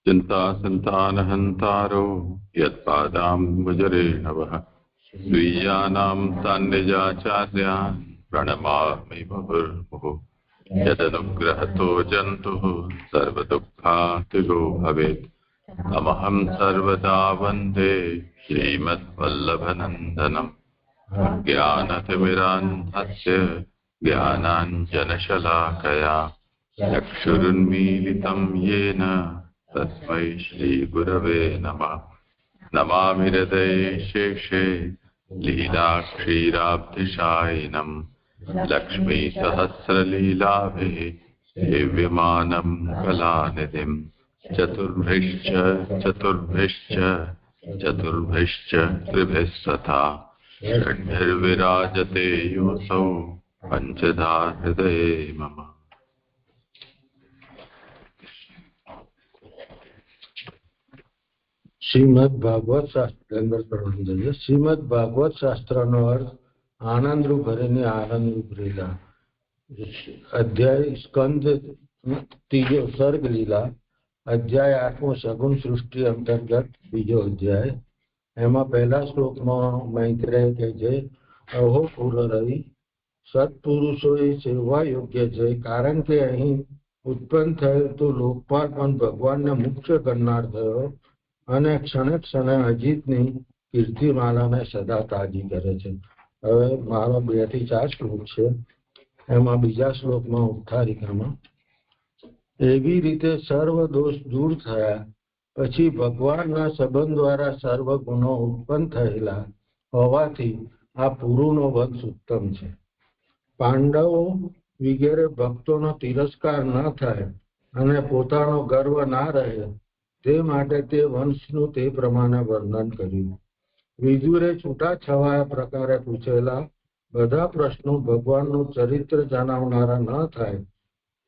चिंता संतानहंतारो यत्पादाम्बुजरेणवः स्वीयानां सान्निजाचार्यान् प्रणमामि मुहुर्मुहुः। यदनुग्रहतो जन्तुः सर्वदुःखातिगो भवेत्। तमहं सर्वदा वन्दे श्रीमद्वल्लभनन्दनम्। ज्ञानतिमिरान्धस्य ज्ञानाञ्जनशलाकया चक्षुरुन्मीलितं येन तस्मै श्रीगुरवे नमः। नमामि हृदये शेषे लीलाक्षीराब्धिशायिनं लक्ष्मीसहस्रलीलाभिः सेव्यमानं कलानिधिं। चतुर्भिश्च त्रिभिः सथा षड्भिर्विराजते योऽसौ पञ्चधा हृदये मम। શ્રીમદ ભાગવત શાસ્ત્રનો અર્થ આનંદરૂપ હરિની આનંદરૂપ લીલા. અધ્યાય સ્કંદ ત્રીજો સર્ગ લીલા. અધ્યાય 8મો સગુણ સૃષ્ટિ અંતર્ગત બીજો અધ્યાય. એમાં પહેલા શ્લોકમાં મૈત્રેય કહે છે, અહો પુરરવિ, સત્પુરુષો એ સેવા યોગ્ય છે, કારણ કે અહીં ઉત્પન્ન થયેલ તો લોકપાલ પણ ભગવાનને મુખ્ય કરનાર થયો અને ક્ષણે ક્ષણે અજીતની કીર્તિમાલાને સદા તાજી કરે છે. હવે મારો 2 થી 4 શ્લોક છે. એમાં બીજા શ્લોકમાં ઉત્થારિકામાં એવી રીતે સર્વ દોષ દૂર થયા પછી ભગવાનના સંબંધ દ્વારા સર્વ ગુણો ઉત્પન્ન થયેલા હોવાથી આ પુરુનો વંશ ઉત્તમ છે. પાંડવો વગેરે ભક્તોનો તિરસ્કાર ન થાય અને પોતાનો ગર્વ ના રહે તે માટે તે વંશનું તે પ્રમાણે વર્ણન કર્યું. વિદુરે છૂટાછવાયા પ્રકારે પૂછેલા બધા પ્રશ્નો ભગવાનનું ચરિત્ર જણાવનારા ન થાય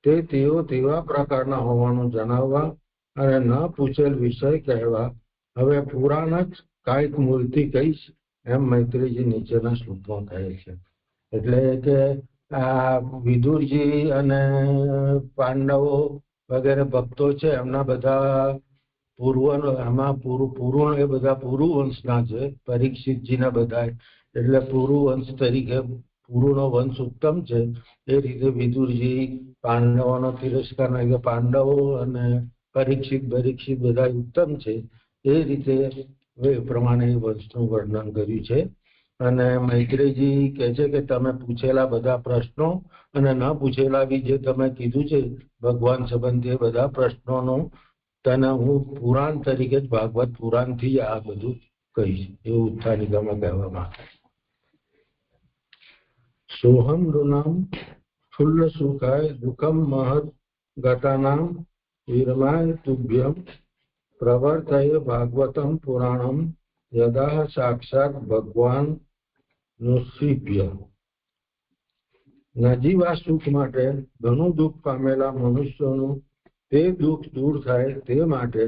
તે તેઓ તેવા પ્રકારના હોવાનું જણાવવા અને ન પૂછેલ વિષય કહેવા હવે પુરાણ જ કાંઈક મૂલથી કહીશ એમ મૈત્રીજી નીચેના શ્લોકમાં કહે છે. એટલે કે આ વિદુરજી અને પાંડવો વગેરે ભક્તો છે એમના બધા પૂર્વનો એમાં પુરુણ એ બધા પુરુ વંશના છે. પરીક્ષિતજીના બધા એટલે પુરુ વંશ તરીકે પુરુનો વંશ ઉત્તમ છે. એ રીતે વિદુરજી પાંડવોનો તિરસ્કાર એટલે પાંડવો અને પરીક્ષિત બધા ઉત્તમ છે. એ રીતે એ પ્રમાણે એ વંશનું વર્ણન કર્યું છે. અને મૈત્રેયજી કહે છે કે તમે પૂછેલા બધા પ્રશ્નો અને ન પૂછેલા બી જે તમે કીધું છે ભગવાન સંબંધી બધા પ્રશ્નોનું તને હું પુરાણ તરીકે જ ભાગવત પુરાણ થી આ બધું કહીશ એવું ઉત્થાનિકામાં કહેવામાં આવે. સોહમ ઋણામ ફુલ્લ સુખાય દુઃખમ મહદ ગતાનામ વિરમાય તુભ્યમ પ્રવર્તય ભાગવતમ પુરાણમ યદા સાક્ષાત ભગવાન નુસિભ્ય. નજીવા સુખ માટે ઘણું દુઃખ પામેલા મનુષ્યોનું તે દુઃખ દૂર થાય તે માટે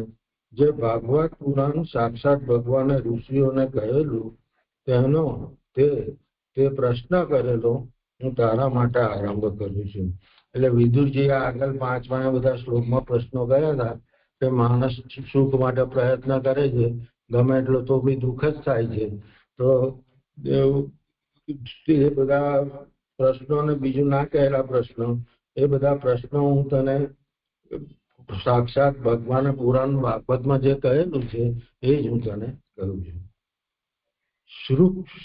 જે ભાગવત પુરાણ સાક્ષાત ભગવાને ઋષિઓને કહેલું તેનો તે પ્રશ્ન કરેલો હું તારા માટે આરંભ કરું છું. એટલે વિદુરજી આગળ 5મા બધા શ્લોકમાં પ્રશ્નો કર્યા હતા કે માણસ સુખ માટે પ્રયત્ન કરે છે ગમે એટલો તો બી દુઃખ જ થાય છે. તો એ બધા પ્રશ્નો ને બીજું ના કહેલા પ્રશ્નો એ બધા પ્રશ્નો હું તને સાક્ષાત ભગવાને પુરાણ ભાગવતમાં જે કહેલું છે એ જ હું તને કહું છું.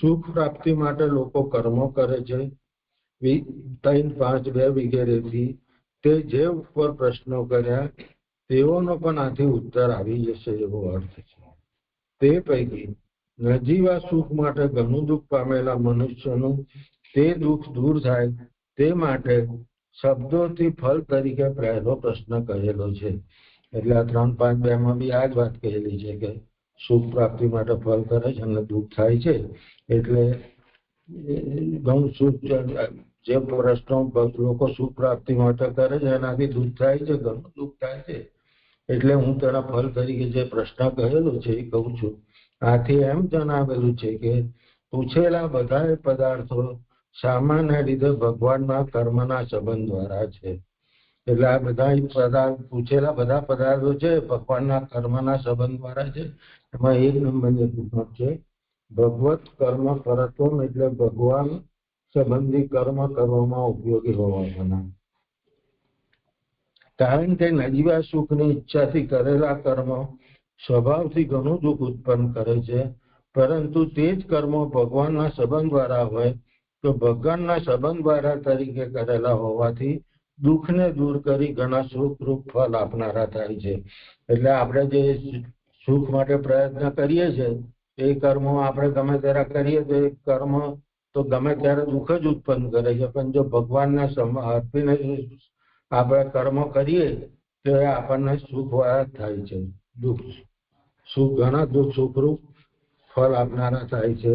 સુખ પ્રાપ્તિ માટે લોકો કર્મો કરે છે 3, 5, 2 વગેરેથી. તે જે ઉપર પ્રશ્નો કર્યા તેઓનો પણ આથી ઉત્તર આવી જશે એવો અર્થ છે. તે પૈકી નજીવા સુખ માટે ઘણું દુઃખ પામેલા મનુષ્યનું તે દુઃખ દૂર થાય તે માટે શબ્દોથી ફળ તરીકે પહેલો પ્રશ્ન કહેલો છે. એટલે આ 3, 5, 2 માં બી આ જ વાત કહેલી છે કે સુખ પ્રાપ્તિ માટે ફળ કરે છે અને દુઃખ થાય છે. એટલે ઘણું સુખ જે પ્રશ્નો લોકો સુખ પ્રાપ્તિ માટે કરે છે એનાથી દુઃખ થાય છે, ઘણું દુઃખ થાય છે. એટલે હું તેના ફળ તરીકે જે પ્રશ્ન કહેલો છે એ કહું છું. આથી એમ જણાવેલું છે કે પૂછેલા બધા પદાર્થો સામાન્ય રીતે ભગવાનના કર્મના સંબંધ દ્વારા છે. એટલે આ બધા પૂછેલા બધા પદાર્થો છે ભગવાનના કર્મના સંબંધ વાળા છે. એમાં 1 નંબરની પૂછો છે ભગવત કર્મ પરત્વમ, એટલે ભગવાન સંબંધી કર્મ કરવામાં ઉપયોગી હોવાના. કારણ કે નજીવા સુખની ઈચ્છાથી કરેલા કર્મ સ્વભાવથી ઘણું દુઃખ ઉત્પન્ન કરે છે, પરંતુ તે જ કર્મો ભગવાનના સંબંધ વાળા હોય તો ભગવાનના સંબંધ વાળા તરીકે કરેલા હોવાથી દુઃખને દૂર કરી ઘણા સુખરૂપ ફળ આપનારા થાય છે. એટલે આપણે જે સુખ માટે પ્રયત્ન કરીએ છીએ એ કર્મો આપણે ગમે ત્યારે કરીએ તો એ કર્મ તો ગમે ત્યારે દુઃખ જ ઉત્પન્ન કરે છે, પણ જો ભગવાનને અર્પીને આપણે કર્મ કરીએ તો એ આપણને સુખ વાળા થાય છે. ઘણા દુઃખ સુખરૂપ ફળ આપનારા થાય છે.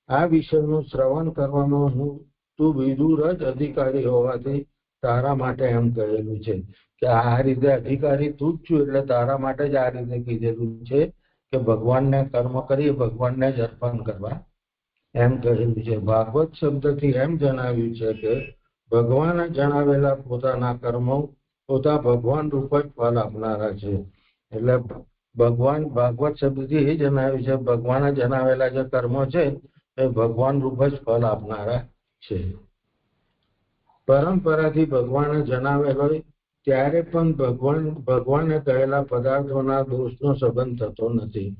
આ વિષયનું શ્રવણ કરવામાં તું વિદુર જ અધિકારી હોવાથી તારા માટે એમ કહેલું છે કે આ રીતે અધિકારી તું જ છું, એટલે તારા માટે જ આ રીતે કીધેલું છે કે ભગવાનને કર્મ કરી ભગવાનને જ અર્પણ કરવા એમ કહેલું છે. ભાગવત શબ્દથી એમ જણાવ્યું છે કે ભગવાને જણાવેલા પોતાના કર્મો પોતા ભગવાન રૂપ જ ફળ આપનારા છે. એટલે ભગવાન ભાગવત શબ્દથી એ જણાવ્યું છે ભગવાને જણાવેલા જે કર્મો છે એ ભગવાન રૂપ જ ફળ આપનારા છે. પરંપરાથી ભગવાને જણાવેલ હોય ત્યારે પણ ભગવાને કહેલા પદાર્થોના દોષનો સંબંધ થતો નથી,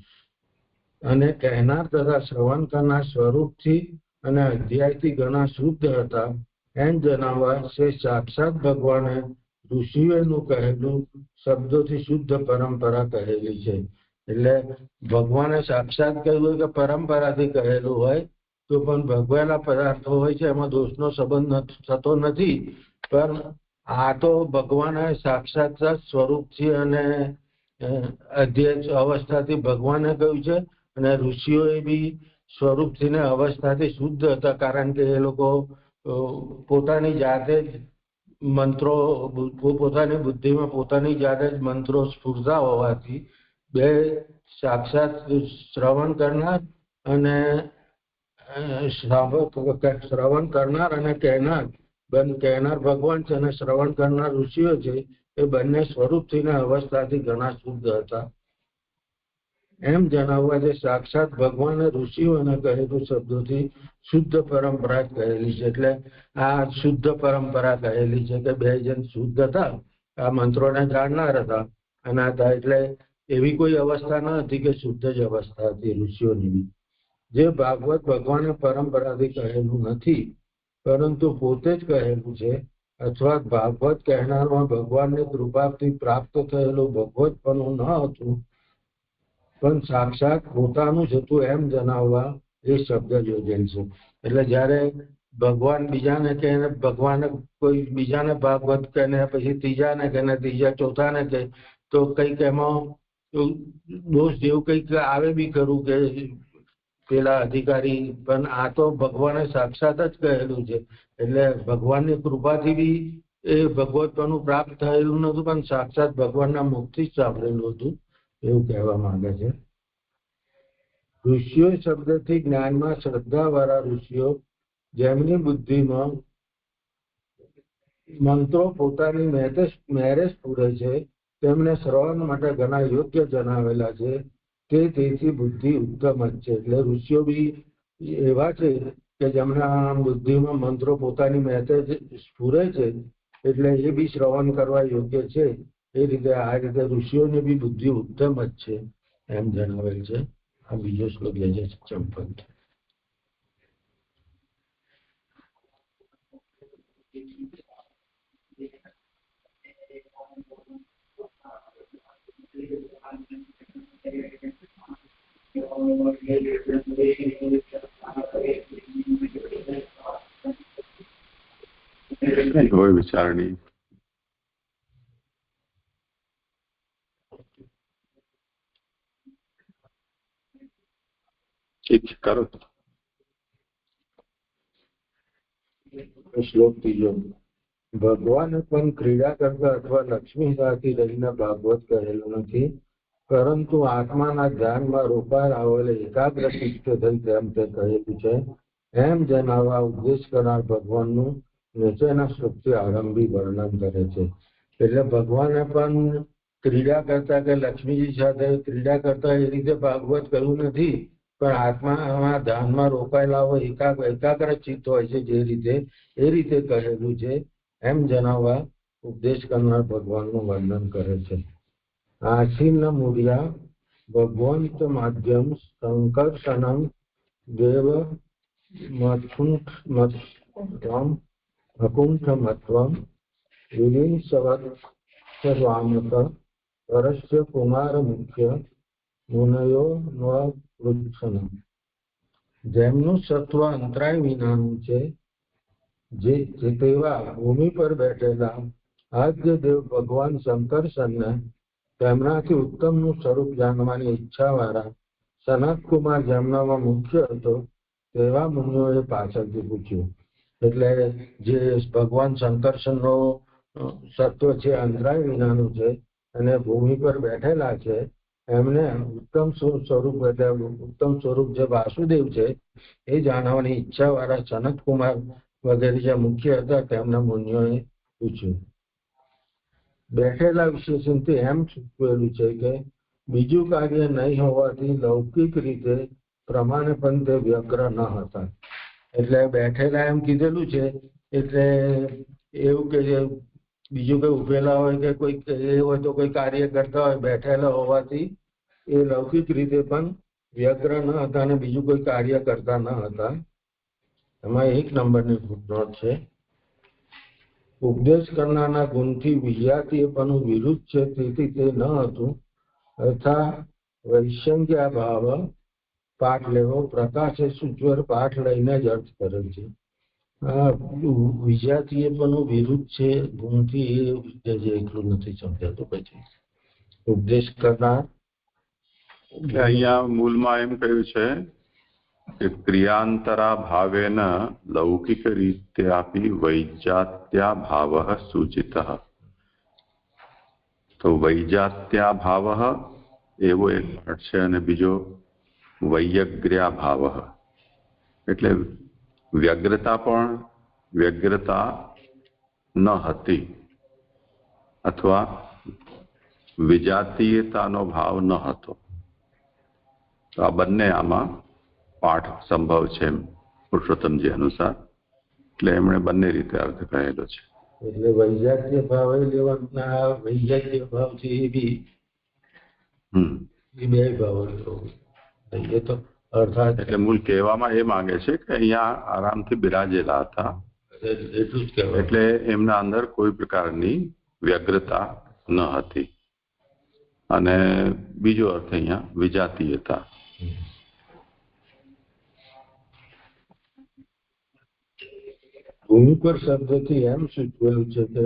અને કહેનાર તથા શ્રવણ કરનાર સ્વરૂપથી અને અધ્યાયથી ઘણા શુદ્ધ હતા એમ જણાવવા છે. સાક્ષાત ભગવાને ઋષિઓનું કહેલું શબ્દોથી શુદ્ધ પરંપરા કહેલી છે. એટલે ભગવાને સાક્ષાત કહ્યું કે પરંપરાથી કહેલું હોય તો પણ ભગવેલા પદાર્થો હોય છે એમાં દોષનો સંબંધ થતો નથી, પણ આ તો ભગવાને સાક્ષાત સ્વરૂપથી અને અધ્યાય અવસ્થાથી ભગવાને કહ્યું છે, અને ઋષિઓએ બી સ્વરૂપથી ને અવસ્થાથી શુદ્ધ હતા, કારણ કે એ લોકો પોતાની જાતે જ મંત્રો પોતાની બુદ્ધિમાં પોતાની જાતે જ મંત્રો સ્ફુરતા હોવાથી બે સાક્ષાત શ્રવણ કરનાર અને શ્રવણ કરનાર અને કહેનાર ભગવાન છે અને શ્રવણ કરનાર ઋષિઓ છે એ બંને સ્વરૂપથી ને અવસ્થાથી ઘણા શુદ્ધ હતા એમ જણાવવા જે સાક્ષાત ભગવાને ઋષિઓને કહેલું શબ્દોથી શુદ્ધ પરંપરા કહેલી છે. એટલે આ શુદ્ધ પરંપરા કહેલી છે કે 2 જણ શુદ્ધ હતા, આ મંત્રોને જાણનાર હતા અને હતા, એટલે એવી કોઈ અવસ્થા ન હતી કે શુદ્ધ જ અવસ્થા હતી ઋષિઓની બી. જે ભાગવત ભગવાને પરંપરાથી કહેલું નથી પરંતુ પોતે જ કહેલું છે, અથવા ભાગવત કહેનારમાં ભગવાનની કૃપાથી પ્રાપ્ત થયેલું ભગવતપણું ન હતું પણ સાક્ષાત પોતાનું જ હતું એમ જણાવવા એ શબ્દ યોજેલ છે. એટલે જયારે ભગવાન બીજાને કહે, ભગવાને કોઈ બીજાને ભાગવત કહે ને પછી ત્રીજાને કહે ને ત્રીજા ચોથાને કહે તો કંઈક એમાં દોષ જેવું કંઈક આવે બી ખરું કે પેલા અધિકારી, પણ આ તો ભગવાને સાક્ષાત જ કહેલું છે. એટલે ભગવાનની કૃપાથી બી એ ભગવતપણું પ્રાપ્ત થયેલું નતું, પણ સાક્ષાત ભગવાનના મુખથી જ સાંભળેલું હતું એવું કહેવા માંગે છે. ઋષિઓ શબ્દથી જ્ઞાનમાં શ્રદ્ધા વાળા ઋષિઓ જેમની બુદ્ધિમાં મંત્રો પોતાની મેરે સ્ફુરે છે તેમને શ્રવણ માટે ઘણા યોગ્ય જણાવેલા છે. તેથી બુદ્ધિ ઉત્તમ જ છે. એટલે ઋષિઓ બી એવા છે કે જેમના બુદ્ધિમાં મંત્રો પોતાની મેતે સ્ફુરે છે, એટલે એ બી શ્રવણ કરવા યોગ્ય છે. એ રીતે આ રીતે ઋષિઓની બી બુદ્ધિ ઉત્તમ જ છે એમ જણાવેલ છે. આ બીજો શ્લોક લે છે 54. કોઈ વિચારણી ઠીક છે, કરો. શ્લોક 3. ભગવાને પણ ક્રીડા કરતા અથવા લક્ષ્મી સાથે રહીને ભાગવત કહેલું નથી, પરંતુ આત્માના ધ્યાનમાં રોપાયેલ આવેલ એકાગ્ર ચિત્ત થઈ તેમ તે કહેલું છે એમ જણાવવા ઉપદેશ કરનાર ભગવાનનું નીચેના શ્લોકથી આરંભી વર્ણન કરે છે. એટલે ભગવાને પણ ક્રીડા કરતા કે લક્ષ્મીજી સાથે ક્રીડા કરતા એ રીતે ભાગવત કહ્યું નથી, પણ આત્મામાં ધ્યાનમાં રોકાયેલા હોય, એકાગ્ર ચિત્ત હોય છે જે રીતે, એ રીતે કહેલું છે એમ જણાવવા ઉપદેશ કરનાર ભગવાનનું વર્ણન કરે છે. આશીન મૂર્યા ભગવંત માધ્યમ સંકર્ષણમ દેવ મથુંઠ અકુંઠમત્વમ વિવિંશવત સર્વામત પરસ્ય કુમાર મુખ્ય મુનયો નવૃક્ષણમ. જેમનું સત્વ અંતરાય વિનાનું છે, જે તેવા ભૂમિ પર બેઠેલા આદ્ય દેવ ભગવાન શંકરસનને તેમનાથી ઉત્તમનું સ્વરૂપ જાણવાની ઈચ્છા વાળા સનત કુમાર જેમનામાં મુખ્ય હતો તેવા મુનિઓએ પાછળથી પૂછ્યું. એટલે જે ભગવાન શંકરસનનો સત્વ છે અંતરાય વિનાનું છે અને ભૂમિ પર બેઠેલા છે, એમને ઉત્તમ સ્વરૂપ એટલે ઉત્તમ સ્વરૂપ જે વાસુદેવ છે એ જાણવાની ઈચ્છા વાળા સનત કુમાર વગેરે જે મુખ્ય હતા તેમના મુનિઓએ પૂછ્યું. બેઠેલા વિશેષણથી એમ સૂચવેલું છે કે બીજું કાર્ય નહીં હોવાથી લૌકિક રીતે પ્રમાણે પણ તે વ્યગ્ર ન હતા. એટલે બેઠેલા એમ કીધેલું છે, એટલે એવું કે બીજું કઈ ઉભેલા હોય કે કોઈ એ હોય તો કોઈ કાર્ય કરતા હોય, બેઠેલા હોવાથી એ લૌકિક રીતે પણ વ્યગ્ર ન હતા અને બીજું કોઈ કાર્ય કરતા ન હતા. એમાં 1 નંબરની ફૂટનોટ છે. ઉપદેશ કરનારના ગુણથી વિજાતીય પણ વિરુદ્ધ છે, તેથી તે ન હતું. તથા વૈષંગ્યા ભાવ પાઠ લેવો પ્રકાશે સૂચવર પાઠ લઈને જ અર્થ કરે છે. વિજાતીય પણ વિરુદ્ધ છે ગુણથી એ એટલું નથી સમજાતું. પછી ઉપદેશ કરનાર અહીંયા મૂળમાં એમ કહ્યું છે કે ક્રિયાંતરા ભાવેન લૌકિક રીત્યાપી વૈજાત્યા ભાવ સૂચિત. તો વૈજાત્યા ભાવ એવો એક પાઠ છે અને બીજો વૈયગ્ર્યા ભાવ, એટલે વ્યગ્રતા પણ વ્યગ્રતા ન હતી અથવા વિજાતીયતાનો ભાવ ન હતો. તો આ બંને આમાં પાઠ સંભવ છે પુરુષોત્તમજી અનુસાર, એટલે એમણે બંને રીતે અર્થ કહેલો છે. એટલે વૈજાતીય ભાવ લેવાના, વૈજાતીય ભાવ છે એ બી એ બે ભાવ એ તો અર્થાત એટલે મૂળ કહેવામાં એ માંગે છે કે અહીંયા આરામથી બિરાજેલા હતા, એટલું જ કહેવાય. એટલે એમના અંદર કોઈ પ્રકારની વ્યગ્રતા ન હતી. અને બીજો અર્થ અહીંયા વિજાતીયતા. ભૂમિ પર શબ્દથી એમ સૂચવેલું છે કે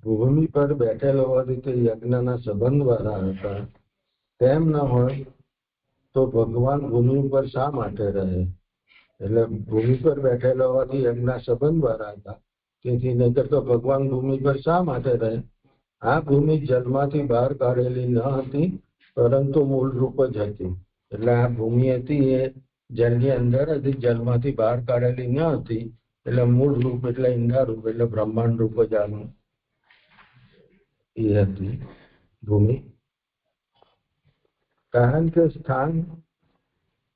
ભૂમિ પર બેઠેલો હોવાથી તે યજ્ઞના સંબંધ વાળા હતા. તેમ ન હોય તો ભગવાન ભૂમિ પર શા માટે રહે? એટલે ભૂમિ પર બેઠેલો હોવાથી યજ્ઞના સંબંધ વાળા હતા, તેથી નહીતર તો ભગવાન ભૂમિ પર શા માટે રહે? આ ભૂમિ જલમાંથી બહાર કાઢેલી ન હતી, પરંતુ મૂળ રૂપ જ હતી. એટલે આ ભૂમિ હતી એ જલની અંદર હતી, જલમાંથી બહાર કાઢેલી ન હતી. એટલે મૂળ રૂપ એટલે ઈંડા રૂપ એટલે બ્રહ્માંડ રૂપ જ આનું એ હતી ભૂમિ. કારણ કે સ્થાન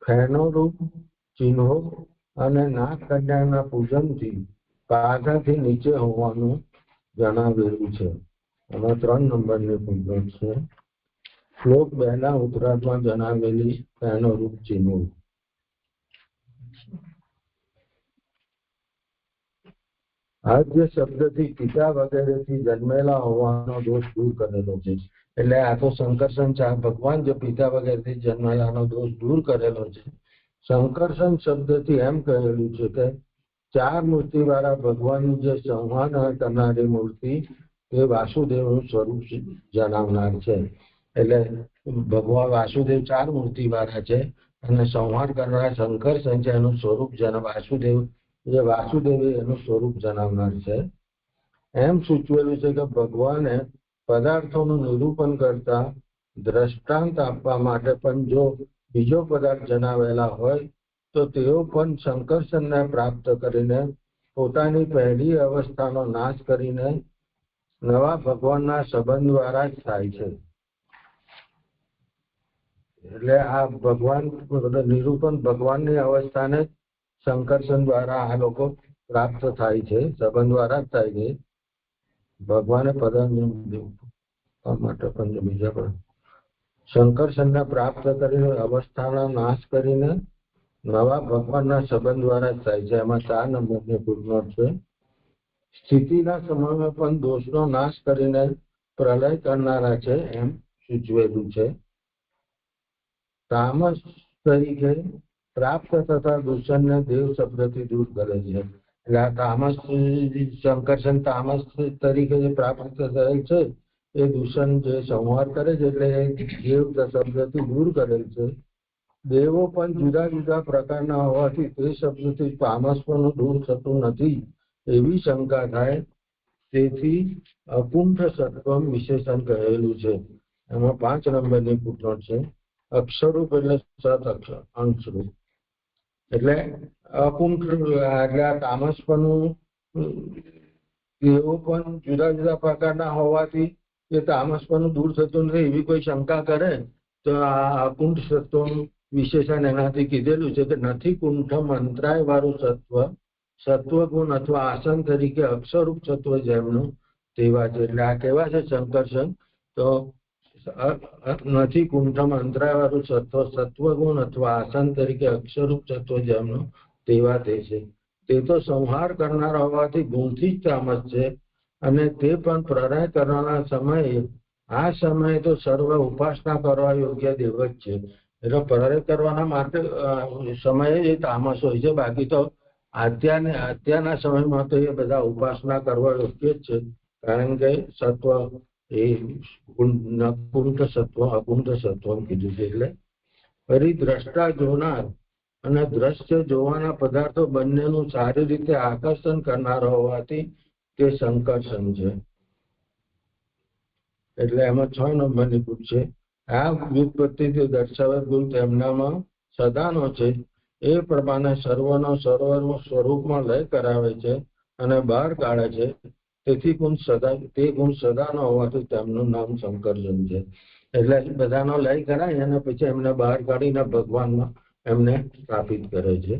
ફેનો રૂપ ચિહ્નો અને નાગ કન્યાના પૂજનથી પાઘાથી નીચે હોવાનું જણાવેલું છે. આમાં 3 નંબરની પૂજન છે. શ્લોક 2 ના ઉત્તરાર્ધમાં જણાવેલી ફેનો રૂપ ચિહ્નો. આદ્ય શબ્દથી પિતા વગેરેથી જન્મેલા હોવાનો દોષ દૂર કરેલો છે. એટલે આ તો શંકરસન ભગવાન જે પિતા વગેરેથી જન્મેલાનો દોષ દૂર કરેલો છે. શંકરસન શબ્દથી એમ કહેલું છે કે 4 મૂર્તિ વાળા ભગવાનનું જે સંહાર કરનારી મૂર્તિ તે વાસુદેવનું સ્વરૂપ જણાવનાર છે. એટલે ભગવાન વાસુદેવ 4 મૂર્તિ વાળા છે અને સંહાર કરનારા શંકરસન છે એનું સ્વરૂપ વાસુદેવ એનું સ્વરૂપ જણાવનાર છે. એમ સૂચવેલું છે કે ભગવાને પદાર્થોનું નિરૂપણ કરતા દ્રષ્ટાંત આપવા માટે પણ જો બીજો પદાર્થ જણાવેલા હોય તો તેઓ પણ શંકરસનને પ્રાપ્ત કરીને પોતાની પહેલી અવસ્થાનો નાશ કરીને નવા ભગવાનના સંબંધ દ્વારા જ થાય છે. એટલે આ ભગવાન નિરૂપણ ભગવાનની અવસ્થાને સંકર્ષણ દ્વારા આ લોકો પ્રાપ્ત થાય છે, સંબંધ દ્વારા જ થાય છે. ભગવાને માટે પણ બીજા પણ સંકર્ષણને પ્રાપ્ત કરીને અવસ્થાનો નાશ કરીને નવા ભગવાનના સંબંધ દ્વારા જ થાય છે. એમાં 4 નંબરની ફૂટનોટ છે. સ્થિતિના સમયમાં પણ દોષનો નાશ કરીને પ્રલય કરનારા છે એમ સૂચવેલું છે. તામસ તરીકે પ્રાપ્ત થતા દૂષણને દેવ શબ્દથી દૂર કરે છે. એટલે આ તામસ સંકર્ષણ તામસ તરીકે જે પ્રાપ્ત થયેલ છે એ દૂષણ જે સંહાર કરે છે એટલે દેવ શબ્દથી દૂર કરેલ છે. દેવો પણ જુદા જુદા પ્રકારના હોવાથી તે શબ્દથી તામસ પણ દૂર થતું નથી એવી શંકા થાય. તેથી અકુંઠ સત્વમ વિશેષણ કહેલું છે. એમાં 5 નંબરની ફૂટનોટ છે. અક્ષરૂપ એટલે સત અક્ષર અંશરૂપ. એટલે અકુંઠ એટલે આ તામસપણું દેવો પણ જુદા જુદા પ્રકારના હોવાથી એ તામસપણું દૂર થતું નથી એવી કોઈ શંકા કરે તો આ અકુંઠ સત્વનું વિશેષણ એનાથી કીધેલું છે કે નથી કુંઠમ અંતરાય વાળું સત્વગુણ અથવા આસન તરીકે અક્ષરૂપ સત્વ જેમનું તેવા છે. એટલે આ કેવા છે સંકર્ષણ? તો નથી કુંઠમ અંતરાય વાળું સત્વગુણ અથવા આસન તરીકે અક્ષરૂપ સત્વ જેમનું તેવા તે છે. તે તો સંહાર કરનાર હોવાથી ગુણથી જ તામસ છે અને તે પણ પ્રલય કરવાના સમયે આ સમયે તો સર્વ ઉપાસના કરવા યોગ્ય દેવ જ છે. એટલે પ્રલય કરવાના માટે સમયે એ તામસ હોય છે. બાકી તો અત્યારના સમયમાં તો એ બધા ઉપાસના કરવા યોગ્ય જ છે. કારણ કે સત્વ એ કુંઠ સત્વ અકુંઠ સત્વ કીધું છે. એટલે ફરી દ્રષ્ટા જોનાર અને દ્રશ્ય જોવાના પદાર્થો બંનેનું સારી રીતે આકર્ષણ કરનાર હોવાથી તે સંકર્ષણ છે. એટલે એમાં 6 નંબરની ફૂટ છે. આ વ્યુત્પત્તિથી દર્શાવે ગુણ તેમનામાં સદાનો છે એ પ્રમાણે સર્વનો સર્વનું સ્વરૂપમાં લય કરાવે છે અને બહાર કાઢે છે. તેથી તે ગુણ સદાનો હોવાથી તેમનું નામ સંકર્ષણ છે. એટલે બધાનો લય કરાય અને પછી એમને બહાર કાઢીને ભગવાનમાં એમને સ્થાપિત કરે છે.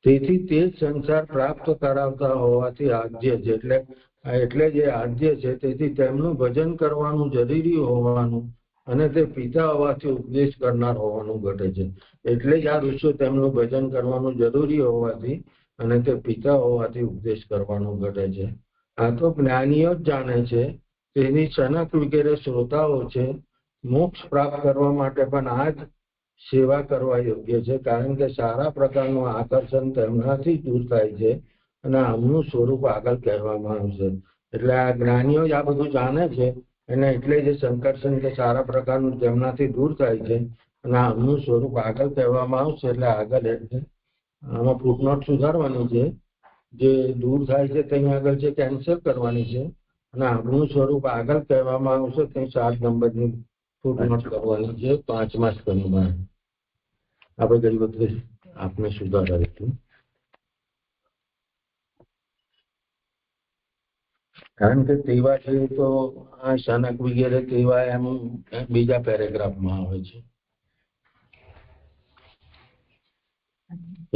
તેથી તે સંસાર પ્રાપ્ત કરાવતા હોવાથી આદ્ય છે. એટલે જે આદ્ય છે તેથી તેમનું ભજન કરવાનું જરૂરી હોવાનું અને તે પિતા હોવાથી ઉપદેશ કરનાર હોવાનું ઘટે છે. એટલે જ આ ઋષિઓ તેમનું ભજન કરવાનું જરૂરી હોવાથી અને તે પિતા હોવાથી ઉપદેશ કરવાનું ઘટે છે. આ તો જ્ઞાનીઓ જ જાણે છે. તેની સનક વગેરે શ્રોતાઓ છે. મોક્ષ પ્રાપ્ત કરવા માટે પણ આ જ સેવા કરવા યોગ્ય છે. કારણ કે સારા પ્રકારનું આકર્ષણ તેમનાથી દૂર થાય છે અને આમનું સ્વરૂપ આગળ કહેવામાં આવશે. એટલે આ જ્ઞાનીઓ જ આ બધું જાણે છે અને એટલે જે સંકર્ષણ કે સારા પ્રકારનું તેમનાથી દૂર થાય છે અને આમનું સ્વરૂપ આગળ કહેવામાં આવશે. એટલે આગળ એટલે આમાં ફૂટનોટ સુધારવાની છે. જે દૂર થાય છે ત્યાં આગળ છે કેન્સલ કરવાની છે અને આમનું સ્વરૂપ આગળ કહેવામાં આવશે ત્યાં 7 નંબરની ફૂટનોટ કરવાની છે. 5મા સ્કંદમાં આપણે ગઈ વખતે આપને સુધારાયું હતું. કારણ કે તેવા છે તો આ સનક વગેરે તેવા એમ બીજા પેરેગ્રાફમાં આવે છે.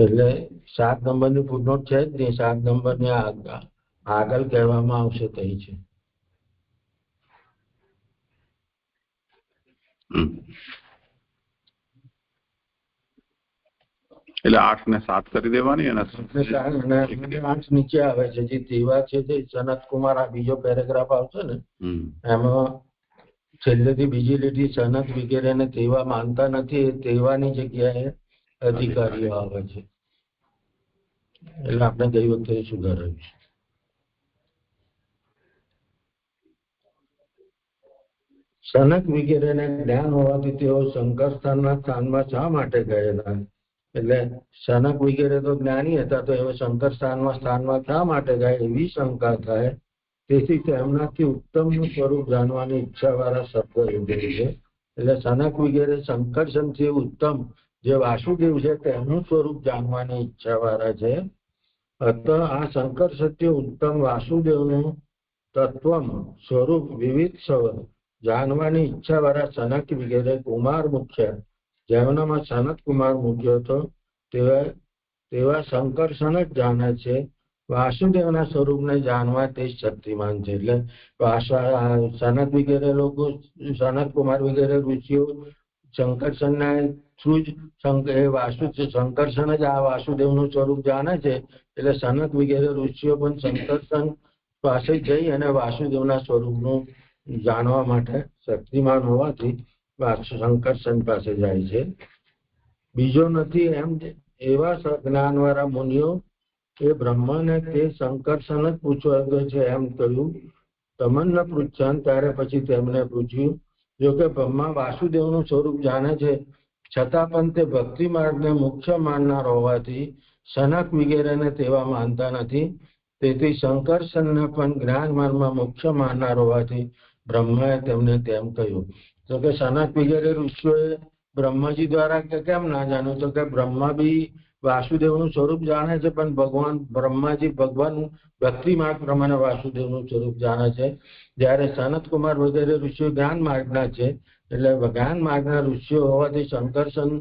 એટલે 7 નંબરની ફૂટનોટ છે જ નહીં. 7 નંબરની આગળ કહેવામાં આવશે તે છે. એટલે 8 ને 7 કરી દેવાની અને 8 નીચે આવે છે. જે તેવા છે તે સનત કુમાર આ બીજો પેરેગ્રાફ આવશે ને એમાં છેલ્લેથી બીજી લીટી સનત વગેરે ને તેવા માનતા નથી. તેવાની જગ્યાએ અધિકારીઓ આવે છે. એટલે આપણે ગઈ વખતે સુધારાયું છે. સનક વગેરેને જ્ઞાન હોવાથી તેઓ શંકર સ્થાનમાં શા માટે ગયેલા? એટલે સનક વગેરે તો જ્ઞાની હતા તો એવા શંકર સ્થાનમાં શા માટે ગયા એવી શંકા થાય. તેથી તેમનાથી ઉત્તમનું સ્વરૂપ જાણવાની ઈચ્છા વાળા શબ્દ યોગે છે. એટલે સનક વગેરે શંકરશનથી ઉત્તમ જે વાસુદેવ છે તેમનું સ્વરૂપ જાણવાની ઈચ્છા વાળા છે અત આ શંકર સત્ય ઉત્તમ વાસુદેવનું તત્વમ સ્વરૂપ વિવિધ જાણવાની ઈચ્છા વાળા સનક વગેરે કુમાર મુખ્ય, જેમનામાં સનત કુમાર મુખ્ય હતો તેવા શંકરસન જ જાણે છે. વાસુદેવના સ્વરૂપને જાણવા તે શક્તિમાન છે. એટલે સનત વગેરે લોકો, સનત કુમાર વગેરે ઋષિઓ શંકરસનના થ્રુ જ શંકરસન જ આ વાસુદેવનું સ્વરૂપ જાણે છે. એટલે સનત વગેરે ઋષિઓ પણ શંકરસન પાસે જઈ અને વાસુદેવના સ્વરૂપનું જાણવા માટે શક્તિમાન હોવાથી શંકરસન પાસે જાય છે. બીજો નથી એમ એવા જ્ઞાનવાળા મુનિઓ એ બ્રહ્મને તે શંકરસન જ પૂછવા છે એમ કહ્યું. તમને પૂછ્યા ત્યારે પછી તેમને પૂછ્યું, જોકે બ્રહ્મા વાસુદેવનું સ્વરૂપ જાણે છે છતાં પણ તે ભક્તિ માર્ગને મુખ્ય માનનાર હોવાથી સનક વગેરેને તેવા માનતા નથી. તેથી શંકરસનને પણ જ્ઞાન માર્ગમાં મુખ્ય માનનાર હોવાથી બ્રહ્માએ તેમને તેમ કહ્યું. તો કે સનક વગેરે ઋષિઓએ બ્રહ્માજી દ્વારા કેમ ના જાણ્યું? તો કે બ્રહ્મા બી વાસુદેવનું સ્વરૂપ જાણે છે, પણ બ્રહ્માજી ભગવાન ભક્તિ માર્ગ પ્રમાણે વાસુદેવનું સ્વરૂપ જાણે છે. જ્યારે સનત કુમાર વગેરે ઋષિઓ જ્ઞાન માર્ગના છે. એટલે જ્ઞાન માર્ગના ઋષિઓ હોવાથી શંકરસન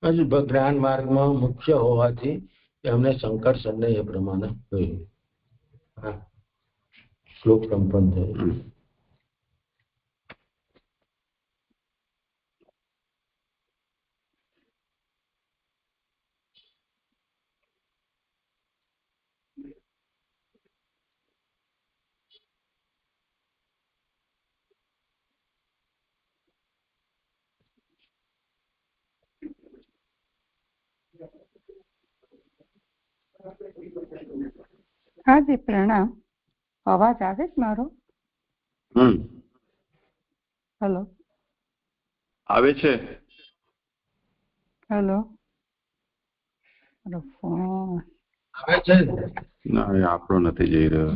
જ જ્ઞાન માર્ગમાં મુખ્ય હોવાથી એમને શંકરસનને એ પ્રમાણે કહ્યું. હા, શ્લોક સંપન્ન થયો. હા જી, પ્રણામ. અવાજ આવે છે મારો? હેલો, આવે છે. હેલો, ફોન ના, એ આપણો નથી જઈ રહ્યો.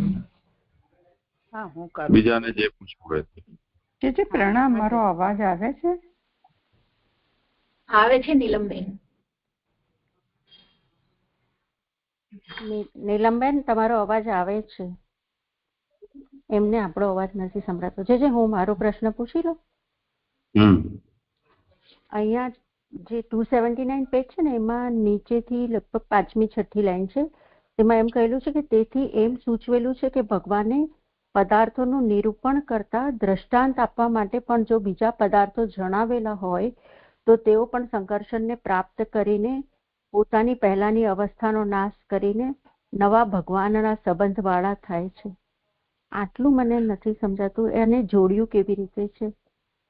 હા, હું કરું. બીજાને જે પૂછવું હોય. જી પ્રણામ. મારો અવાજ આવે છે? આવે છે નીલમબેન. નીલમબેન, તમારો અવાજ આવે છે. એમને આપણો અવાજ નથી સંભળાતો. જે હું મારો પ્રશ્ન પૂછી લઉં. અહીંયા જે 279 પેજ છે ને, એમાં નીચેથી લગભગ 5મી 6ઠ્ઠી લાઈન છે. તેમાં એમ કહેલું છે કે તેથી એમ સૂચવેલું છે કે ભગવાને પદાર્થોનું નિરૂપણ કરતા દ્રષ્ટાંત આપવા માટે પણ જો બીજા પદાર્થો જણાવેલા હોય તો તેઓ પણ સંકર્ષણને પ્રાપ્ત કરીને પોતાની પહેલાની અવસ્થાનો નાશ કરીને નવા ભગવાનના સંબંધવાળા થાય છે. આટલું મને નથી સમજાતું. એને જોડ્યું કેવી રીતે છે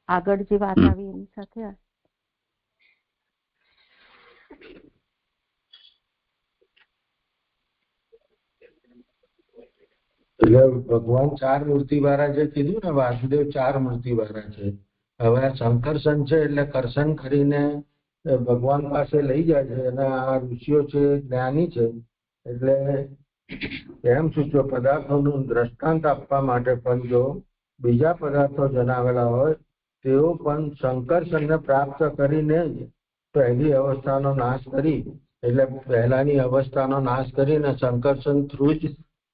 આગળ જે વાત આવી એની સાથે? એટલે ભગવાન 4 મૂર્તિ વાળા જે કીધું ને, વાસુદેવ 4 મૂર્તિ વાળા છે. હવે આ શંકરસન છે એટલે કરશન કરીને ભગવાન પાસે લઈ જાય છે. અને આ ઋષિઓ છે, જ્ઞાની છે, એટલે એમ સૂચવો પદાર્થોનું દ્રષ્ટાંત આપવા માટે પણ જો બીજા પદાર્થો જણાવેલા હોય તેઓ પણ શંકરસનને પ્રાપ્ત કરીને જ પહેલી અવસ્થાનો નાશ કરી, એટલે પહેલાની અવસ્થાનો નાશ કરીને શંકરસન થ્રુ જ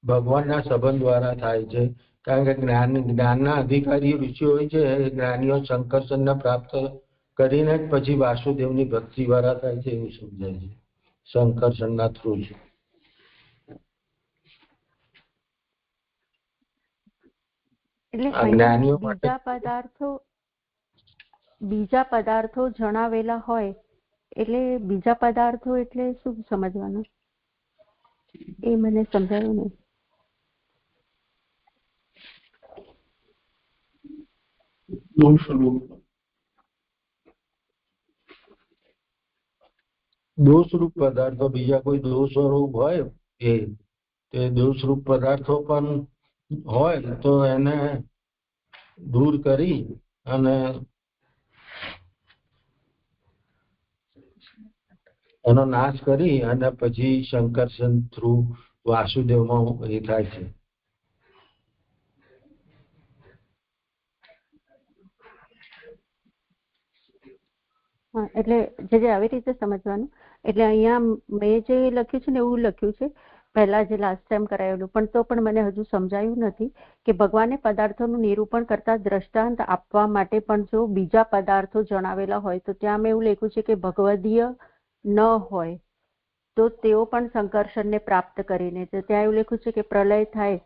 ભગવાનના સંબંધ દ્વારા થાય છે. કારણ કે જ્ઞાનના અધિકારી ઋષિ હોય છે, એ જ્ઞાનીઓ શંકરસનને પ્રાપ્ત કરીને જ પછી વાસુદેવની ભક્તિ દ્વારા થાય છે, એવું સમજાય છે. શંકરસનના થ્રુ જ જ્ઞાનીઓ માટે બીજા પદાર્થો જણાવેલા હોય એટલે બીજા પદાર્થો એટલે શું સમજવાનું? એ મને સમજાયું નહીં. દોષરૂપ પદાર્થો, બીજા કોઈ દોષરૂપ હોય તે દોષરૂપ પદાર્થો પણ હોય તો એને દૂર કરી અને એનો નાશ કરી અને પછી શંકરસન થ્રુ વાસુદેવમાં એ થાય છે. એટલે જે આવી રીતે સમજવાનું. એટલે અહીંયા મેં જે લખ્યું છે ને એવું લખ્યું છે પહેલા જે લાસ્ટ ટાઈમ કરાયેલું, પણ તો પણ મને હજુ સમજાયું નથી કે ભગવાને પદાર્થોનું નિરૂપણ કરતા દ્રષ્ટાંત આપવા માટે પણ જો બીજા પદાર્થો જણાવેલા હોય તો ત્યાં મેં એવું લખ્યું છે કે ભગવદીય ન હોય તો તેઓ પણ સંકર્ષણને પ્રાપ્ત કરીને, તો ત્યાં એવું લખ્યું છે કે પ્રલય થાય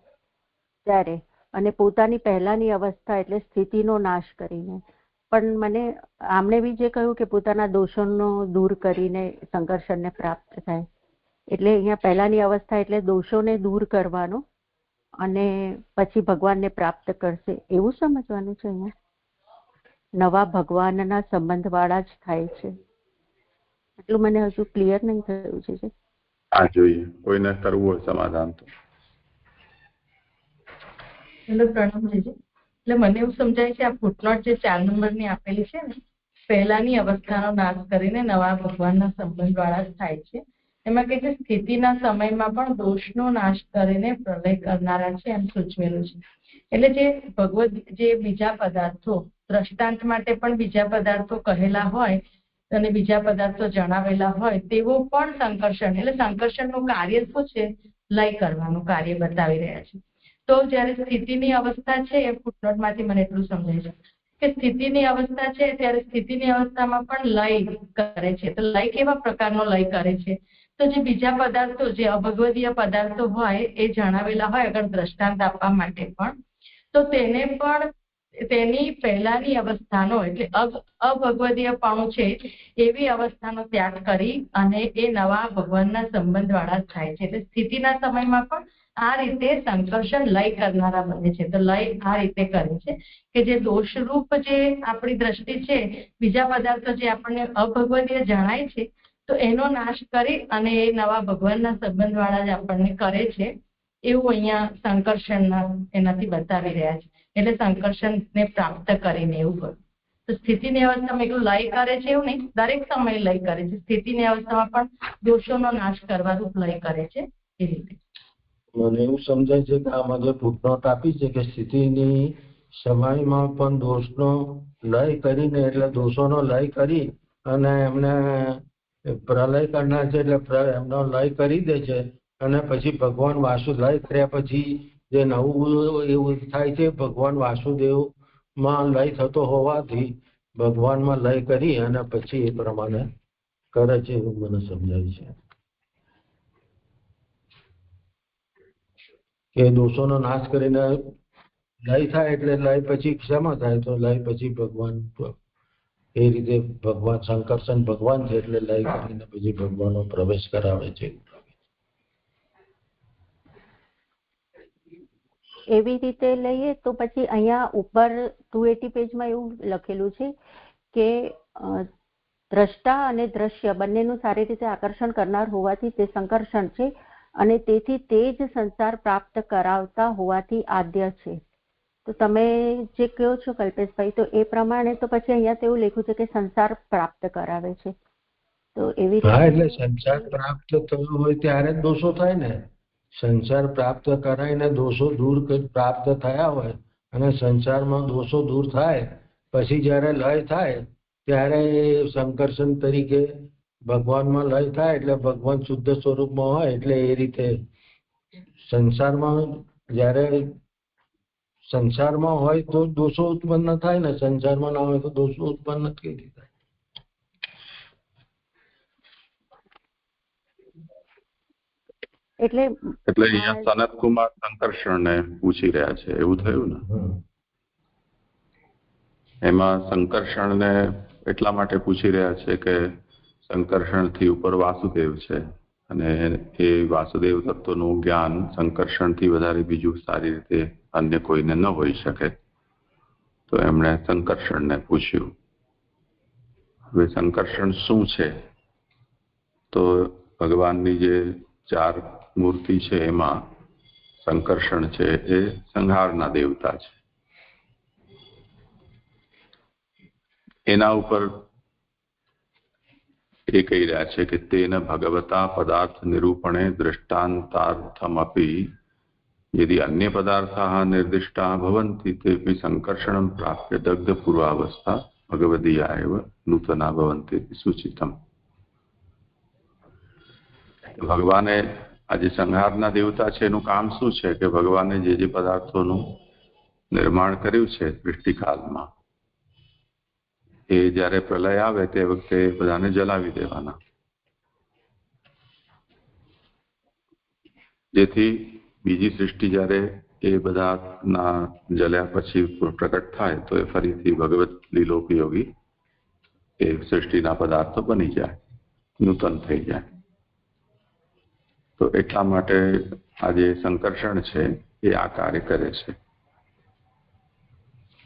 ત્યારે અને પોતાની પહેલાની અવસ્થા એટલે સ્થિતિનો નાશ કરીને. પણ મને આમણે બી જે કહ્યું કે પોતાના દોષોનો દૂર કરીને સંકર્ષણને પ્રાપ્ત થાય, એટલે અહીંયા પહેલાની અવસ્થા એટલે દોષોને દૂર કરવાનો અને પછી ભગવાનને પ્રાપ્ત કરશે એવું સમજવાનું છે. અહીંયા નવા ભગવાનના સંબંધ વાળા જ થાય છે, એટલું મને હજુ ક્લિયર નહીં થયું છે. આ જોઈએ કોઈને કરવું હોય સમાધાન તો. એટલે મને એવું સમજાય છે આ ફૂટનોટ જે 4 નંબરની આપેલી છે ને, પહેલાની અવસ્થાનો નાશ કરીને નવા ભગવાનના સંબંધ વાળા જ થાય છે. એમાં કે સ્થિતિના સમયમાં પણ દોષનો નાશ કરીને પ્રલય કરનારા છે એમ સૂચવેલું છે. એટલે જે ભગવદ જે બીજા પદાર્થો દ્રષ્ટાંત માટે પણ બીજા પદાર્થો કહેલા હોય અને બીજા પદાર્થો જણાવેલા હોય તેવો પણ સંકર્ષણ, એટલે સંકર્ષણનું કાર્ય શું છે? લય કરવાનું કાર્ય બતાવી રહ્યા છે. તો જયારે સ્થિતિની અવસ્થા છે એ ફૂટનોટમાંથી મને એટલું સમજાય છે કે સ્થિતિની અવસ્થા છે ત્યારે સ્થિતિની અવસ્થામાં પણ લય કરે છે. તો લય કેવા પ્રકારનો લય કરે છે? તો જે બીજા પદાર્થો જે અભગવદીય પદાર્થો હોય એ જણાવેલા હોય અગર દ્રષ્ટાંત આપવા માટે પણ, તો તેને પણ તેની પહેલાની અવસ્થાનો એટલે અભગવદીયપણું છે એવી અવસ્થાનો ત્યાગ કરી અને એ નવા ભગવાનના સંબંધ વાળા થાય છે. એટલે સ્થિતિના સમયમાં પણ આ રીતે સંકર્ષણ લય કરનારા બને છે. તો લય આ રીતે કરે છે કે જે દોષરૂપ જે આપણી દ્રષ્ટિ છે બીજા પદાર્થો જે આપણને અભગવદીય જણાય છે તો એનો નાશ કરી અને એ નવા ભગવાનના સંબંધ વાળા જ આપણને કરે છે એવું અહીંયા સંકર્ષણના એનાથી બતાવી રહ્યા છે. એટલે સંકર્ષણને પ્રાપ્ત કરીને એવું કરું. તો સ્થિતિની અવસ્થામાં એકલું લય કરે છે એવું નહીં, દરેક સમયે લય કરે છે. સ્થિતિની અવસ્થામાં પણ દોષોનો નાશ કરવાનું લય કરે છે એ રીતે. મને એવું સમજાય છે કે આમાં જે ફૂટનોટ આપી છે કે સ્થિતિની સમયમાં પણ દોષનો લય કરીને, એટલે દોષોનો લય કરી અને એમને પ્રલય કરનાર છે એટલે એમનો લય કરી દે છે અને પછી ભગવાન વાસુદેવ કર્યા પછી જે નવું એવું થાય છે ભગવાન વાસુદેવમાં લય થતો હોવાથી ભગવાનમાં લય કરી અને પછી એ પ્રમાણે કરે છે એવું મને સમજાય છે કે દોષોનો નાશ કરીને લય થાય એટલે લય પછી ક્ષમા થાય, તો લય પછી ભગવાન એ રીતે ભગવાન સંકર્ષણ ભગવાન છે એટલે લય કરીને પછી ભગવાનનો પ્રવેશ કરાવે છે. એવી રીતે લઈએ તો પછી અહીંયા ઉપર 280 પેજમાં એવું લખેલું છે કે દ્રષ્ટા અને દ્રશ્ય બંનેનું સારી રીતે આકર્ષણ કરનાર હોવાથી તે સંકર્ષણ છે અને તેથી તે જ સંસાર પ્રાપ્ત કરાવતા હોવાથી આદ્ય છે. તો તમે જે કહો છો કલ્પેશભાઈ તો એ પ્રમાણે તો પછી અહીંયા તેવું લખ્યું છે કે સંસાર પ્રાપ્ત કરાવે છે. તો એવી હા, એટલે સંસાર પ્રાપ્ત થયો હોય ત્યારે જ દોષો થાય ને. સંસાર પ્રાપ્ત કરાઈને દોષો દૂર પ્રાપ્ત થયા હોય અને સંસારમાં દોષો દૂર થાય પછી જ્યારે લય થાય ત્યારે સંકર્ષણ તરીકે ભગવાનમાં લય થાય એટલે ભગવાન શુદ્ધ સ્વરૂપમાં હોય એટલે એ રીતે સંસારમાં જ્યારે સંસારમાં હોય તો દોષો ઉત્પન્ન થાય ને, સંસારમાં ના હોય તો દોષો ઉત્પન્ન કેવી થાય? એટલે અહીંયા સનતકુમાર સંકર્ષણને પૂછી રહ્યા છે એવું થયું ને. એમાં સંકર્ષણને એટલા માટે પૂછી રહ્યા છે કે સંકર્ષણથી ઉપર વાસુદેવ છે અને એ વાસુદેવ તત્વનું જ્ઞાન સંકર્ષણથી વધારે બીજું સારી રીતે અન્ય કોઈને ન હોઈ શકે, તો એમણે સંકર્ષણને પૂછ્યું. હવે સંકર્ષણ શું છે? તો ભગવાનની જે 4 મૂર્તિ છે એમાં સંકર્ષણ છે એ સંહારના દેવતા છે. એના ઉપર એ કહી રહ્યા છે કે તેન ભગવતા પદાર્થ નિરૂપણે દૃષ્ટાંતાર્થમપી યદિ અન્ય પદાર્થાः નિર્દિષ્ટાः ભવन्ति તેપि સંકર્ષણं પ્રાપ્ય દગ્ધ પૂર્વાવસ્થા ભગવદીયા એવ નૂતના ભવन्ति સૂચિતમ. ભગવાને આ જે સંહારના દેવતા છે એનું કામ શું છે કે ભગવાને જે પદાર્થોનું નિર્માણ કર્યું છે સૃષ્ટિકાલમાં એ જ્યારે પ્રલય આવે તે વખતે બધાને જલાવી દેવાના, જેથી બીજી સૃષ્ટિ જ્યારે એ બધાના જલ્યા પછી પ્રકટ થાય તો એ ફરીથી ભગવત લીલોપયોગી એ સૃષ્ટિના પદાર્થો બની જાય, નૂતન થઈ જાય. તો એટલા માટે આ જે સંકર્ષણ છે એ આ કાર્ય કરે છે.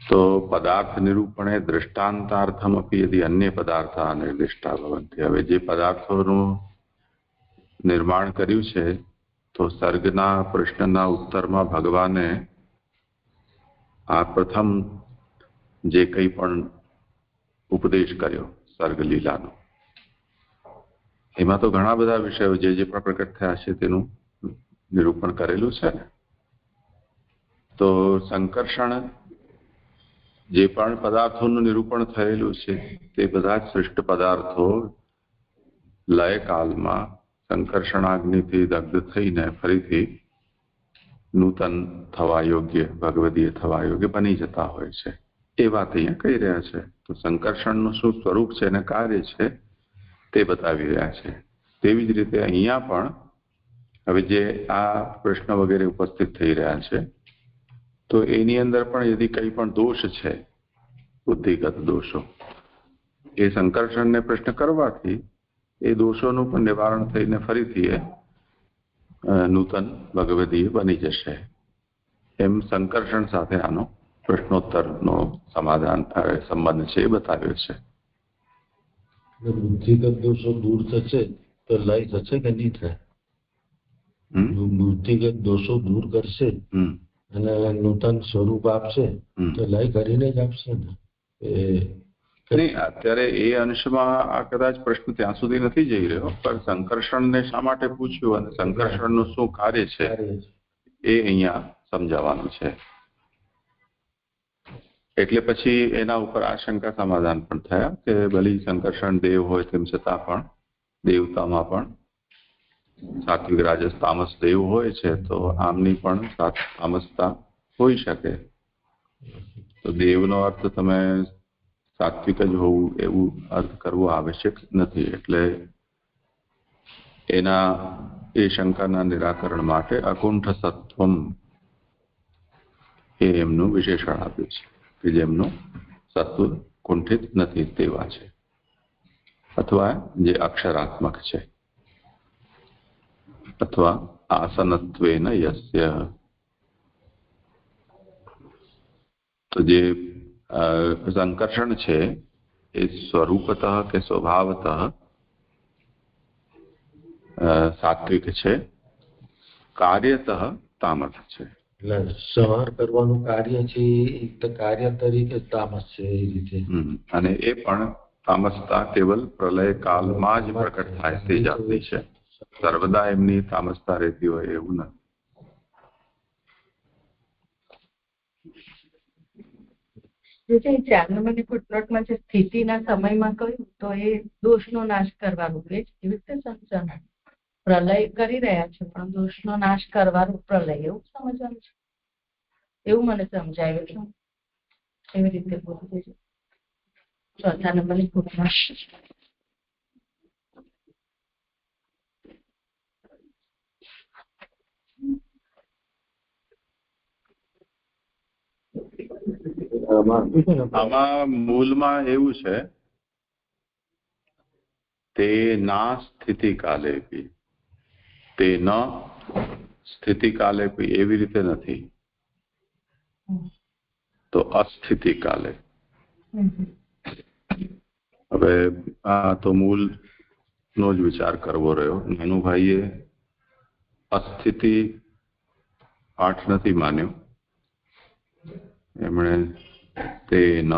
તો પદાર્થ નિરૂપણે દૃષ્ટાંતાર્થમ અપી યદિ અન્ય પદાર્થા નિર્દિષ્ટા ભવંતિ. હવે જે પદાર્થોનું નિર્માણ કર્યું છે તો સર્ગના પ્રશ્નના ઉત્તરમાં ભગવાને આ પ્રથમ જે કંઈ પણ ઉપદેશ કર્યો સર્ગ લીલાનો, એમાં તો ઘણા બધા વિષયો જે પણ પ્રકટ થયા છે તેનું નિરૂપણ કરેલું છે ને. તો સંકર્ષણ જે પણ પદાર્થોનું નિરૂપણ થયેલું છે તે બધા જ સૃષ્ટ પદાર્થો લયકાલમાં સંકર્ષણાગ્નિથી દગ્ધ થઈને ફરીથી નૂતન થવા યોગ્ય, ભગવદીય થવા યોગ્ય બની જતા હોય છે. એ વાત અહીંયા કહી રહ્યા છે. તો સંકર્ષણનું શું સ્વરૂપ છે અને કાર્ય છે તે બતાવી રહ્યા છે. તેવી જ રીતે અહીંયા પણ હવે જે આ પ્રશ્ન વગેરે ઉપસ્થિત થઈ રહ્યા છે તો એની અંદર પણ યદિ કંઈ પણ દોષ છે, બુદ્ધિગત દોષો, એ સંકર્ષણને પ્રશ્ન કરવાથી એ દોષોનું પણ નિવારણ થઈને ફરીથી એ નૂતન ભગવદીય બની જશે. એમ સંકર્ષણ સાથે આનો પ્રશ્નોત્તરનો સમાધાન સંબંધ છે એ બતાવ્યો છે. બુદ્ધિગત દોષો દૂર થશે તો લય થશે કે નહીં થાય? બુદ્ધિગત દોષો દૂર કરશે અને નૂતન સ્વરૂપ આપશે તો લય કરીને જ આપશે ને. નહીં, અત્યારે એ અંશમાં આ કદાચ પ્રશ્ન ત્યાં સુધી નથી જઈ રહ્યો, પણ સંકર્ષણને શા માટે પૂછ્યું અને સંકર્ષણનું શું કાર્ય છે એ અહીંયા સમજાવવાનું છે. એટલે પછી એના ઉપર આશંકા સમાધાન પણ થયા કે ભલી સંકર્ષણ દેવ હોય તેમ છતાં પણ દેવતામાં પણ સાત્વિક રાજસ તામસ દેવ હોય છે તો આમની પણ તામસતા હોઈ શકે. તો દેવનો અર્થ તમે સાત્વિક જ હોવું એવું અર્થ કરવો આવશ્યક નથી. એટલે એના એ શંકાના નિરાકરણ માટે અકુંઠ સત્વમ એ એમનું વિશેષણ આપ્યું છે કે જેમનું સત્વ કુંઠિત નથી તેવા છે, અથવા જે અક્ષરાત્મક છે, અથવા આસનત્વેન યસ્ય. તો જે સંકર્ષણ છે એ સ્વરૂપતઃ કે સ્વભાવતઃ સાત્વિક છે, કાર્યતઃ તામસ છે. એટલે સંહાર કરવાનું કાર્ય છે એ કાર્ય તરીકે તામસ છે એ રીતે. અને એ પણ તામસતા કેવલ પ્રલય કાલમાં જ પ્રકટ થાય તે જાતની છે, સર્વદા એમની તામસતા રહેતી હોય એવું નથી. જે 4 નંબરની ફૂટનોટમાં જે સ્થિતિના સમયમાં કહ્યું તો એ દોષનો નાશ કરવાનું, એ જ એવી રીતે સમજવાનું. પ્રલય કરી રહ્યા છે પણ દોષનો નાશ કરવાનું પ્રલય એવું સમજવાનું છે, એવું મને સમજાયું છે. એવી રીતે બોલવું છે. 4 નંબરની ફૂટનોટ. આમાં મૂળમાં એવું છે તે ના સ્થિતિ કાલે પી, તે ન સ્થિતિ કાલે પી એવી રીતે નથી, તો અસ્થિતિ કાલે. હવે આ તો મૂળ નો જ વિચાર કરવો રહ્યો. નાનુભાઈએ અસ્થિતિ પાઠ નથી માન્યો, એમણે તે ન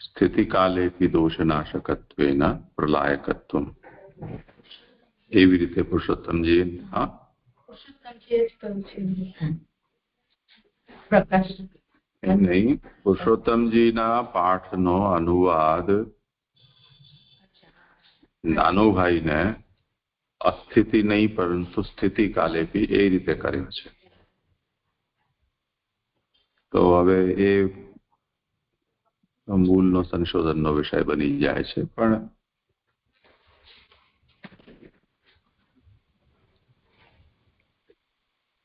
સ્થિતિકાલેપી દોષનાશકત્વેન પ્રલાયકત્વમ એવી રીતે પુરુષોત્તમજી નહીં, પુરુષોત્તમજીના પાઠનો અનુવાદ નાનુભાઈને અસ્થિતિ નહીં પરંતુ સ્થિતિ કાલે બી એ રીતે કર્યો છે. તો હવે એ મૂળનો સંશોધનનો વિષય બની જાય છે. પણ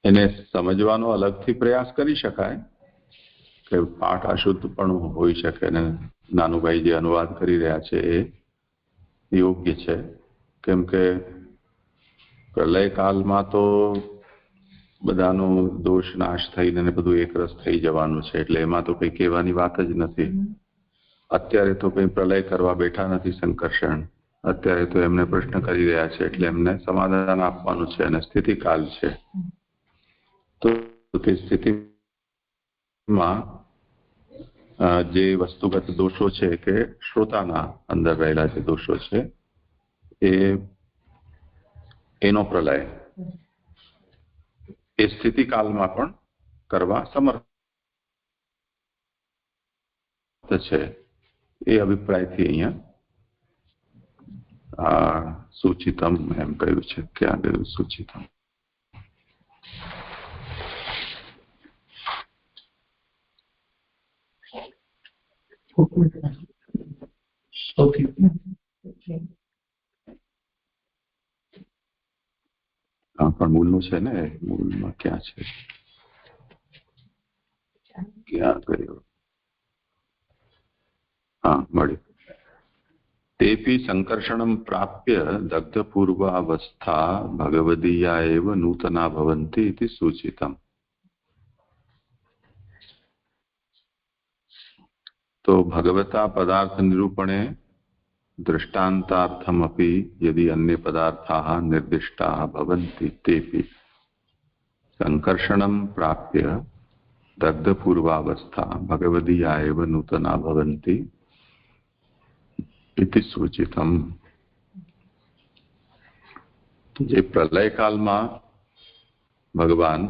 એને સમજવાનો અલગથી પ્રયાસ કરી શકાય કે પાઠ અશુદ્ધ પણ હોઈ શકે ને નાનુભાઈ જે અનુવાદ કરી રહ્યા છે એ યોગ્ય છે. કેમ કે પ્રલયકાલમાં તો બધાનો દોષ નાશ થઈને બધું એકરસ થઈ જવાનું છે, એટલે એમાં તો કંઈ કહેવાની વાત જ નથી. અત્યારે તો કંઈ પ્રલય કરવા બેઠા નથી સંકર્ષણ. અત્યારે તો એમને પ્રશ્ન કરી રહ્યા છે એટલે એમને સમાધાન આપવાનું છે અને સ્થિતિકાલ છે. તો તે સ્થિતિમાં જે વસ્તુગત દોષો છે કે શ્રોતાના અંદર રહેલા જે દોષો છે એનો પ્રલય એ સ્થિતિકાલમાં પણ કરવા સમર્થ છે. એ અભિપ્રાયથી અહીંયા સૂચિતમ એમ કહ્યું છે. ક્યાં ગયું સૂચિતમ? હા, પણ મૂળનું છે ને, મૂળમાં ક્યાં છે? ક્યાં ગયો? હા, મળ્યું. તેપી સંકર્ષણમ પ્રાપ્ય દગ્ધપૂર્વાવસ્થા ભગવદીયા એવ નૂતના ભવન્તિ ઇતિ સૂચિતમ. तो भगवता पदार्थ निरूपणे दृष्टान्तार्थमपि यदि अन्य पदार्थाः निर्दिष्टाः भवन्ति तेपि संकर्षणं प्राप्य दग्धपूर्वावस्था भगवदीया एव नूतना भवन्ति इति सूचितम. જે પ્રલય કાલમાં ભગવાન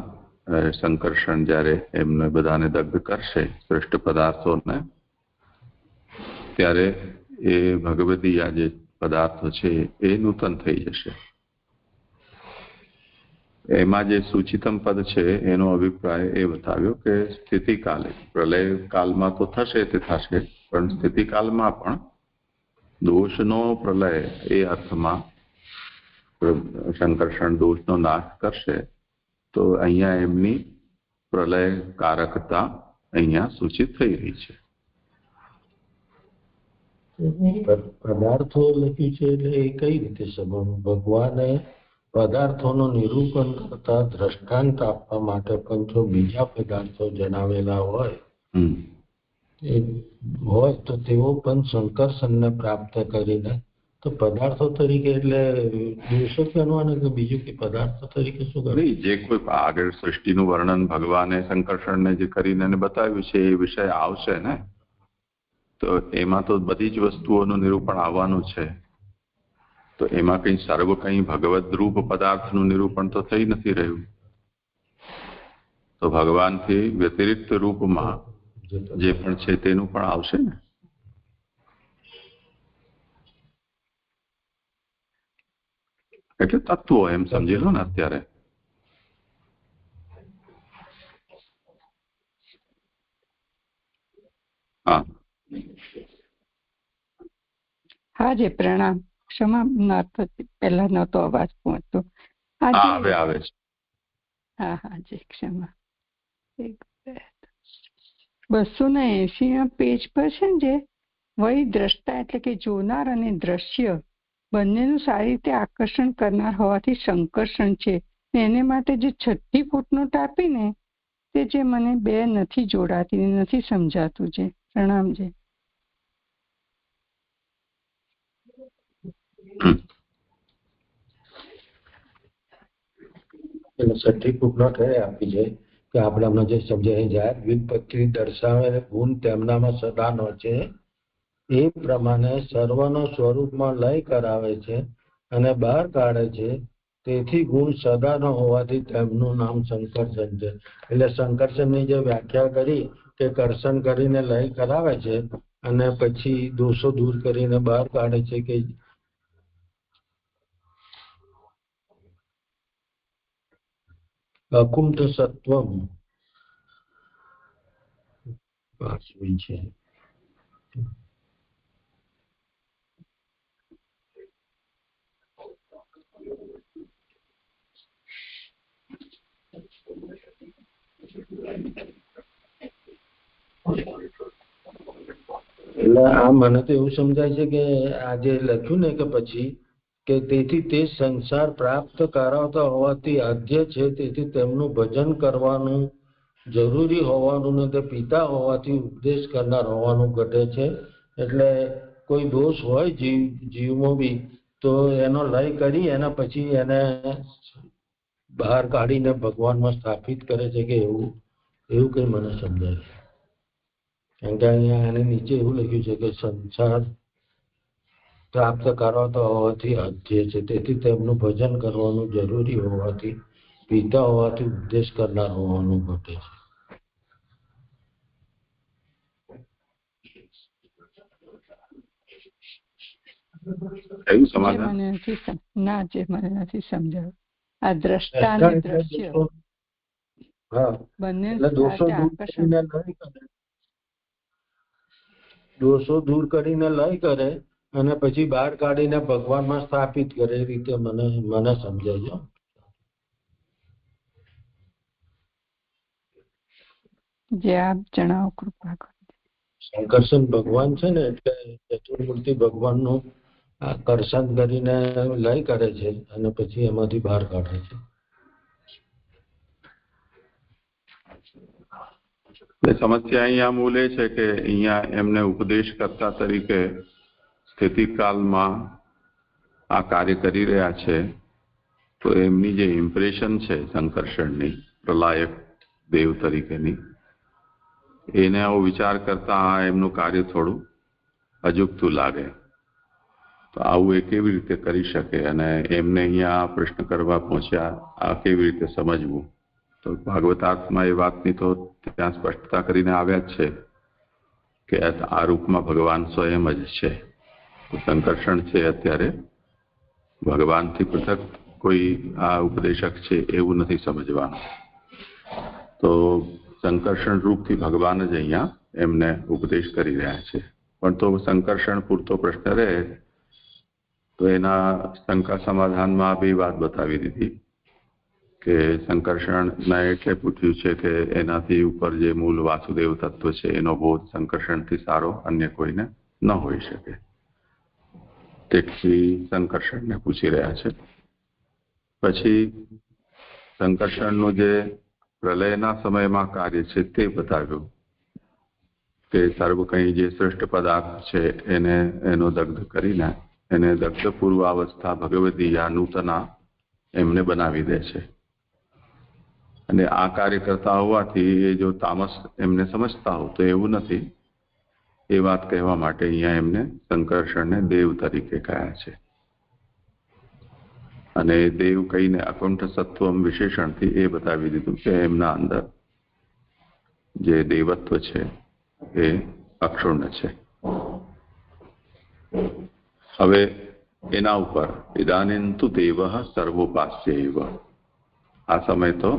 સંકર્ષણ જ્યારે એમને બધાને દગ્ધ કરશે શ્રેષ્ઠ પદાર્થોને, ત્યારે એ ભગવદીયા જે પદાર્થો છે એ નૂતન થઈ જશે. એમાં જે સૂચિતમ પદ છે એનો અભિપ્રાય એ બતાવ્યો કે સ્થિતિકાલે, પ્રલય કાલમાં તો થશે તે થશે, પણ સ્થિતિકાલમાં પણ દોષનો પ્રલય એ અર્થમાં સંકર્ષણ દોષનો નાશ કરશે. તો અહીંયા એમની પ્રલયકારકતા અહીંયા સૂચિત થઈ રહી છે. પદાર્થો લખ્યું છે એટલે એ કઈ રીતે સંબંધ? ભગવાને પદાર્થોનું નિરૂપણ કરતા દ્રષ્ટાંત આપવા માટે પણ જો બીજા પદાર્થો જણાવેલા હોય તો તેઓ પણ સંકર્ષણને પ્રાપ્ત કરીને તો પદાર્થો તરીકે એટલે દોષો કહેવાનું કે બીજું કે પદાર્થો તરીકે શું કરે? જે કોઈ આગળ સૃષ્ટિનું વર્ણન ભગવાને સંકર્ષણને જે કરીને બતાવ્યું છે એ વિષય આવશે ને, તો એમાં તો બધી જ વસ્તુઓનું નિરૂપણ આવવાનું છે. તો એમાં કંઈ સર્વ કંઈ ભગવદ રૂપ પદાર્થનું નિરૂપણ તો થઈ નથી રહ્યું. તો ભગવાનથી વ્યતિરિક્ત રૂપમાં જે પણ છે તેનું પણ આવશે ને. એટલે તત્વો એમ સમજી લો ને અત્યારે. હા હા જી, પ્રણામ. ક્ષમા, પહેલા નહોતો અવાજ પહોંચતો. હવે આવે છે. હા હા જી, ક્ષમા. 280 પેજ પર છે ને જે વહી દ્રષ્ટા એટલે કે જોનાર અને દ્રશ્ય બંનેનું સારી રીતે આકર્ષણ કરનાર હોવાથી સંકર્ષણ છે. એને માટે જે 6ઠ્ઠી ફૂટનોટ આપીને તે જે મને બે નથી જોડાતી, નથી સમજાતું છે. પ્રણામ છે. છઠ્ઠી ફૂટનોટ આપી છે કે આપણે હમણાં જે સમજાય જાય વ્યુત્પત્તિ દર્શાવે ગુણ તેમનામાં સદાનો છે એ પ્રમાણે સર્વનો સ્વરૂપમાં લય કરાવે છે અને બહાર કાઢે છે. તેથી ગુણ સદાનો હોવાથી તેમનું નામ સંકર્ષણ છે. એટલે સંકર્ષણની જે વ્યાખ્યા કરી કે કર્ષણ કરીને લય કરાવે છે અને પછી દોષો દૂર કરીને બહાર કાઢે છે કે અકુંઠ સત્વમ 5મી છે. એટલે આ મને તો એવું સમજાય છે કે આ જે લખ્યું ને કે પછી કે તેથી તે સંસાર પ્રાપ્ત કરાવતા હોવાથી આદ્ય છે, તેથી તેમનું ભજન કરવાનું જરૂરી હોવાનું ને તે પિતા હોવાથી ઉપદેશ કરનાર હોવાનું ઘટે છે. એટલે કોઈ દોષ હોય જીવમાં બી તો એનો લય કરી એના પછી એને બહાર કાઢીને ભગવાનમાં સ્થાપિત કરે છે કે એવું કઈ મને સમજાય છે. કારણ કે અહીંયા આને નીચે એવું લખ્યું છે કે સંસાર પ્રાપ્ત કરાવતા હોવાથી આદ્ય છે, તેથી તેમનું ભજન કરવાનું જરૂરી હોવાથી પિતા હોવાથી ઉપદેશ કરનાર હોવાનું ઘટે છે. એવું જે સમાધાન મને નથી ના જે મને નથી સમજાયું. આ દ્રષ્ટા અને દ્રશ્ય હા, બંને એટલે દોષો દૂર આકર્ષણ કરીને લય કરે, દોષો દૂર કરીને લય કરે અને પછી બહાર કાઢીને ભગવાનમાં સ્થાપિત કરે, એ રીતે મને સમજાય છે. જે આપ જણાવો કૃપા કરી. શંકરસન ભગવાન છે ને એટલે ચતુર્મૂર્તિ ભગવાનનું આકર્ષણ કરીને લય કરે છે અને પછી એમાંથી બહાર કાઢે છે. એટલે સમસ્યા અહીંયા મૂળ એ છે કે અહીંયા એમને ઉપદેશકર્તા તરીકે સ્થિતિકાલમાં આ કાર્ય કરી રહ્યા છે, તો એમની જે ઇમ્પ્રેશન છે સંકર્ષણની પ્રલાયક દેવ તરીકેની, એને આવો વિચાર કરતા એમનું કાર્ય થોડું અજુગતું લાગે. તો આવું એ કેવી રીતે કરી શકે અને એમને અહીંયા પ્રશ્ન કરવા પહોંચ્યા, આ કેવી રીતે સમજવું? તો ભાગવતાર્થમાં એ વાતની તો ત્યાં સ્પષ્ટતા કરીને આવ્યા જ છે કે આ રૂપમાં ભગવાન સ્વયં જ છે. તો સંકર્ષણ છે અત્યારે ભગવાનથી પૃથક કોઈ આ ઉપદેશક છે એવું નથી સમજવાનું. તો સંકર્ષણ રૂપથી ભગવાન જ અહીંયા એમને ઉપદેશ કરી રહ્યા છે. પણ તો સંકર્ષણ પૂરતો પ્રશ્ન રહે તો એના શંકા સમાધાનમાં બે વાત બતાવી દીધી કે સંકર્ષણને એટલે પૂછ્યું છે કે એનાથી ઉપર જે મૂળ વાસુદેવ તત્વ છે એનો બોધ સંકર્ષણથી સારો અન્ય કોઈને ન હોઈ શકે. તેથી સંકર્ષણને પૂછી રહ્યા છે. પછી સંકર્ષણનું જે પ્રલયના સમયમાં કાર્ય છે તે બતાવ્યું કે સર્વ કંઈ જે શ્રેષ્ઠ પદાર્થ છે એનો દગ્ધ કરીને એને દગ્ધ પૂર્વાવસ્થા ભગવતી યા નૂતના એમને બનાવી દે છે. અને આ કાર્ય કરતા હોવાથી એ જો તામસ એમને સમજતા હો તો એવું નથી. એ વાત કહેવા માટે અહીંયા એમને સંકર્ષણને દેવ તરીકે કહ્યા છે. અને દેવ કહીને અકુંઠ સત્વમ વિશેષણથી એ બતાવી દીધું કે એમના અંદર જે દેવત્વ છે એ અક્ષુણ્ણ છે. હવે એના ઉપર ઇદાનીંતુ દેવ સર્વોપાસ્ય એવ. આ સમય તો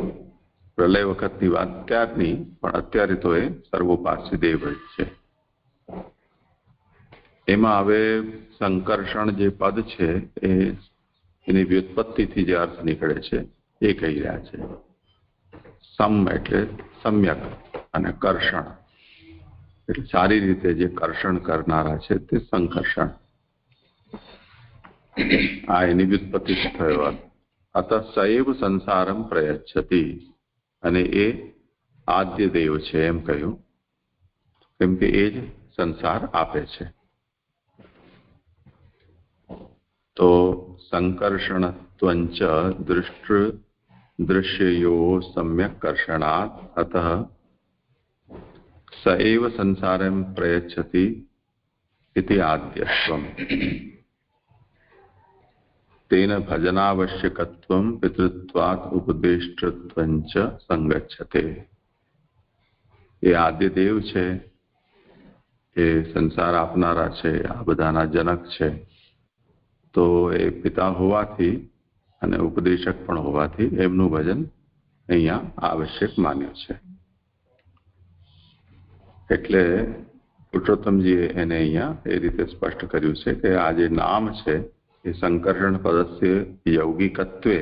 પ્રલય વખતની વાત ત્યારની, પણ અત્યારે તો એ સર્વોપાસ્ય દેવ જ છે. એમાં હવે સંકર્ષણ જે પદ છે એની વ્યુત્પત્તિથી જે અર્થ નીકળે છે એ કહી રહ્યા છે. સમ એટલે સમ્યક અને કર્ષણ એટલે સારી રીતે જે કર્ષણ કરનારા છે તે સંકર્ષણ. આ એની વ્યુત્પત્તિ થયો. અત સૈવ સંસારમ પ્રયચ્છતિ, અને એ આદ્ય દેવ છે એમ કહ્યું કેમ કે એ જ સંસાર આપે છે. તો સંકર્ષણત્વંચ દૃશ્યયો સમ્યક કર્ષણાત અતઃ સ એવ સંસારમ પ્રયચ્છતિ ઇતિ આદ્યત્વમ. તેન ભજનાવશ્યકત્વમ પિતૃત્વાત ઉપદેષ્ટત્વંચ સંગચ્છતે. એ આદ્ય દેવ છે, એ સંસાર આપનારા છે, આ બધાના જનક છે. તો એ પિતા હોવાથી અને ઉપદેશક પણ હોવાથી એમનું ભજન અહીંયા આવશ્યક માન્યો છે. એટલે પુરુષોત્તમજીએ એને અહીંયા એ રીતે સ્પષ્ટ કર્યું છે કે આ જે નામ છે એ સંકર્ષણ પદસ્ય યૌગિકત્વે,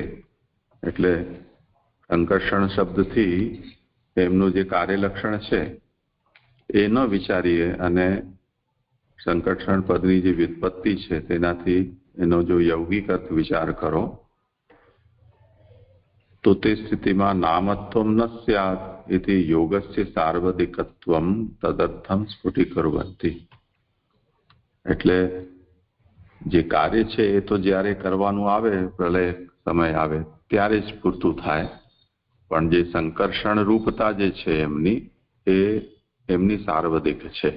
એટલે સંકર્ષણ શબ્દથી એમનું જે કાર્યલક્ષણ છે એ ન વિચારીએ અને સંકર્ષણ પદની જે વ્યુત્પત્તિ છે તેનાથી એનો જો યૌગિક અર્થ વિચાર કરો તો તે સ્થિતિમાં નામત્વમ ન સ્યાત ઇતિ યોગસ્ય સાર્વધિકત્વમ તદર્થમ સ્ફુટીકુર્વન્તિ. એટલે જે કાર્ય છે એ તો જ્યારે કરવાનું આવે, પ્રલય સમય આવે ત્યારે જ પૂરતું થાય, પણ જે સંકર્ષણ રૂપતા જે છે એમની સાર્વધિક છે.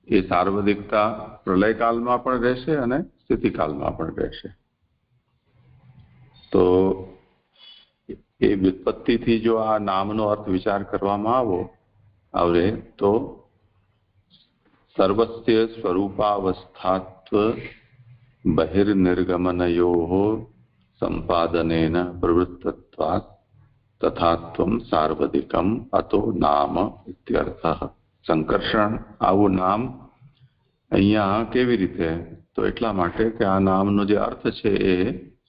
એ સાર્વધિકતા પ્રલયકાળમાં પણ રહેશે અને સ્થિતિકાળમાં પણ રહેશે. તો એ વ્યુત્પત્તિથી જો આ નામનો અર્થ વિચાર કરવામાં આવે તો સર્વસ્ય સ્વરૂપાવસ્થાત્વ બહિર્નિર્ગમનયોઃ સંપાદનેન પ્રવૃત્તત્વાत् તથાત્વમ સાર્વધિકમ અતો નામ ઇત્યર્થઃ. સંકર્ષણ આવું નામ અહીંયા કેવી રીતે? તો એટલા માટે કે આ નામનો જે અર્થ છે એ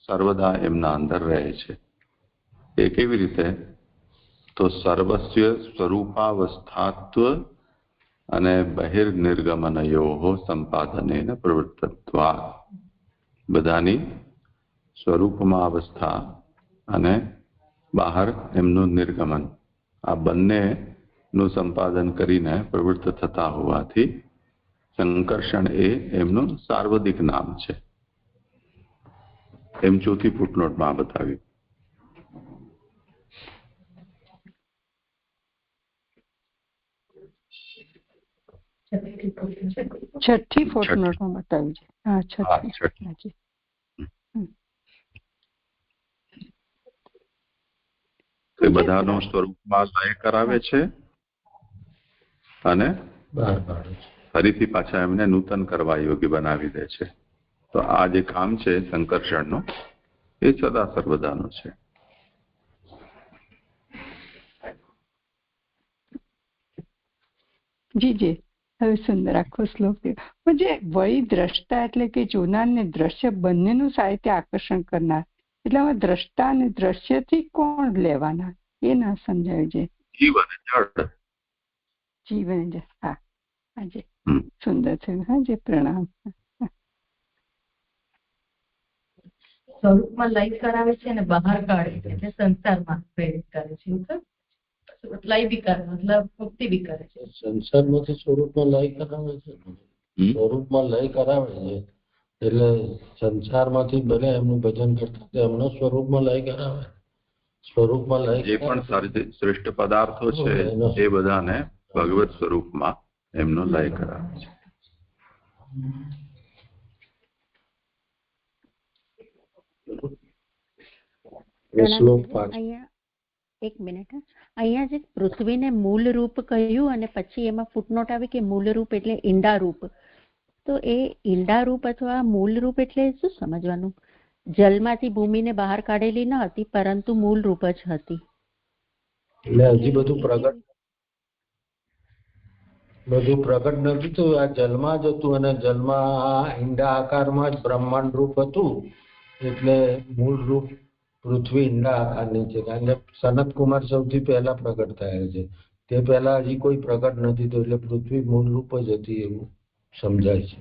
સર્વદા એમના અંદર રહે છે. એ કેવી રીતે? તો સર્વસ્ય સ્વરૂપાવસ્થાત્વ અને બહિર્નિર્ગમનયોઃ સંપાદનેન પ્રવૃત્તત્વાत्. બધાની સ્વરૂપમાં અવસ્થા અને બહાર એમનું નિર્ગમન, આ બંનેનું સંપાદન કરીને પ્રવૃત્ત થતા હોવાથી સંકર્ષણ એ એમનું સાર્વધિક નામ છે. એમ ચોથી ફૂટનોટમાં બતાવ્યું. છઠ્ઠી ફૂટનોટમાં બતાવ્યું છે. હા, છઠ્ઠી. તે બધાનો સ્વરૂપમાં લય કરાવે છે અને ફરીથી પાછા એમને નૂતન કરવા યોગ્ય બનાવી દે છે. તો આ જે કામ છે સંકર્ષણનો એ સદા સર્વદાનો છે. જી જી, હવે સુંદર આખો શ્લોક થયો. જે વય દ્રષ્ટા એટલે કે જોનાર ને દ્રશ્ય બંનેનું સાહિત્ય આકર્ષણ કરનાર, એટલે આમાં દ્રષ્ટા અને દ્રશ્યથી કોણ લેવાના એ ના સમજાયું છે. જીવન જળ. હા હાજી, સુંદર છે. હાજી, પ્રણામ. સ્વરૂપમાં લય કરાવે છે અને બહાર કાઢે છે, એટલે સંસારમાં પ્રેરિત કરે છે. લય બી કરે, મતલબ મુક્તિ બી કરે છે. સંસારમાંથી સ્વરૂપમાં લય કરાવે છે, સ્વરૂપમાં લય કરાવે છે એટલે સંસારમાંથી ભલે એમનું ભજન કરતા એમનો સ્વરૂપમાં લય કરાવે. સ્વરૂપમાં લય જે પણ શ્રેષ્ઠ પદાર્થો છે એ બધાને ભગવત સ્વરૂપમાં એમનો લય કરાવે છે. એક મિનિટ, અહીંયા જે પૃથ્વીને મૂળ રૂપ કહ્યું અને પછી એમાં ફૂટનોટ આવી કે મૂળ રૂપ એટલે ઈંડા રૂપ. તો એ ઈંડા રૂપ અથવા મૂળ રૂપ એટલે શું સમજવાનું? જલમાંથી ભૂમિને બહાર કાઢેલી ન હતી, પરંતુ મૂળ રૂપ જ હતી. એટલે હજી બધું પ્રગટ નથી થયું. આ જલમાં જ હતું અને જલમાં આ ઈંડા આકારમાં જ બ્રહ્માંડ રૂપ હતું. એટલે મૂળ રૂપ પૃથ્વી ઈંડા આકારની છે, કારણ કે સનત કુમાર સૌથી પહેલા પ્રગટ થયા છે. તે પહેલા હજી કોઈ પ્રગટ નથી થયું, એટલે પૃથ્વી મૂળ રૂપ જ હતી એવું સમજાય છે.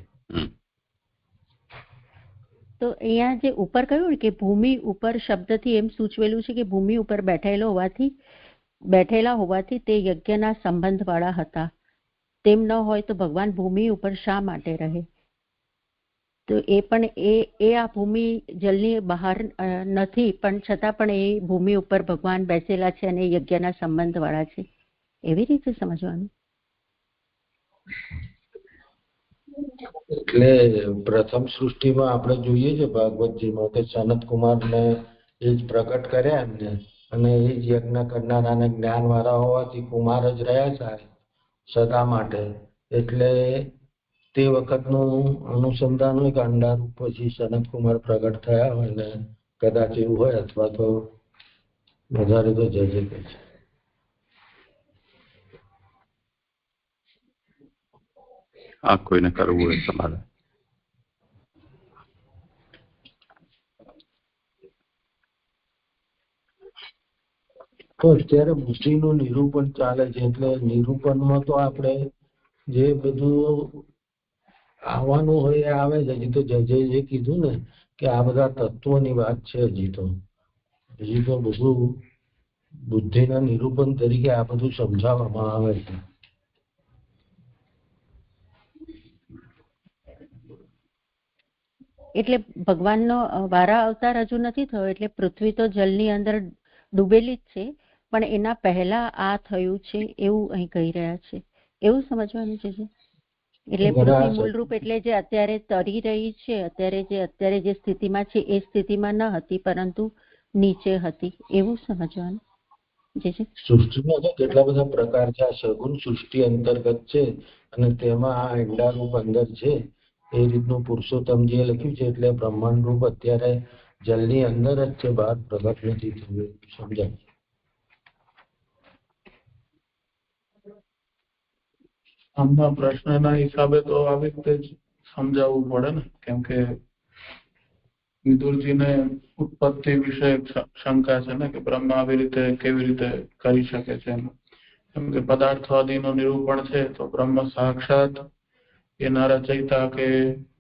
તો અહીંયા જે ઉપર કહ્યું કે ભૂમિ ઉપર શબ્દથી એમ સૂચવેલું છે કે ભૂમિ ઉપર બેઠેલા હોવાથી તે યજ્ઞના સંબંધ વાળા હતા. તેમ ન હોય તો ભગવાન ભૂમિ ઉપર શા માટે રહે? તો એ પણ એ આ ભૂમિ જલની બહાર નથી, પણ છતાં પણ એ ભૂમિ ઉપર ભગવાન બેસેલા છે અને યજ્ઞના સંબંધ વાળા છે, એવી રીતે સમજવાનું. એટલે પ્રથમ સૃષ્ટિમાં આપણે જોઈએ છે ભાગવતજીમાં કે સનત કુમારને એ જ પ્રગટ કર્યા એમને, અને એ જ યજ્ઞ કરનારાને જ્ઞાન વાળા હોવાથી કુમાર જ રહ્યા છે સદા માટે. એટલે તે વખતનું અનુસંધાન હોય કે અંડારૂપ પછી સનત કુમાર પ્રગટ થયા હોય ને કદાચ એવું હોય, અથવા તો વધારે તો જજે કહે છે. આ કોઈને કરવું હોય તમારે. તો અત્યારે બુદ્ધિનું નિરૂપણ ચાલે છે, એટલે નિરૂપણમાં તો આપણે જે બધું આવવાનું હોય એ આવે છે. હજી તો જજે જે કીધું ને કે આ બધા તત્વોની વાત છે, હજી તો બધું બુદ્ધિના નિરૂપણ તરીકે આ બધું સમજાવવામાં આવે છે. એટલે ભગવાનનો વારા અવતાર હજુ નથી થયો, એટલે પૃથ્વી તો જલની અંદર ડૂબેલી જ છે, પણ એના પહેલા આ થયું છે એવું અહીં કહી રહ્યા છે, એવું સમજવાનું છે. એટલે પૃથ્વી મૂળરૂપ એટલે જે અત્યારે તરી રહી છે, અત્યારે જે સ્થિતિમાં છે એ સ્થિતિમાં ન હતી, પરંતુ નીચે હતી, એવું સમજવાનું છે. સૃષ્ટિમાં તો કેટલા બધા પ્રકાર છે. આ સગુણ સૃષ્ટિ અંતર્ગત છે અને તેમાં આ ઈંડા રૂપ અંદર છે. એ રીતનું પુરુષોત્તમજીએ લખ્યું છે. એટલે બ્રહ્માંડ રૂપ અત્યારે જલની અંદર જ છે, બહાર પ્રગટ નથી થયું. સમજાય? આમના પ્રશ્નના હિસાબે તો આવી રીતે જ સમજાવવું પડે ને, કેમ કે વિદુરજીને ઉત્પત્તિ વિશે શંકા છે ને, કે બ્રહ્મા આવી રીતે કેવી રીતે કરી શકે છે. કેમ કે પદાર્થવાદીનું નિરૂપણ છે તો બ્રહ્મ સાક્ષાત એના રચયિતા કે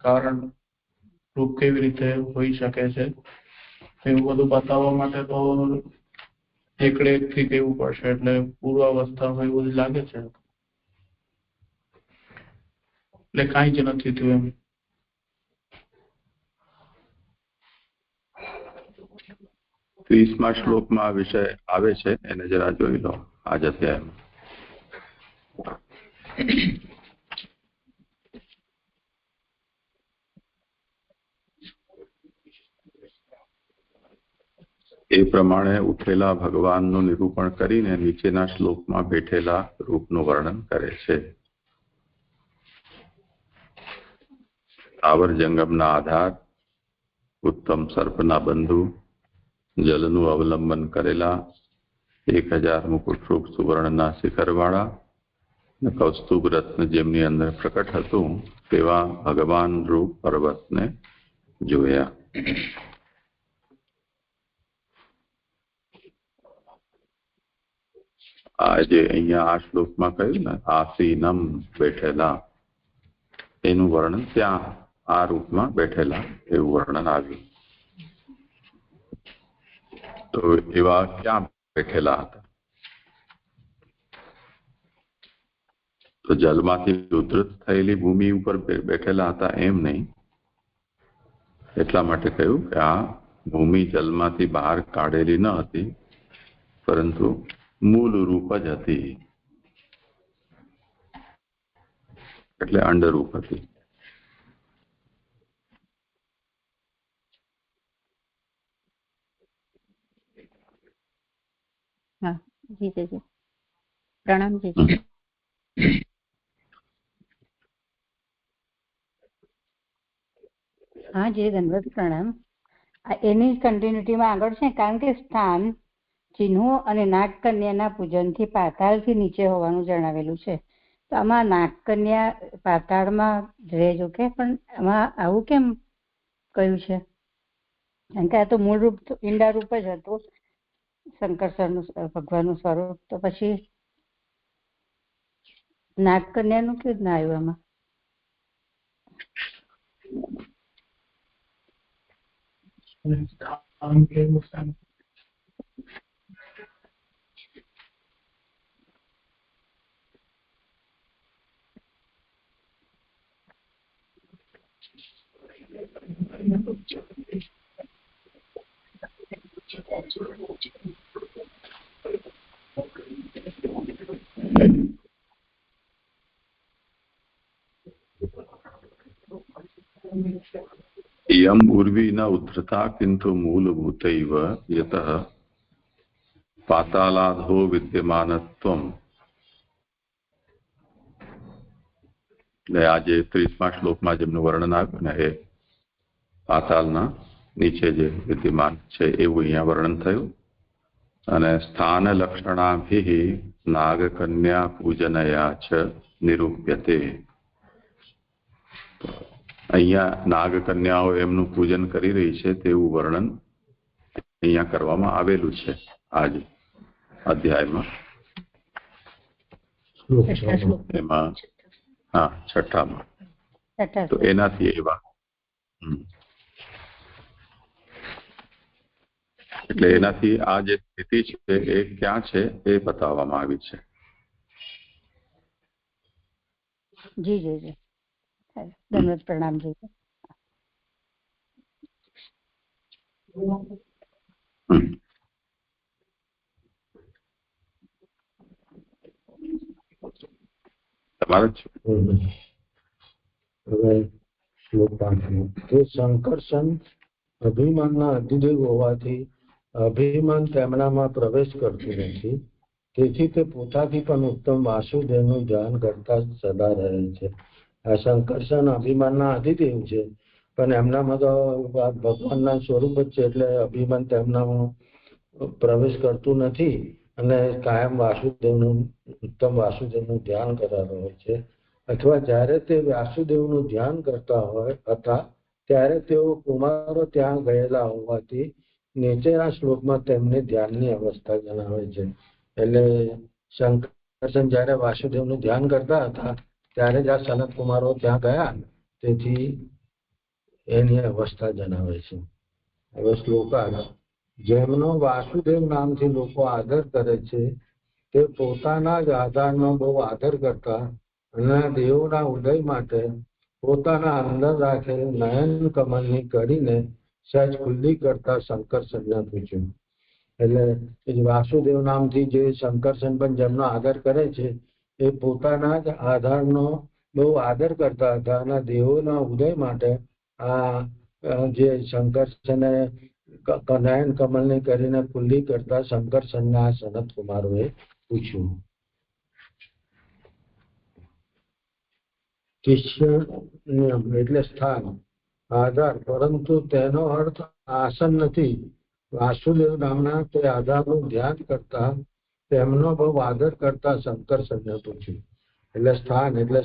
કારણ રૂપ કેવી રીતે હોઈ શકે છે, એવું બધું બતાવવા માટે તો એકડે એકથી કહેવું પડશે. એટલે પૂર્વાવસ્થા હોય એવું લાગે છે. એટલે કાંઈ જ નથી થયું એમ. ત્રીસમા શ્લોકમાં આ વિષય આવે છે, એને જરા જોઈ લો આ જ અધ્યાયમાં. એ પ્રમાણે ઉઠેલા ભગવાનનું નિરૂપણ કરીને નીચેના શ્લોકમાં બેઠેલા રૂપનું વર્ણન કરે છે. સ્થાવર જંગમના આધાર, ઉત્તમ સર્પના બંધુ, જલનું અવલંબન કરેલા, 1000 મુકુટરૂપ સુવર્ણના શિખરવાળા અને કૌસ્તુભ રત્ન જેમની અંદર પ્રકટ હતું તેવા ભગવાન રૂપ પર્વતને જોયા. આ જે અહીંયા આ શ્લોકમાં કહ્યું ને, આસીનમ બેઠેલા, એનું વર્ણન ત્યાં આ રૂપમાં બેઠેલા એવું વર્ણન આવ્યું. તો એવા ક્યાં બેઠેલા હતા? તો જલમાંથી ઉદ્ધત થયેલી ભૂમિ ઉપર બેઠેલા હતા એમ નહીં. એટલા માટે કહ્યું કે આ ભૂમિ જલમાંથી બહાર કાઢેલી ન હતી, પરંતુ મૂળ રૂપ જ હતી, એટલે અંડરૂપ હતી. હા જી જી, પ્રણામ જી. હા જી, ધન્યવાદ, પ્રણામ. એની કન્ટિન્યુટીમાં આગળ છે, કારણ કે સ્થાન ચિહ્નો અને નાગકન્યાના પૂજનથી પાતાળથી નીચે હોવાનું જણાવેલું છે. તો આમાં નાગકન્યા પાતાળમાં રહેજો કે, પણ આમાં આવું કેમ કહ્યું છે? કારણ કે આ તો મૂળ રૂપ ઈંડા રૂપ જ હતું શંકરસરનું ભગવાનનું સ્વરૂપ, તો પછી નાગકન્યાનું કેવું ના આવ્યું આમાં? इयम उर्वी न उद्धृता किंतु मूलभूतैव यतः पातालाधो विद्यमानत्वम. એટલે આજે 30મા શ્લોકમાં જેમનું વર્ણન આવ્યું ને, એ પાતાળના નીચે જે વિદ્યમાન છે એવું અહીંયા વર્ણન થયું. અને સ્થાન લક્ષણાભિઃ નાગકન્યા પૂજનયા ચ નિરૂપ્યતે. અહીંયા નાગકન્યાઓ એમનું પૂજન કરી રહી છે તેવું વર્ણન અહીંયા કરવામાં આવેલું છે આજ અધ્યાયમાં. એમાં હા છઠ્ઠામાં. તો એનાથી એવા એટલે એનાથી આ જે સ્થિતિ છે એ ક્યાં છે એ બતાવવામાં આવી છે. જી જી જી ધન્યવાદ, પ્રણામ જી. તમારે હવે શ્લોક 5 તે સંકર્ષણ અભિમાનના અધિદેવ હોવાથી અભિમાન તેમનામાં પ્રવેશ કરતું નથી. તેથી તે પોતાથી પણ ઉત્તમ વાસુદેવનું ધ્યાન કરતા સદા રહે છે. આ સંકર્ષણ અભિમાનના અધિદેવ છે, પણ એમનામાં તો ભગવાનના સ્વરૂપ જ છે, એટલે અભિમાન તેમનામાં પ્રવેશ કરતું નથી અને કાયમ વાસુદેવનું ઉત્તમ વાસુદેવનું ધ્યાન કરાતો હોય છે. અથવા જ્યારે તે વાસુદેવનું ધ્યાન કરતા હતા ત્યારે તેઓ કુમારો ત્યાં ગયેલા હોવાથી નીચેના શ્લોકમાં તેમને ધ્યાનની અવસ્થા જણાવે છે. એટલે શંકરસન જ્યારે વાસુદેવનું ધ્યાન કરતા હતા ત્યારે જ આ સનત કુમારો ત્યાં ગયા, તેથી એની અવસ્થા જણાવે છે. હવે શ્લોક આગળ. જેમનો વાસુદેવ નામથી લોકો આદર કરે છે તે પોતાના જ આધારનો બહુ આદર કરતા અને દેવોના ઉદય માટે પોતાના અંદર રાખેલ નયન કમલની કરીને સહેજ ખુલ્લી કરતા શંકરસનને પૂછ્યું. એટલે વાસુદેવ નામથી જે શંકરસન પણ જેમનો આદર કરે છે એ પોતાના જ આધારનો બહુ આદર કરતા હતા અને દેવોના ઉદય માટે આ જે શંકરસને નયન કમલની કરીને ખુલ્લી કરતા શંકરસનના સનત કુમારોએ પૂછ્યું. કિશ્યમ એટલે સ્થાન, આધાર, પરંતુ તેનો અર્થ આસન નથી. વાસુદેવ નામના તે આધારનું ધ્યાન કરતા તેમનો બહુ આદર કરતા શંકરસનને પૂછ્યું. એટલે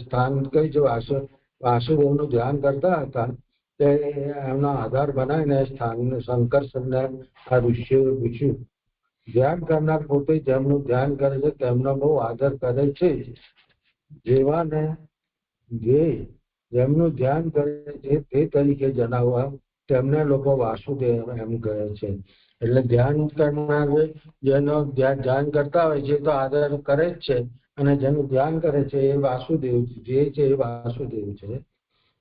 સ્થાન કઈ છે? વાસુદેવનું ધ્યાન કરતા હતા તે એમનો આધાર બનાવીને સ્થાન શંકરસનને આ ઋષિઓએ પૂછ્યું. ધ્યાન કરનાર પોતે જેમનું ધ્યાન કરે છે તેમનો બહુ આદર કરે છે. જેવાને ધ્યેય જેમનું ધ્યાન કરે છે તે તરીકે જણાવવા તેમને લોકો વાસુદેવ એમ કહે છે. એટલે ધ્યાન કરનાર જેનો ધ્યાન કરતા હોય છે તો આદર કરે જ છે, અને જેનું ધ્યાન કરે છે એ વાસુદેવ જે છે એ વાસુદેવ છે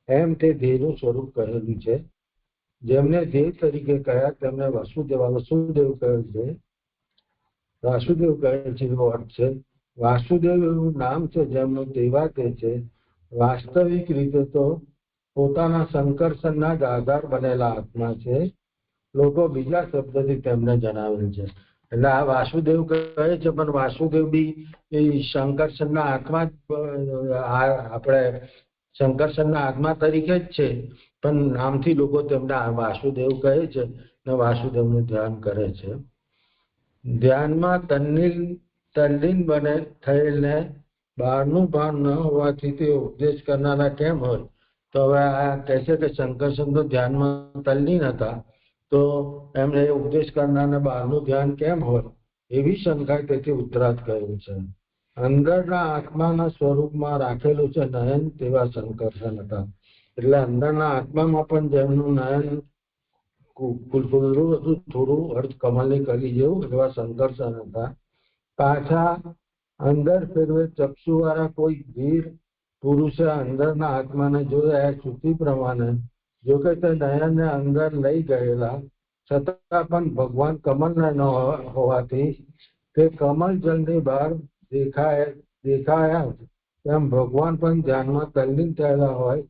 એમ તે ધ્યેયનું સ્વરૂપ કહેલું છે. જેમને ધ્યેય તરીકે કહ્યા તેમને વાસુદેવ કહે છે. વાસુદેવ કહે છે એવો અર્થ છે. વાસુદેવ એવું નામ છે જેમનું દેવા તે છે. વાસ્તવિક રીતે તો પોતાના શંકરસનના જ આધાર બનેલા આત્મા છે. લોકો બીજા શબ્દથી તેમને જણાવેલ છે. એટલે આ વાસુદેવ કહે છે, પણ વાસુદેવ બી એ શંકરસનના આત્મા આપણે શંકરસનના આત્મા તરીકે જ છે, પણ નામથી લોકો તેમને વાસુદેવ કહે છે અને વાસુદેવનું ધ્યાન કરે છે. ધ્યાનમાં તલ્લીન બને થયેલને બહારનું ભાન ન હોવાથી તે ઉપદેશ કરનારા કેમ હોય? તો હવે આ કહે છે કે શંકરસન તો ધ્યાનમાં તલ્લીન હતા, તો એમને ઉપદેશ કરનારને બહારનું ધ્યાન કેમ હોય? એવી શંકા તેથી ઉત્તરાર્થ કહ્યું છે. અંદરના આત્માના સ્વરૂપમાં રાખેલું છે નયન તેવા શંકરસન હતા. એટલે અંદરના આત્મામાં પણ જેમનું નયન ખુલ્લું હતું, થોડું અર્ધ કમલની કરી જેવું, એવા શંકરસન હતા. પાછા અંદર ફેરવે ચક્ષુ વાળા કોઈ ધીર પુરુષે અંદરના આત્માને જોયા શ્રુતિ પ્રમાણે જો કે તે નયનને અંદર લઈ ગયેલા છતાં પણ ભગવાન કમલના ન હોવાથી તે કમલ જલની બહાર દેખાયા તેમ ભગવાન પણ ધ્યાનમાં તલ્લીન થયેલા હોય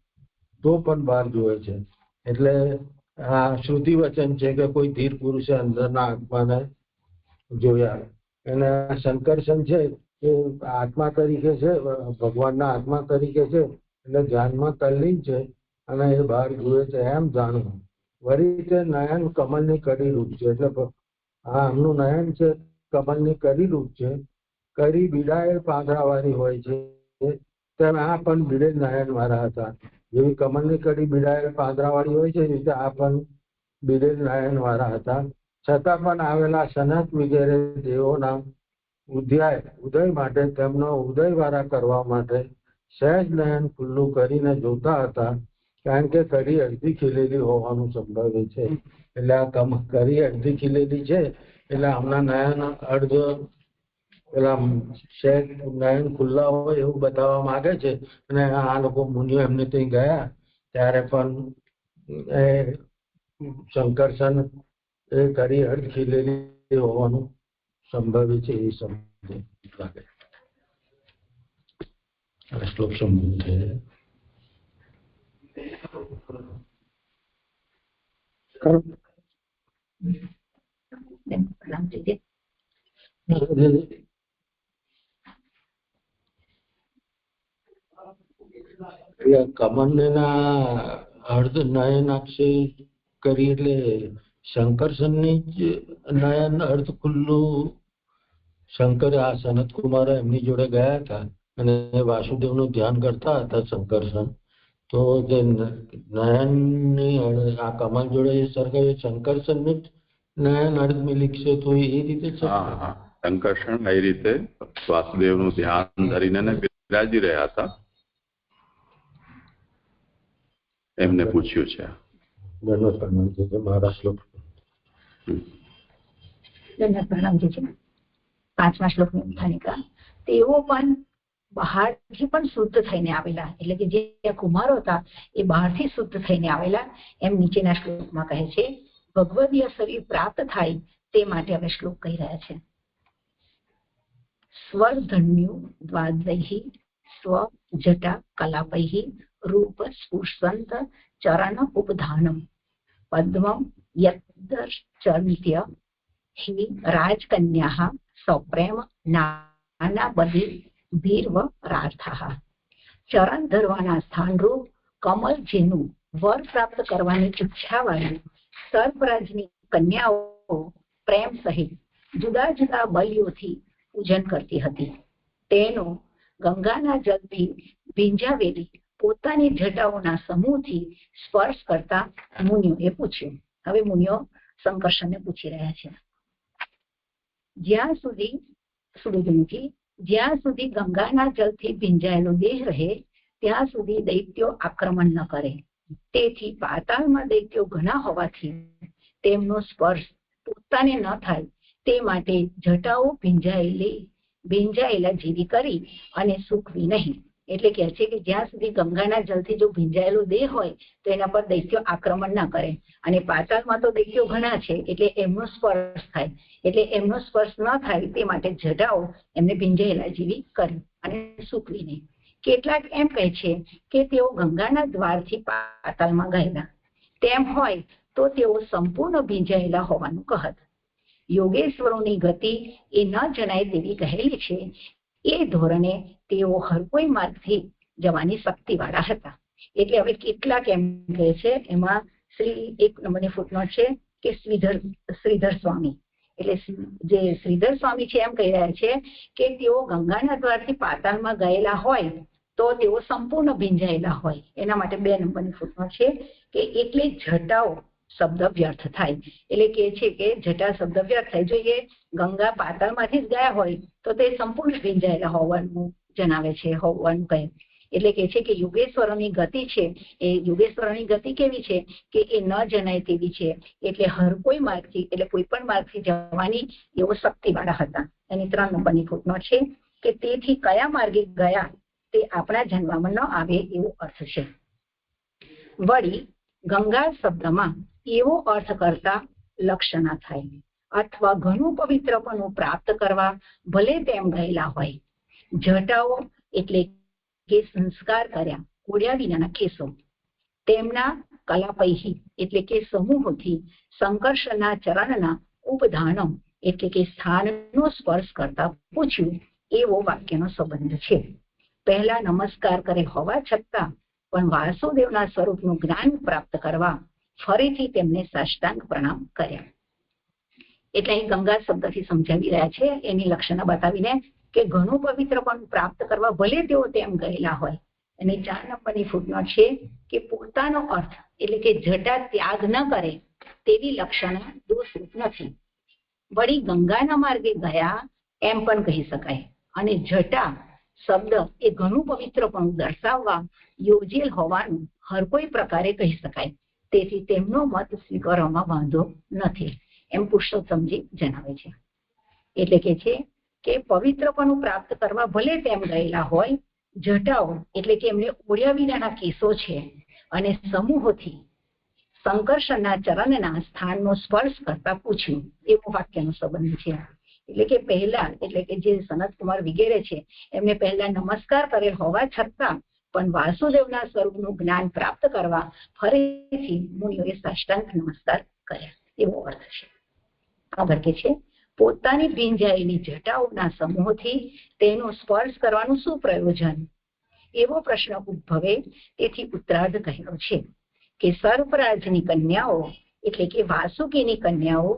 તો પણ બહાર જુએ છે. એટલે આ શ્રુતિ વચન છે કે કોઈ ધીર પુરુષે અંદરના આત્માને જોયા. અને શંકરસન છે એ આત્મા તરીકે છે, ભગવાનના આત્મા તરીકે છે, એટલે ધ્યાનમાં તલ્લીન છે અને એ બહાર જુએ છે એમ જાણવું. વળી તે નયન કમલની કડી રૂપ છે. એટલે આ આમનું નયન છે કમળની કરી રૂપ છે. કરી બિડાયેલ પાંદડાવાળી હોય છે, તેમ આ પણ બિડેલ નયન વાળા હતા. જેવી કમળની કડી બિડાયેલ પાંદડાવાળી હોય છે, એવી રીતે આ પણ બિડેલ નયન વાળા હતા. છતાં પણ આવેલા સનત વગેરે દેવોના ઉદય માટે તેમનો ઉદય વાળા કરવા માટે સહેજ નયન ખુલ્લું કરીને જોતા હતા, કારણ કે કડી અડધી ખીલેલી હોવાનું સંભવે છે. એટલે આ કડી અડધી ખીલેલી છે, એટલે આમના નયન અર્ધ પેલા સહેજ નયન ખુલ્લા હોય એવું બતાવવા માંગે છે. અને આ લોકો મુનિઓ એમને ત્યાં ગયા ત્યારે પણ એ શંકરસન એ કડી અર્ધ ખીલેલી હોવાનું સંભવે છે એ સમજે લાગે. શ્લોક સંબંધ છે. કમળના અર્ધ નયનાક્ષી કરી એટલે શંકરસનની જ નયન અર્ધ ખુલ્લું. શંકરે આ સનત કુમાર એમની જોડે ગયા હતા અને વાસુદેવનું ધ્યાન કરતા હતા શંકરસન. તો જે નયનની આ કમળ જોડે સરકારે શંકરસનનું જ નયન અર્ધ મિલિક છે, તો એ રીતે શંકરસન એ રીતે વાસુદેવનું ધ્યાન ધરીને બિરાજી રહ્યા હતા. એમને પૂછ્યું છે. મારા શ્લોક પાંચમા શ્લોકની ઉત્થાનિકા. તેઓ પણ બહારથી પણ શુદ્ધ થઈને આવેલા, એટલે કે જે કુમારો હતા એ બહારથી શુદ્ધ થઈને આવેલા, એમ નીચેના શ્લોકમાં કહે છે. ભગવદીય શરીર પ્રાપ્ત થાય તે માટે હવે શ્લોક કહી રહ્યા છે. સ્વરધન્યુ દ્વાદૈહિ સ્વ જટા કલાપૈહિ રૂપ સ્પુષંત ચરણ ઉપધાનમ પદ્મમ યદર્ચન્ત્ય હિ રાજકન્યા સપ્રેમ નાના બધિર્વ રાર્થઃ. ચરણ ધરવાના સ્થાનરૂપ કમલ જેનું વર પ્રાપ્ત કરવાની ઈચ્છાવાળી સર્પરાજની કન્યાઓ પ્રેમ સહિત જુદા જુદા બલિઓથી પૂજન કરતી હતી, તેનો ગંગાના જલથી ભીંજાવેલી પોતાની જટાઓના સમૂહથી સ્પર્શ કરતા મુનિઓએ પૂછ્યું. હવે મુનિઓ શંકરસનને પૂછી રહ્યા છે. જ્યાં સુધી ગંગાના જલથી ભીંજાયેલો દેહ રહે ત્યાં સુધી દૈત્યો આક્રમણ ન કરે. તેથી પાતાળમાં દૈત્યો ઘણા હોવાથી તેમનો સ્પર્શ પોતાને ન થાય તે માટે જટાઓ ભીંજાયેલા જેવી કરી અને સૂકવી નહીં. એટલે કહે છે કે જ્યાં સુધી ગંગાના જલથી જો ભીંજાયેલો દેહ હોય તો એના પર દૈત્યો આક્રમણ ના કરે, અને પાતાળમાં તો દૈત્યો ઘણા છે એટલે એમનો સ્પર્શ થાય, એટલે એમનો સ્પર્શ ન થાય તે માટે જટાઓ એમને ભીંજાયેલા જેવી કરી અને સૂકવી નહીં. કેટલાક એમ કહે છે કે તેઓ ગંગાના દ્વારથી પાતાળમાં ગયેલા, તેમ હોય તો તેઓ સંપૂર્ણ ભીંજાયેલા હોવાનું કહત. યોગેશ્વરોની ગતિ એ ન જણાય તેવી કહેલી છે. એ ધોરણે તેઓ હર કોઈ માર્ગથી જવાની શક્તિવાળા હતા. એટલે હવે કેટલાક એમ કહે છે, એમાં એક નંબરની ફૂટનોટ છે કે શ્રીધર સ્વામી, એટલે જે શ્રીધર સ્વામી છે એમ કહી રહ્યા છે કે તેઓ ગંગાના દ્વારથી પાતાળમાં ગયેલા હોય તો તેઓ સંપૂર્ણ ભીંજાયેલા હોય. એના માટે 2 નંબરની ફૂટનોટ છે કે એટલે જટાઓ શબ્દ વ્યર્થ થાય. એટલે કે છે કે જટા શબ્દ વ્યર્થ થાય. જો એ ગંગા પાતાળમાંથી જ ગયા હોય તો તે સંપૂર્ણ ભીંજાયેલા હોવાનું જણાવે છે, હોવાનું કહે. એટલે કે છે કે યોગેશ્વરોની ગતિ છે એ યોગેશ્વરોની ગતિ કેવી છે કે એ ન જણાય તેવી છે, એટલે હર કોઈ માર્ગથી, એટલે કોઈ પણ માર્ગથી જવાની એવો શક્તિવાળા હતા. એની 3 નંબરની ફૂટનોટ છે કે તેથી કયા માર્ગે ગયા તે આપણા જાણવામાં ન આવે એવો અર્થ છે. વળી ગંગા શબ્દમાં એવો અર્થ કરતા લક્ષણા થાય, અથવા ઘણું પવિત્રપણું પ્રાપ્ત કરવા ભલે તેમ ગયેલા હોય. જટાઓ એટલે કે સંસ્કાર કર્યા કોળ્યા વિનાના કેસો, તેમના કલાપૈહી એટલે કે સમૂહોથી શંકર્ષના ચરણના ઉપધાનમ એટલે કે સ્થાનનો સ્પર્શ કરતા પૂછ્યું એવો વાક્યનો સંબંધ છે. પહેલા નમસ્કાર કરે હોવા છતાં પણ વાસુદેવના સ્વરૂપનું જ્ઞાન પ્રાપ્ત કરવા ફરીથી તેમને સાષ્ટાંગ પ્રણામ કર્યા. એટલે અહીં ગંગા શબ્દથી સમજાવી રહ્યા છે એની લક્ષણો બતાવીને કે ઘણું પવિત્ર પણ પ્રાપ્ત કરવા ભલે તેઓ તેમ ગયેલા હોય. અને 4 નંબરની ફૂટનોટ છે કે પોતાનો અર્થ એટલે કે જટા ત્યાગ ન કરે તેવી લક્ષણ દોષરૂપ નથી. વળી ગંગાના માર્ગે ગયા એમ પણ કહી શકાય. અને જટા શબ્દ એ ઘણું પવિત્ર પણ દર્શાવવા યોજેલ હોવાનું હર કોઈ પ્રકારે કહી શકાય. તેથી તેમનો મત સ્વીકારવામાં વાંધો નથી એમ પુરુષોત્તમજી જણાવે છે. એટલે કે છે કે પવિત્રપણું પ્રાપ્ત કરવા ભલે તેમ ગયેલા હોય, જટાઓ એટલે કે એમને ઓળ્યા વિનાના કેસો છે અને સમૂહોથી સંકર્ષણના ચરણના સ્થાનનો સ્પર્શ કરતા પૂછ્યું, એવો વાક્યનો સંબંધ છે. એટલે કે પહેલા એટલે કે જે સનતકુમાર વગેરે છે એમને પહેલા નમસ્કાર કરેલ હોવા છતાં પણ વાસુદેવના સ્વરૂપનું જ્ઞાન પ્રાપ્ત કરવા ફરીથી મુનિઓએ સાષ્ટાંગ નમસ્કાર કર્યા, એવો અર્થ છે. આગળ કે છે પોતાની ભીંજાયેલી જટાઓના સમૂહથી તેનો સ્પર્શ કરવાનું શું પ્રયોજન, એવો પ્રશ્ન ઉદ્ભવે. તેથી ઉત્તરાર્ધ કહેલો છે કે સર્પરાજની કન્યાઓ એટલે કે વાસુકીની કન્યાઓ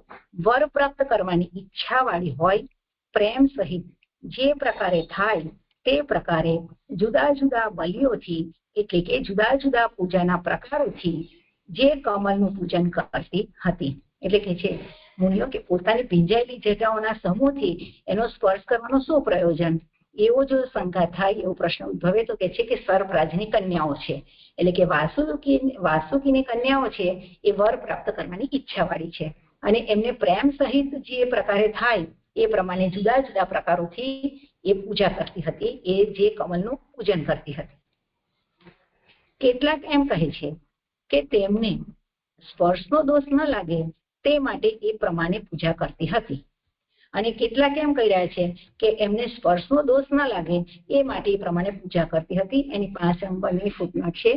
વર પ્રાપ્ત કરવાની ઈચ્છા વાળી હોય, પ્રેમ સહિત જે પ્રકારે થાય તે પ્રકારે જુદા જુદા બલિઓથી એટલે કે જુદા જુદા પૂજાના પ્રકારોથી જે કમલનું પૂજન કરતી હતી. એટલે કે છે મુનિઓ કે પોતાની ભીંજાયેલી જટાઓના સમૂહથી એનો સ્પર્શ કરવાનો શું પ્રયોજન, એવો જો શંકા થાય, એવો પ્રશ્ન ઉદ્ભવે તો કે છે કે સર્પરાજની કન્યાઓ છે એટલે કે વાસુકીની કન્યાઓ છે એ વર પ્રાપ્ત કરવાની ઈચ્છા વાળી છે અને એમને પ્રેમ સહિત જે પ્રકારે થાય એ પ્રમાણે જુદા જુદા પ્રકારોથી એ પૂજા કરતી હતી, એ જે કમલનું પૂજન કરતી હતી. કેટલાક એમ કહે છે કે તેમને સ્પર્શનો દોષ ન લાગે તે માટે એ પ્રમાણે પૂજા કરતી હતી. અને કેટલાક એમ કહી રહ્યા છે કે એમને સ્પર્શનો દોષ ન લાગે એ માટે એ પ્રમાણે પૂજા કરતી હતી. એની 5 નંબરની ફૂટનોટ છે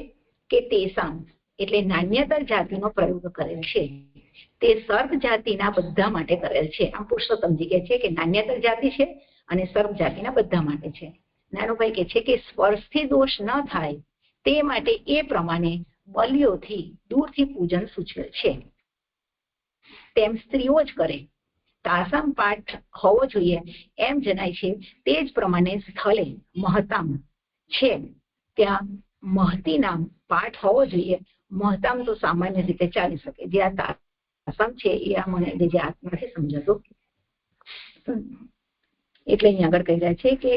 કે તેસામ એટલે નાન્યતર જાતિનો પ્રયોગ કરેલ છે, તે સર્પ જાતિના બધા માટે કરેલ છે. આમ પુરુષોત્તમજી કહે છે કે નાન્યતર જાતિ છે અને સર્પ જાતિના બધા માટે છે. નાનુભાઈ કહે છે કે સ્પર્શથી દોષ ન થાય તે માટે એ પ્રમાણે બલિઓથી દૂરથી પૂજન સૂચવેલ છે, તેમ સ્ત્રીઓ જ કરે. તાસામ પાઠ હોવો જોઈએ એમ જણાય છે. તે જ પ્રમાણે સ્થળે મહતામ છે ત્યાં મહતી નામ પાઠ હોવો જોઈએ. મહતામ તો સામાન્ય રીતે ચાલી શકે, જે આ તાસામ છે એ આ મને જે આત્મા નથી સમજાતું. એટલે અહીં આગળ કહી રહ્યા છે કે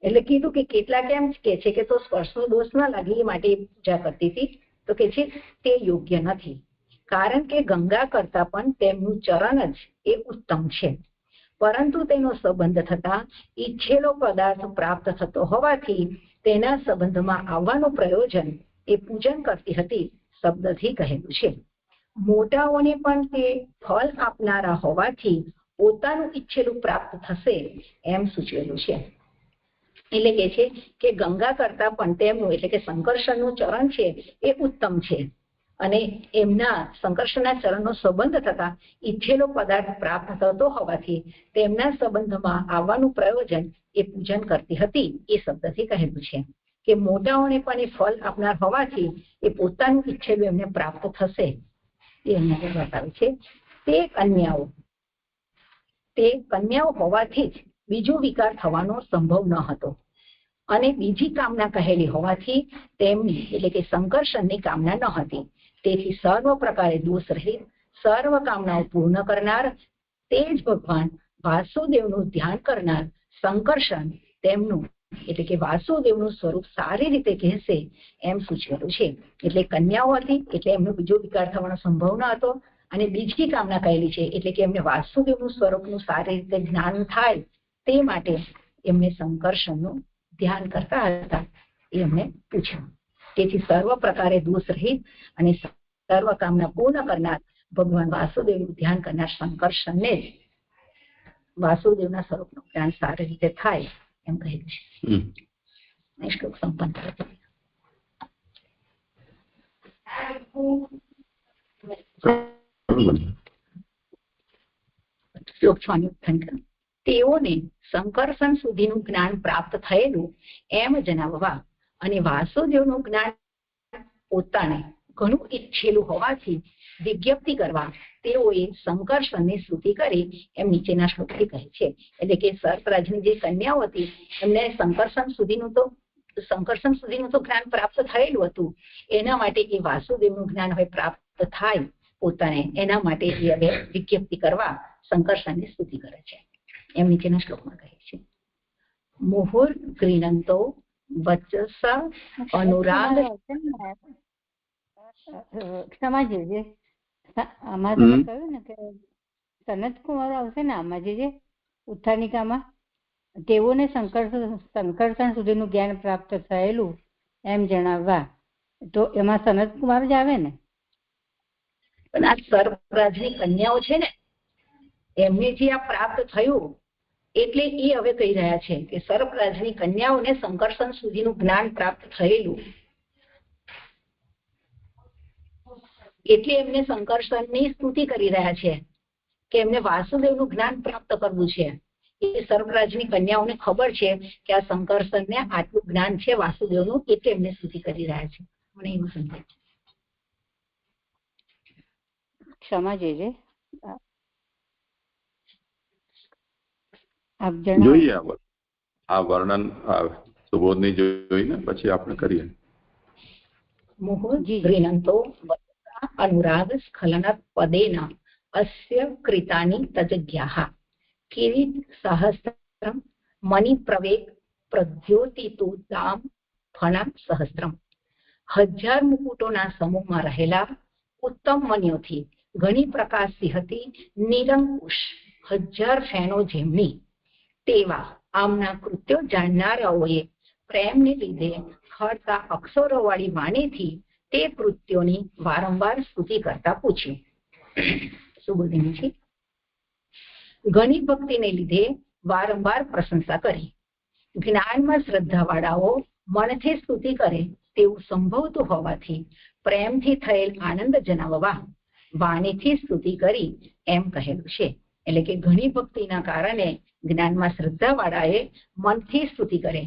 એટલે કીધું કે કેટલાક એમ કે છે કે તો સ્પર્શનો દોષ ના લાગે એ માટે પૂજા કરતી હતી, તો કે છે તે યોગ્ય નથી. કારણ કે ગંગા કરતા પણ તેમનું ચરણ જ એ ઉત્તમ છે, પરંતુ તેનો સંબંધ થતા ઈચ્છેલો પદાર્થ પ્રાપ્ત થતો હોવાથી તેના સંબંધમાં આવવાનું પ્રયોજન એ પૂજન કરતી હતી શબ્દથી કહેલું છે. મોટાઓને પણ તે ફળ આપનારા હોવાથી પોતાનું ઈચ્છેલું પ્રાપ્ત થશે એમ સૂચવેલું છે. એટલે કે છે કે ગંગા કરતા પણ તેમનું એટલે કે સંકર્ષણનું ચરણ છે એ ઉત્તમ છે અને એમના સંકર્ષણના ચરણનો સંબંધ થતા ઈચ્છેલો પદાર્થ પ્રાપ્ત થતો હોવાથી તેમના સંબંધમાં આવવાનું પ્રયોજન એ પૂજન કરતી હતી, એ શબ્દથી કહેલું છે કે મોટાઓને પણ એ ફળ આપનાર હોવાથી એ પોતાનું ઈચ્છેલું એમને પ્રાપ્ત થશે એ અહીંયા બતાવે છે. તે કન્યાઓ હોવાથી જ બીજો વિકાર થવાનો સંભવ ન હતો અને બીજી કામના કહેલી હોવાથી તેમની એટલે કે સંકર્ષણની કામના ન હતી. તેથી સર્વ પ્રકારે દોષ રહિત સર્વ કામનાઓ પૂર્ણ કરનાર તે જ ભગવાન વાસુદેવનું ધ્યાન કરનાર સંકર્ષણ તેમનું એટલે કે વાસુદેવનું સ્વરૂપ સારી રીતે કહેશે એમ સૂચવેલું છે. એટલે કન્યાઓ હતી એટલે એમનો બીજો વિકાર થવાનો સંભવ ન હતો અને બીજી કામના કહેલી છે એટલે કે એમને વાસુદેવનું સ્વરૂપનું સારી રીતે જ્ઞાન થાય તે માટે એમને સંકર્ષણનું ધ્યાન કરતા હતા એ એમને પૂછ્યું. તેથી સર્વ પ્રકારે દોષ રહિત અને સર્વ કામના પૂર્ણ કરનાર ભગવાન વાસુદેવનું ધ્યાન કરનાર સંકર્ષણને જ વાસુદેવના સ્વરૂપનું જ્ઞાન સારી રીતે થાય એમ કહ્યું છે. શ્લોક સંપન્ન થાય. શ્લોક 6 નું ઉત્થાન. તેઓને સંકર્ષણ સુધીનું જ્ઞાન પ્રાપ્ત થયેલું એમ જણાવવા અને વાસુદેવનું જ્ઞાન પોતાને ઘણું ઈચ્છેલું હોવાથી વિજ્ઞપ્તિ કરવા તેઓએ સંકર્ષણની સ્તુતિ કરી એમ નીચેના શ્લોકથી કહે છે. એટલે કે સર્પરાજની જે કન્યાઓ હતી એમને સંકર્ષણ સુધીનું તો જ્ઞાન પ્રાપ્ત થયેલું હતું. એના માટે એ વાસુદેવનું જ્ઞાન હવે પ્રાપ્ત થાય પોતાને, એના માટે એ હવે વિજ્ઞપ્તિ કરવા સંકર્ષણની સ્તુતિ કરે છે એમ નીચેના શ્લોકમાં કહે છે. મુહુર ગૃહંતો વચસા અનુરાગ. ક્ષમાજી, આમાં તમે કહ્યું ને કે સનત કુમાર આવશે ને આમાં જે ઉત્થાનિકામાં, તેઓને સંકર્ષણ સુધીનું જ્ઞાન પ્રાપ્ત થયેલું એમ જણાવવા, તો એમાં સનત કુમાર જ આવે ને? પણ આ સર્પરાજની કન્યાઓ છે ને એમને જે આ પ્રાપ્ત થયું એટલે એ હવે કહી રહ્યા છે કે સર્પરાજની કન્યાઓને સંકર્ષણ સુધીનું જ્ઞાન પ્રાપ્ત થયેલું એટલે એમને સંકર્ષણની સ્તુતિ કરી રહ્યા છે કે એમને વાસુદેવનું જ્ઞાન પ્રાપ્ત કરવું છે. એ સર્પરાજની કન્યાઓને ખબર છે કે આ સંકર્ષણને આટલું જ્ઞાન છે વાસુદેવનું, એટલે એમને સ્તુતિ કરી રહ્યા છે. મને એવું સમજાય છે. ક્ષમા જે જોઈએ આ વર્ણન સુબોધની જોઈને પછી આપણે કરીએ. મુહુર્ગૃહંતો અનુરાગ સ્ખલન પદેન અસ્ય કૃતાની તજજ્ઞાઃ કિરીટ સહસ્રમ મણિ પ્રવેગ પ્રદ્યોતિતુ દામ ફણામ સહસ્રમ. 1000 મુકુટોના સમૂહમાં રહેલા ઉત્તમ મણિઓથી ઘણી પ્રકાશી હતી નિરંકુશ 1000 ફેનો જેમની, તેવા આમના કૃત્યો જાણનારાઓએ પ્રેમને લીધે ખરતા અક્ષરોવાળી વાણીથી તે કૃત્યોની વારંવાર સ્તુતિ કરતા પૂછ્યું. સુબોધની છે. ઘણી ભક્તિને લીધે વારંવાર પ્રશંસા કરી. જ્ઞાનમાં શ્રદ્ધાવાળાઓ મનથી સ્તુતિ કરે તેવું સંભવતું હોવાથી પ્રેમથી થયેલ આનંદ જણાવવા વાણીથી સ્તુતિ કરી એમ કહેલું છે. એટલે કે ઘણી ભક્તિના કારણે જ્ઞાનમાં શ્રદ્ધાવાળાએ મનથી સ્તુતિ કરે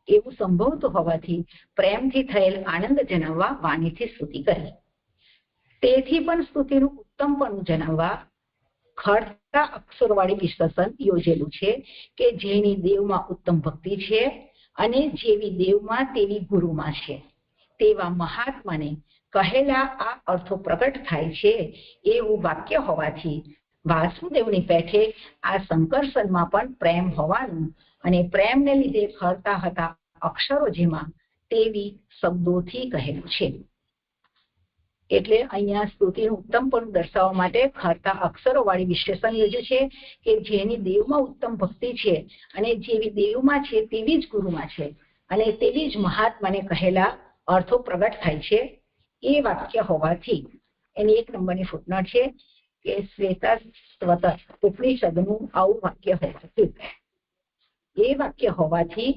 એવું સંભવતું હોવાથી પ્રેમથી થયેલ આનંદ જણાવવા વાણીથી સ્તુતિ કરી. તેથી પણ સ્તુતિનું ઉત્તમપણું જણાવવા ખરતા અક્ષરવાળી વિશ્લેષણ યોજેલું છે કે જેની દેવમાં ઉત્તમ ભક્તિ છે અને જેવી દેવમાં તેવી ગુરુમાં છે તેવા મહાત્માને કહેલા આ અર્થો પ્રગટ થાય છે એવું વાક્ય હોવાથી વાસુદેવની પેઠે આ સંકર્ષણમાં પણ પ્રેમ હોવાનું અને પ્રેમને લીધે ખરતા હતા અક્ષરો જેમાં તેવી શબ્દોથી કહેલું છે. એટલે અહીંયા સ્તુતિનું ઉત્તમપણું દર્શાવવા માટે ખરતા અક્ષરો વાળી વિશ્લેષણ યોજ્યું છે કે જેની દેવમાં ઉત્તમ ભક્તિ છે અને જેવી દેવમાં છે તેવી જ ગુરુમાં છે અને તેવી જ મહાત્માને કહેલા અર્થો પ્રગટ થાય છે એ વાક્ય હોવાથી એની 1 નંબરની ફૂટનોટ છે કે શ્વેતાસ્વત ઉપનિષદનું આવું વાક્ય હોવાથી એ વાક્ય હોવાથી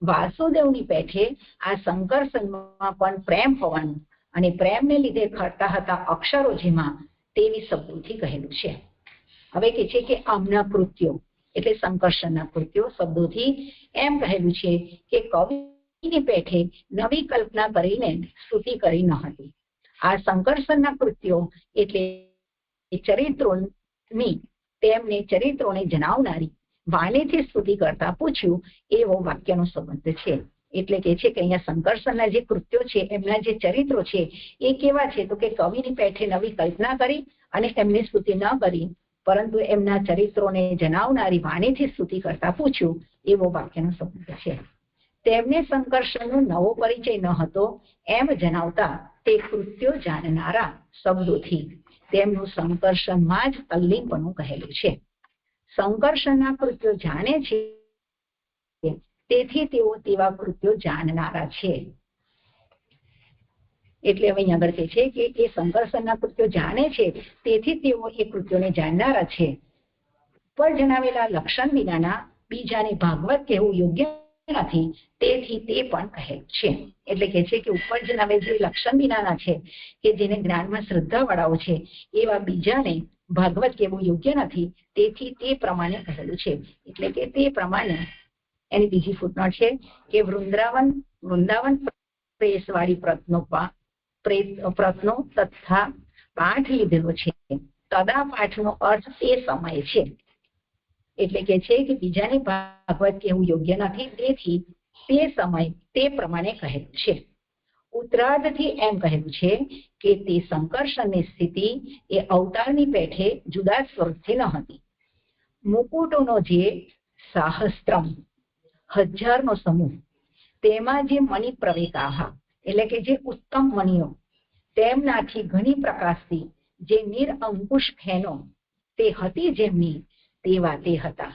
વાસુદેવની પેઠે આ સંકર્ષણમાં પણ પ્રેમ હોવાનું અને પ્રેમને લીધે ખરતા હતા અક્ષરો જેમાં તેવી શબ્દોથી કહેલું છે. હવે કે છે કે આમના કૃત્યો એટલે સંકર્ષણના કૃત્યો શબ્દોથી એમ કહેલું છે કે કવિની પેઠે નવી કલ્પના કરીને સ્તુતિ કરી ન હતી. આ સંકર્ષણના કૃત્યો એટલે ચરિત્રોની તેમને ચરિત્રોને જણાવનારી વાણીથી સ્તુતિ કરતા પૂછ્યું એવો વાક્યનો સંબંધ છે. એટલે કે છે કે અહીંયા સંકર્ષણના જે કૃત્યો છે એમના જે ચરિત્રો છે એ કેવા છે તો કે કવિની પેઠે નવી કલ્પના કરી અને એમની સ્તુતિ ન કરી પરંતુ એમના ચરિત્રોને જણાવનારી વાણીથી સ્તુતિ કરતા પૂછ્યું એવો વાક્યનો સંબંધ છે. તેમને સંકર્ષણનો નવો પરિચય ન હતો એમ જણાવતા તે કૃત્યો જાણનારા શબ્દોથી તેમનું સંકર્ષણમાં જ તલ્લીનપણું કહેલું છે. સંકર્ષણના કૃત્યો જાણે છે તેથી તેઓ તેવા કૃત્યો જાણનારા છે. એટલે હવે અહીં આગળ કહે છે કે એ સંકર્ષણના કૃત્યો જાણે છે તેથી તેઓ એ કૃત્યોને જાણનારા છે. ઉપર જણાવેલા લક્ષણ વિનાના બીજાને ભાગવત કહેવું યોગ્ય નથી તેથી તે પણ કહેલું છે. એટલે કે છે કે ઉપર જણાવેલ જે લક્ષણ વિનાના છે કે જેને જ્ઞાનમાં શ્રદ્ધાવાળાઓ છે એવા બીજાને ભાગવત કહેવું યોગ્ય નથી તેથી તે પ્રમાણે કહેલું છે. એટલે કે તે પ્રમાણે એની બીજી ફૂટનોટ છે કે વૃંદાવન પ્રેસ વાળી પ્રત્નો તથા પાઠ લીધેલો છે. તદા પાઠનો અર્થ તે સમય છે, એટલે કે છે કે બીજાને ભાગવત કહેવું યોગ્ય નથી, તેથી તે સમય તે પ્રમાણે કહેલું છે. ઉત્તરાર્ધથી એમ કહેલું છે કે તે સંકર્ષણની સ્થિતિ એ અવતારની પેઠે જુદા સ્વરૂપથી ન હતી. મુકુટોનો જે સહસ્ત્રમ 1000નો સમૂહ, તેમાં જે મણિ પ્રવેકાહ એટલે કે જે ઉત્તમ મણિઓ, તેમનાથી ઘણી પ્રકાશથી જે નિરઅંકુશ ફેનો તે હતી જેમની તેવા તે હતા.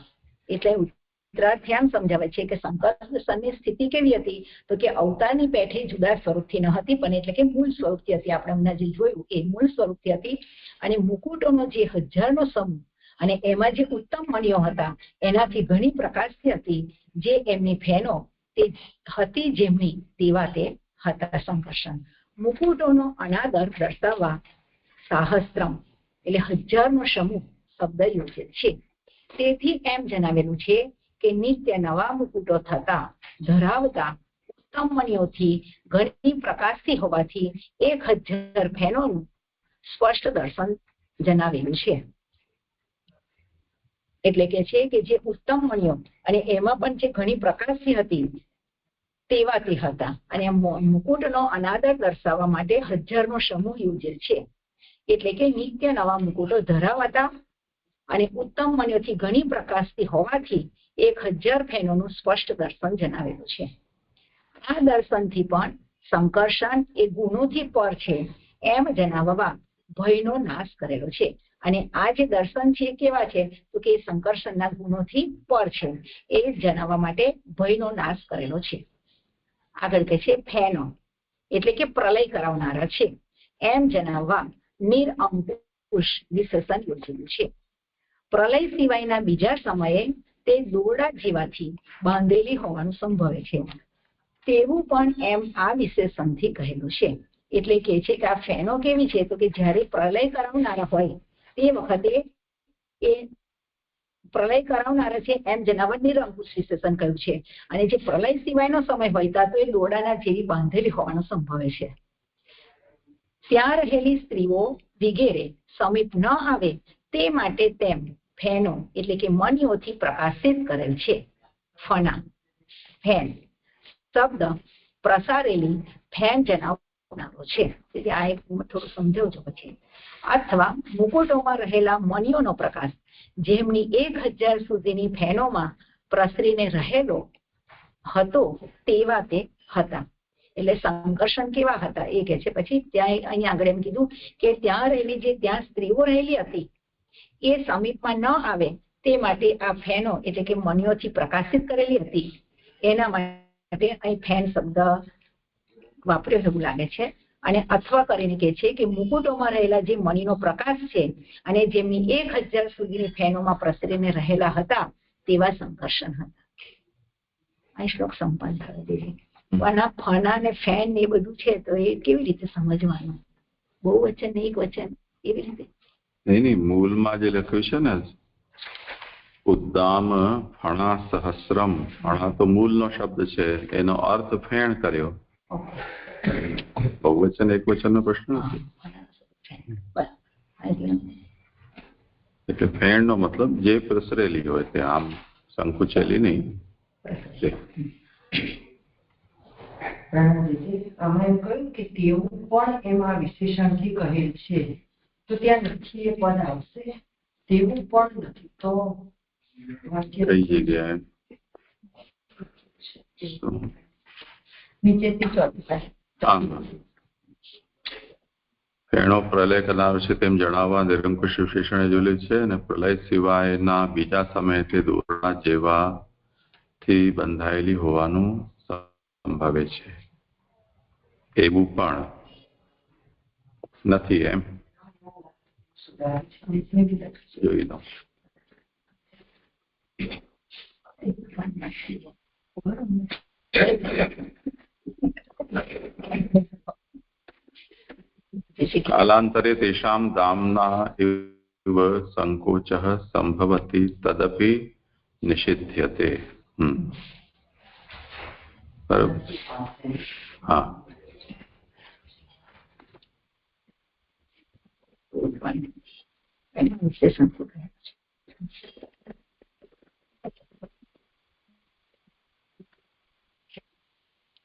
એટલે ઉત્તરાર્થી આમ સમજાવે છે કે સંકર્ષણની સ્થિતિ કેવી હતી, તો કે અવતારની પેઠે જુદા સ્વરૂપથી ન હતી, પણ એટલે કે મૂળ સ્વરૂપથી હતી. આપણે હમણાં જે જોયું એ મૂળ સ્વરૂપથી હતી. અને મુકુટોનો જે 1000નો સમૂહ અને એમાં જે ઉત્તમ મણિઓ હતા એનાથી ઘણી પ્રકાશથી હતી, જે એમની ફેનો તે હતી જેમની તેવા તે હતા. સંકર્ષણ મુકુટોનો અનાદર દર્શાવવા સહસ્ત્રમ એટલે 1000નો સમૂહ શબ્દ યોજિત છે. તેથી એમ જણાવેલું છે કે નિત્ય નવા મુકુટો થતા ધરાવતા ઉત્તમ મણિઓથી ઘણી પ્રકાશથી હોવાથી 1000 ફેનોનું સ્પષ્ટ દર્શન જણાવેલું છે. એટલે કે છે કે જે ઉત્તમ મણિઓ અને એમાં પણ જે ઘણી પ્રકાશથી હતી તેવા તે હતા. અને મુકુટનો અનાદર દર્શાવવા માટે 1000નો સમૂહ યોજેલ છે. એટલે કે નિત્ય નવા મુકુટો ધરાવતા અને ઉત્તમ મણિઓથી ઘણી પ્રકાશથી હોવાથી 1000 ફેનોનું સ્પષ્ટ દર્શન જણાવેલું છે. આ દર્શનથી પણ સંકર્ષણ એ ગુણોથી પર છે એમ જણાવવા ભયનો નાશ કરેલો છે. અને આ જે દર્શન છે કેવા છે, તો કે સંકર્ષણના ગુણોથી પર છે એ જણાવવા માટે ભયનો નાશ કરેલો છે. આગળ કે છે ફેનો એટલે કે પ્રલય કરાવનારા છે એમ જણાવવા નિરઅંકુશ વિશેષણ યોજેલું છે. પ્રલય સિવાયના બીજા સમયે તે દોરડા જેવાથી બાંધેલી હોવાનું સંભવે છે તેવું પણ એમ આ વિશેષણથી કહેલું છે. એટલે કે છે કે આ ફેનો કેવી છે, તો કે જ્યારે પ્રલય કરાવનારા હોય તે વખતે એ પ્રલય કરાવનારા છે એમ જણાવવા નિરંકુશ વિશેષણ કહ્યું છે. અને જે પ્રલય સિવાયનો સમય હોય તો એ દોરડાના જેવી બાંધેલી હોવાનું સંભવે છે. ત્યાં રહેલી સ્ત્રીઓ વગેરે સમીપ ન આવે તે માટે તેમ ફેનો એટલે કે મણિઓથી પ્રકાશિત કરેલ છે. ફના ફેન શબ્દ પ્રસારેલી ફેન જણાવનારો છે. તેથી આ એક થોડું સમજાવજો પછી. અથવા મુકુટોમાં રહેલા મણિઓનો પ્રકાશ જેમની 1000 સુધીની ફેનોમાં પ્રસરીને રહેલો હતો તેવા તે હતા. એટલે સંકર્ષણ કેવા હતા એ કે છે. પછી ત્યાં અહીંયા આગળ એમ કીધું કે ત્યાં રહેલી જે ત્યાં સ્ત્રીઓ રહેલી હતી એ સમીપમાં ન આવે તે માટે આ ફેનો એટલે કે મણિઓથી પ્રકાશિત કરેલી હતી એના માટે અહીં ફેન શબ્દ વાપર્યો એવું લાગે છે. અને અથવા કરીને કે છે કે મુકુટોમાં રહેલા જે મણિનો પ્રકાશ છે અને જેમની 1000 સુધીની ફેનોમાં પ્રસરીને રહેલા હતા તેવા સંકર્ષણ હતા. આ શ્લોક સંપન્ન થયો દીદી. પણ આ ફના ને ફેન એ બધું છે તો એ કેવી રીતે સમજવાનું? બહુ વચન ને એક વચન એવી રીતે? નહીં, મૂળમાં જે લખ્યું છે ને ઉદ્દામ ફણા સહસ્રમ, ફણા તો મૂળનો શબ્દ છે, એનો અર્થ ફેણ કર્યો. બહુવચન એક વચનનો પ્રશ્ન નથી. એટલે ફેણ નો મતલબ જે પ્રસરેલી હોય તે, આમ સંકુચેલી નહીં. અમે એમ કહ્યું કે તેવું પણ એમાં વિશેષણથી કહેલ છે, તો ત્યાં નથી એ પદ આવશે? તેવું પણ નથી તો કઈ જગ્યાએ નીચેથી ચોથી પાસે ફેણો પ્રલય કરનાર છે તેમ જણાવવા નિરંકુશ વિશેષણે જોયેલું છે. અને પ્રલય સિવાયના બીજા સમયે તે દોરડા જેવાથી બંધાયેલી હોવાનું સંભવે છે એવું પણ નથી એમ જોઈ લો. कालांतरे तेषां दाम्ना इव संकोचः संभवति तदपि निषिध्यते. बराबर. हाँ, ભગવાનને એનું વિશેષણ શું કહે છે?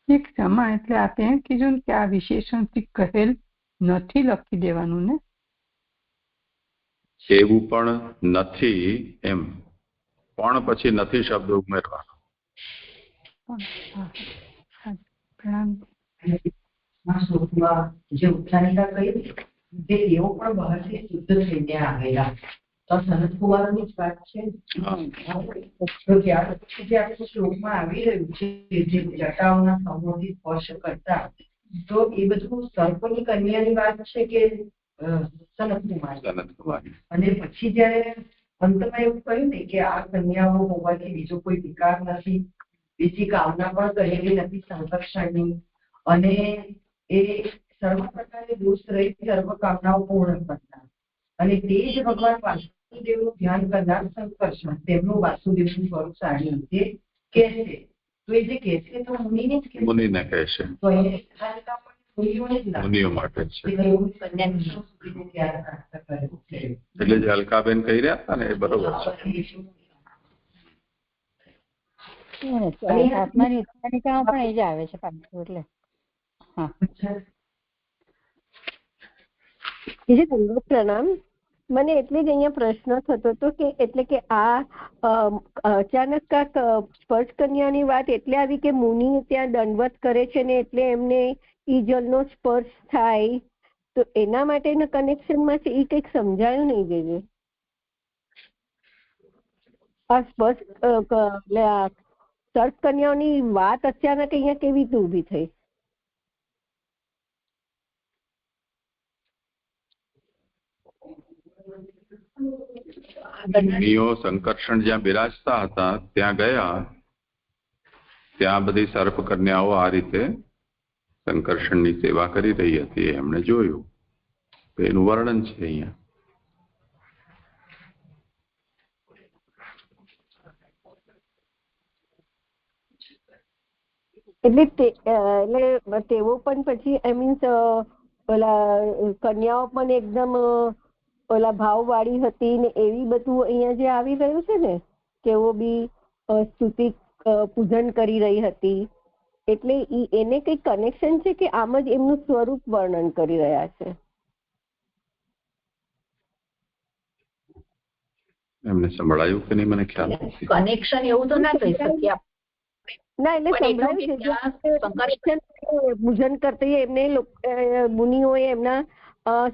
એક ક્ષમા એટલે આપે એમ કીધું ને કે આ વિશેષણથી કહેલ નથી લખી દેવાનું ને, એવું પણ નથી એમ, પણ પછી નથી શબ્દ ઉમેરવાનો. પ્રણામ. શ્લોકમાં જે ઉચ્ચારિકા કહી તે તેઓ પણ બહારથી શુદ્ધ થઈને આવેલા, તો સનતકુમારની જ વાત છે. તો ત્યાર પછી જે આખું શ્લોકમાં આવી રહ્યું છે જે જટાઓના સમૂહથી સ્પર્શ કરતા, તો એ બધું સર્પની કન્યાની વાત છે કે સનતકુમાર? અને પછી જયારે અંતમાં એવું કહ્યું ને કે આ કન્યાઓ હોવાથી બીજો કોઈ વિકાર નથી, બીજી કામના પણ કહેલી નથી સંકર્ષણની, અને એ સર્વ પ્રકારે દોષ રહી સર્વ કામનાઓ પૂર્ણ કરતા, અને તે જ ભગવાન વાસુદેવનું ધ્યાન કરનાર સંકર્ષણ તેમનું વાસુદેવનું સ્વરૂપ સારી રીતે કહે છે. તો એ જે કહે છે તો મુનિને જ કહે છે, મુનિને કહે છે, તો એને મુનિઓ માટે છે. એટલે જે અલકાબેન કહી રહ્યા હતા ને એ બરોબર છે. આત્માની ઉત્તરાધિકારમાં પણ એ જ આવે છે પાછું. એટલે હા, પ્રણામ. મને એટલે જ અહીંયા પ્રશ્ન થતો હતો કે એટલે કે આ અચાનક સ્પર્શ કન્યાની વાત એટલે આવી કે મુનિ ત્યાં દંડવત કરે છે ને એટલે એમને ઈ જલનો સ્પર્શ થાય, તો એના માટેના કનેક્શનમાં છે એ કંઈક સમજાયું નહીં જઈએ. આ સ્પર્શ સર્પ કન્યાઓની વાત અચાનક અહીંયા કેવી રીતે ઊભી થઈ? મુનિઓ સંકર્ષણ જ્યાં બિરાજતા હતા ત્યાં ગયા, ત્યાં બધી સર્પ કન્યાઓ આ રીતે સંકર્ષણની સેવા કરી રહી હતી, એમણે જોયું. એનું વર્ણન છે અહીંયા. એટલે તેઓ પણ પછી આઈ મીન્સ ઓલા કન્યાઓ પણ એકદમ ઓલા ભાવવાળી હતી ને એવી બધું અહીંયા જે આવી રહ્યું છે ને, તેઓ બી સ્તુતિ પૂજન કરી રહી હતી, એટલે એને કઈ કનેક્શન છે કે આમ જ એમનું સ્વરૂપ વર્ણન કરી રહ્યા છે? એમને સંભળાયું કે નહીં મને ખ્યાલ નથી. કનેક્શન એવું તો ના કહી શકીએ ના, એટલે પૂજન કરતા એમને મુનિઓએ એમના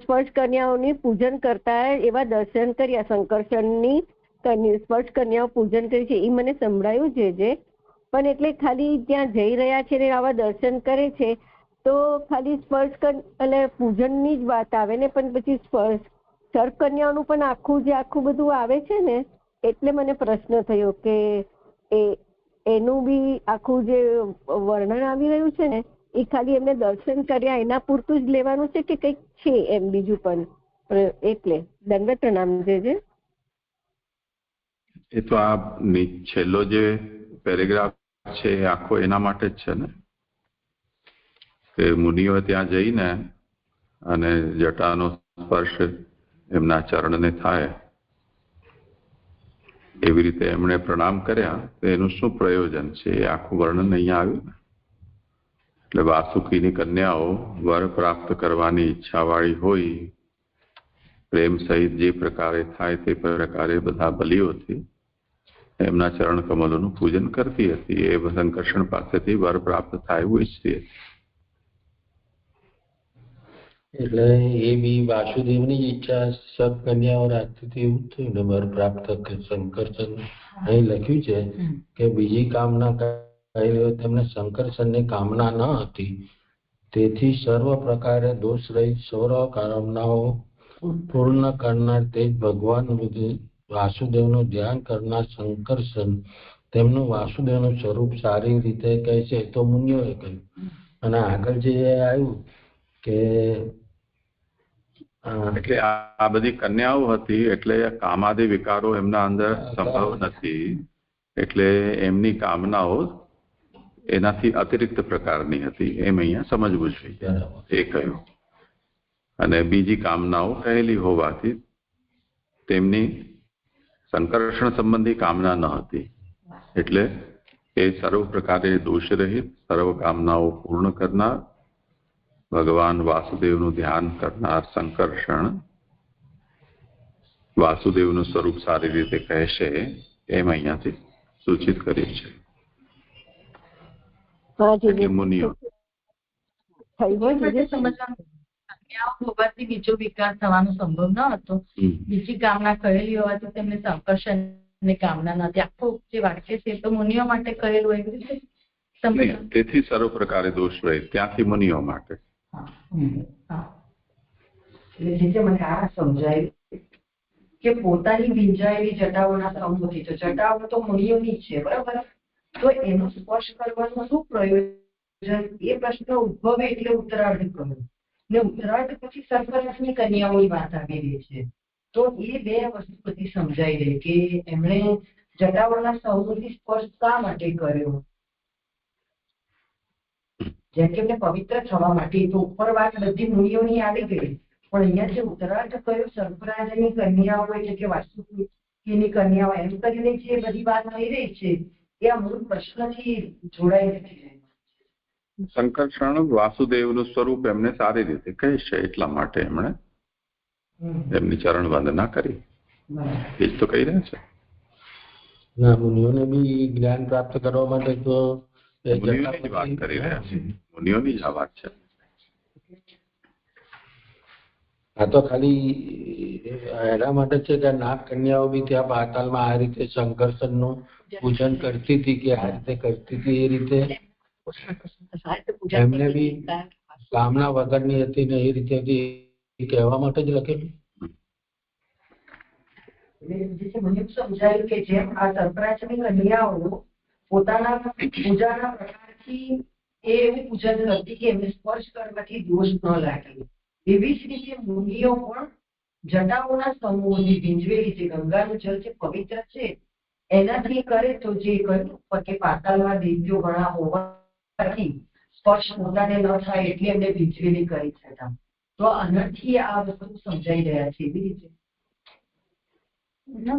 સ્પર્શ કન્યાઓની પૂજન કરતા એવા દર્શન કર્યા, સંકર્ષણની સ્પર્શ કન્યાઓ પૂજન કરી છે એ મને સંભળાયું છે. પણ એટલે ખાલી ત્યાં જઈ રહ્યા છે ને આવા દર્શન કરે છે તો ખાલી સ્પર્શ એટલે પૂજનની જ વાત આવે ને, પણ પછી સર્પ કન્યાઓનું પણ આખું બધું આવે છે ને, એટલે મને પ્રશ્ન થયો કે એનું બી આખું જે વર્ણન આવી રહ્યું છે ને એ ખાલી એમને દર્શન કર્યા એના પૂરતું જ લેવાનું છે કે કંઈક છે એમ બીજું પણ? એટલે દંડવત પ્રણામ છે. એ તો આ છેલ્લો જે પેરેગ્રાફ છે એ આખો એના માટે જ છે ને, કે મુનિઓ ત્યાં જઈને અને જટાનો સ્પર્શ એમના ચરણને થાય એવી રીતે એમણે પ્રણામ કર્યા, તો એનું શું પ્રયોજન છે એ આખું વર્ણન અહીંયા આવ્યું ને. એટલે વાસુકીની કન્યાઓ વર પ્રાપ્ત કરવાની ઈચ્છાવાળી હોય, પ્રેમ સહિત જે પ્રકારે થાય તે પ્રકારે બધા બલિઓથી એમના ચરણ કમલોનું પૂજન કરતી હતી. એ સંકર્ષણ પાસેથી વર પ્રાપ્ત થાય એવું ઈચ્છતી હતી. એટલે એ બી વાસુદેવની જ ઈચ્છા સબ કન્યાઓ રાખતી હતી એવું થયું ને. વર પ્રાપ્ત સંકર્ષણ અહીં લખ્યું છે કે બીજી કામના કહી રહ્યો તેમને સંકર્ષણની કામના ન હતી, તેથી સર્વ પ્રકારે દોષ રહી સૌર કામનાઓ પૂર્ણ કરનાર તે જ ભગવાન વાસુદેવનું ધ્યાન કરનાર સંકર્ષણ તેમનું વાસુદેવનું સ્વરૂપ સારી રીતે કહે છે, તો મુનિઓએ કહ્યું. અને આગળ જે આવ્યું કે એટલે આ બધી કન્યાઓ હતી એટલે કામાદિ વિકારો એમના અંદર સંભવ નથી, એટલે એમની કામનાઓ એનાથી અતિરિક્ત પ્રકારની હતી એમ અહીંયા સમજવું જોઈએ એ કહ્યું. અને બીજી કામનાઓ કહેલી હોવાથી તેમની સંકર્ષણ સંબંધી કામના ન હતી, એટલે એ સર્વ પ્રકારે દોષરહિત, સર્વ કામનાઓ પૂર્ણ કરનાર, ભગવાન વાસુદેવનું ધ્યાન કરનાર સંકર્ષણ વાસુદેવનું સ્વરૂપ સારી રીતે કહેશે એમ અહીંયાથી સૂચિત કર્યું છે. એટલે મુનિઓ હોવાથી બીજો વિકાસ થવાનો સંભવ ન હતો, બીજી કામના કહેલી હોવાથી તેમને સંકર્ષણની કામના નથી. આખું જે વાક્ય છે તો મુનિઓ માટે કહેલું એવી રીતે. તેથી સર્વ પ્રકારે દોષ રહે, ત્યાંથી મુનિઓ માટે. એટલે મને આ સમજાયું કે પોતાની ભીંજાયેલી જટાઓના સમૂહથી, તો જટાઓ તો મુનિઓની જ છે, બરાબર, તો એનો સ્પર્શ કરવાનું શું પ્રયોજન? એ પ્રશ્ન ઉદ્ભવે એટલે ઉત્તરાર્ધ કહ્યું, ને ઉત્તરાર્ધ પછી સર્પરાજની કન્યાઓની વાત આવી રહી છે. તો એ બે વસ્તુ બધી સમજાઈ રહી કે એમણે જટાઓના સમૂહથી સ્પર્શ શા માટે કર્યો? જેમ કે એમને પવિત્ર થવા માટે, તો ઉપર વાત બધી મુનિઓની આવી ગઈ, પણ અહીંયા જે ઉત્તરાર્ધ કયો સર્પરાજની કન્યાઓ એટલે કે વાસુકીની કન્યાઓ એમ કરીને જે બધી વાત થઈ રહી છે એ આ મૂળ પ્રશ્નથી જોડાઈ નથી. સંકર્ષણ વાસુદેવનું સ્વરૂપ એમને સારી રીતે કહેશે એટલા માટે એમણે એમની ચરણ વંદના કરી, એ જ તો કહી રહ્યા છે. ના, મુનિઓને બી જ્ઞાન પ્રાપ્ત કરવા માટે તો મુનિઓની જ વાત કરી રહ્યા છે, મુનિઓની જ આ વાત છે. આ તો ખાલી એના માટે છે કે નાગ કન્યાઓ બી ત્યાં પાતાલમાં આ રીતે સંકર્ષણનું પૂજન કરતી હતી કે આ રીતે કરતી હતી, એ રીતે એમને બી કામના વગરની હતી ને એ રીતે કહેવા માટે જ લખેલું. મને સમજાયું કે જેમ આ સર્પરાજની કન્યાઓ પોતાના પૂજાના પ્રકારથી એ એવું પૂજન કરતી કે એમને સ્પર્શ કરવાથી દોષ ન લાગે, એવી જ રીતે મુનિઓ પણ જટાઓના સમૂહની ભીંજવેલી જે ગંગાનું જળ જે પવિત્ર છે એનાથી કરે, તો જે કહ્યું કે પાતાળમાં દૈત્યો ઘણા હોવાથી સ્પર્શ પોતાને ન થાય એટલે એમને ભીંજવેલી કરી છે. તો આનાથી આ વસ્તુ સમજાઈ રહ્યા છે એવી રીતે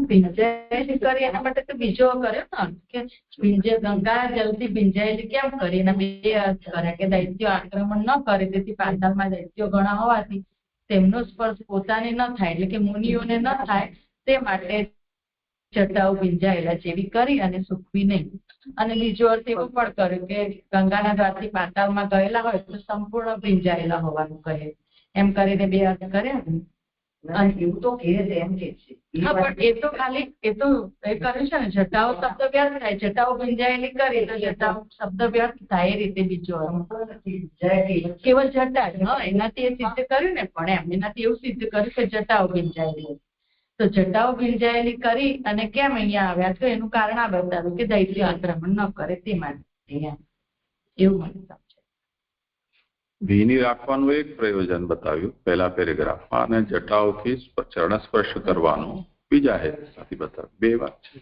ભીંજાયેલી કરી એના માટે તો બીજો કર્યો ને કે ગંગા જલથી ભીંજાયેલી કેમ કરી, એના બે અર્થ કર્યા કે દૈત્યો આક્રમણ ન કરે, તેથી પાતાળમાં દૈત્યો ઘણા હોવાથી તેમનો સ્પર્શ પોતાને ન થાય એટલે કે મુનિઓને ન થાય તે માટે જટાઓ ભીંજાયેલા જેવી કરી અને સૂકવી નહીં. અને બીજો અર્થ એવો પણ કર્યો કે ગંગાના દ્વારથી પાતાળમાં ગયેલા હોય તો સંપૂર્ણ ભીંજાયેલા હોવાનું કહે, એમ કરીને બે અર્થ કર્યા ને. એવું તો કહે છે એમ કે છે. હા, પણ એ તો ખાલી એ તો એ કર્યું છે ને, જટાઓ શબ્દ વ્યર્થ થાય, જટાઓ ભીંજાયેલી કરી તો જટાઓ શબ્દ વ્યર્થ થાય, એ રીતે બીજો કેવળ જટા જ. હા, એનાથી એ સિદ્ધ કર્યું ને, પણ એમ એનાથી એવું સિદ્ધ કર્યું કે જટાઓ ભીંજાયેલી, તો જટાઓ ભીંજાયેલી કરી અને કેમ અહીંયા આવ્યા તો એનું કારણ આ બતાવ્યું કે દૈત્ય આક્રમણ ન કરે તે માટે, એવું મને સમજાય. ભીની રાખવાનું એક પ્રયોજન બતાવ્યું પહેલા પેરેગ્રાફમાં, અને જટાઓથી ચરણ સ્પર્શ કરવાનું બીજા હેતુથી બતાવ્યું. બે વાત છે.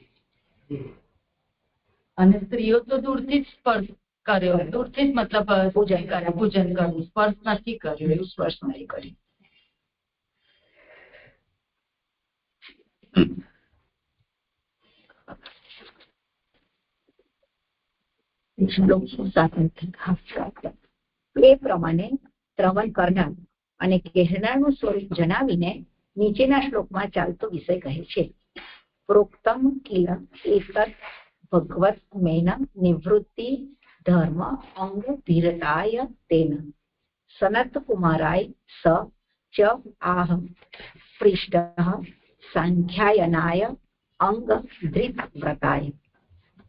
અને સ્ત્રીઓ તો દૂરથી જ સ્પર્શ કર્યો, દૂરથી જ મતલબ પૂજન કર્યા, પૂજન કરવું, સ્પર્શ નથી કર્યું, એવું સ્પર્શ નથી કર્યું. એ પ્રમાણે શ્રવણ કરનાર અને કહેનારનું સ્વરૂપ જણાવીને નીચેના શ્લોકમાં ચાલતો વિષય કહે છે. પ્રોક્તમ કિલ એતત ભગવત મેન નિવૃત્તિ ધર્મ અંગ ધીરતાય તેન સનત કુમારાય સ ચ આહ પૃષ્ઠ સાંખ્યાયનાય અંગ ધૃત વ્રતાય.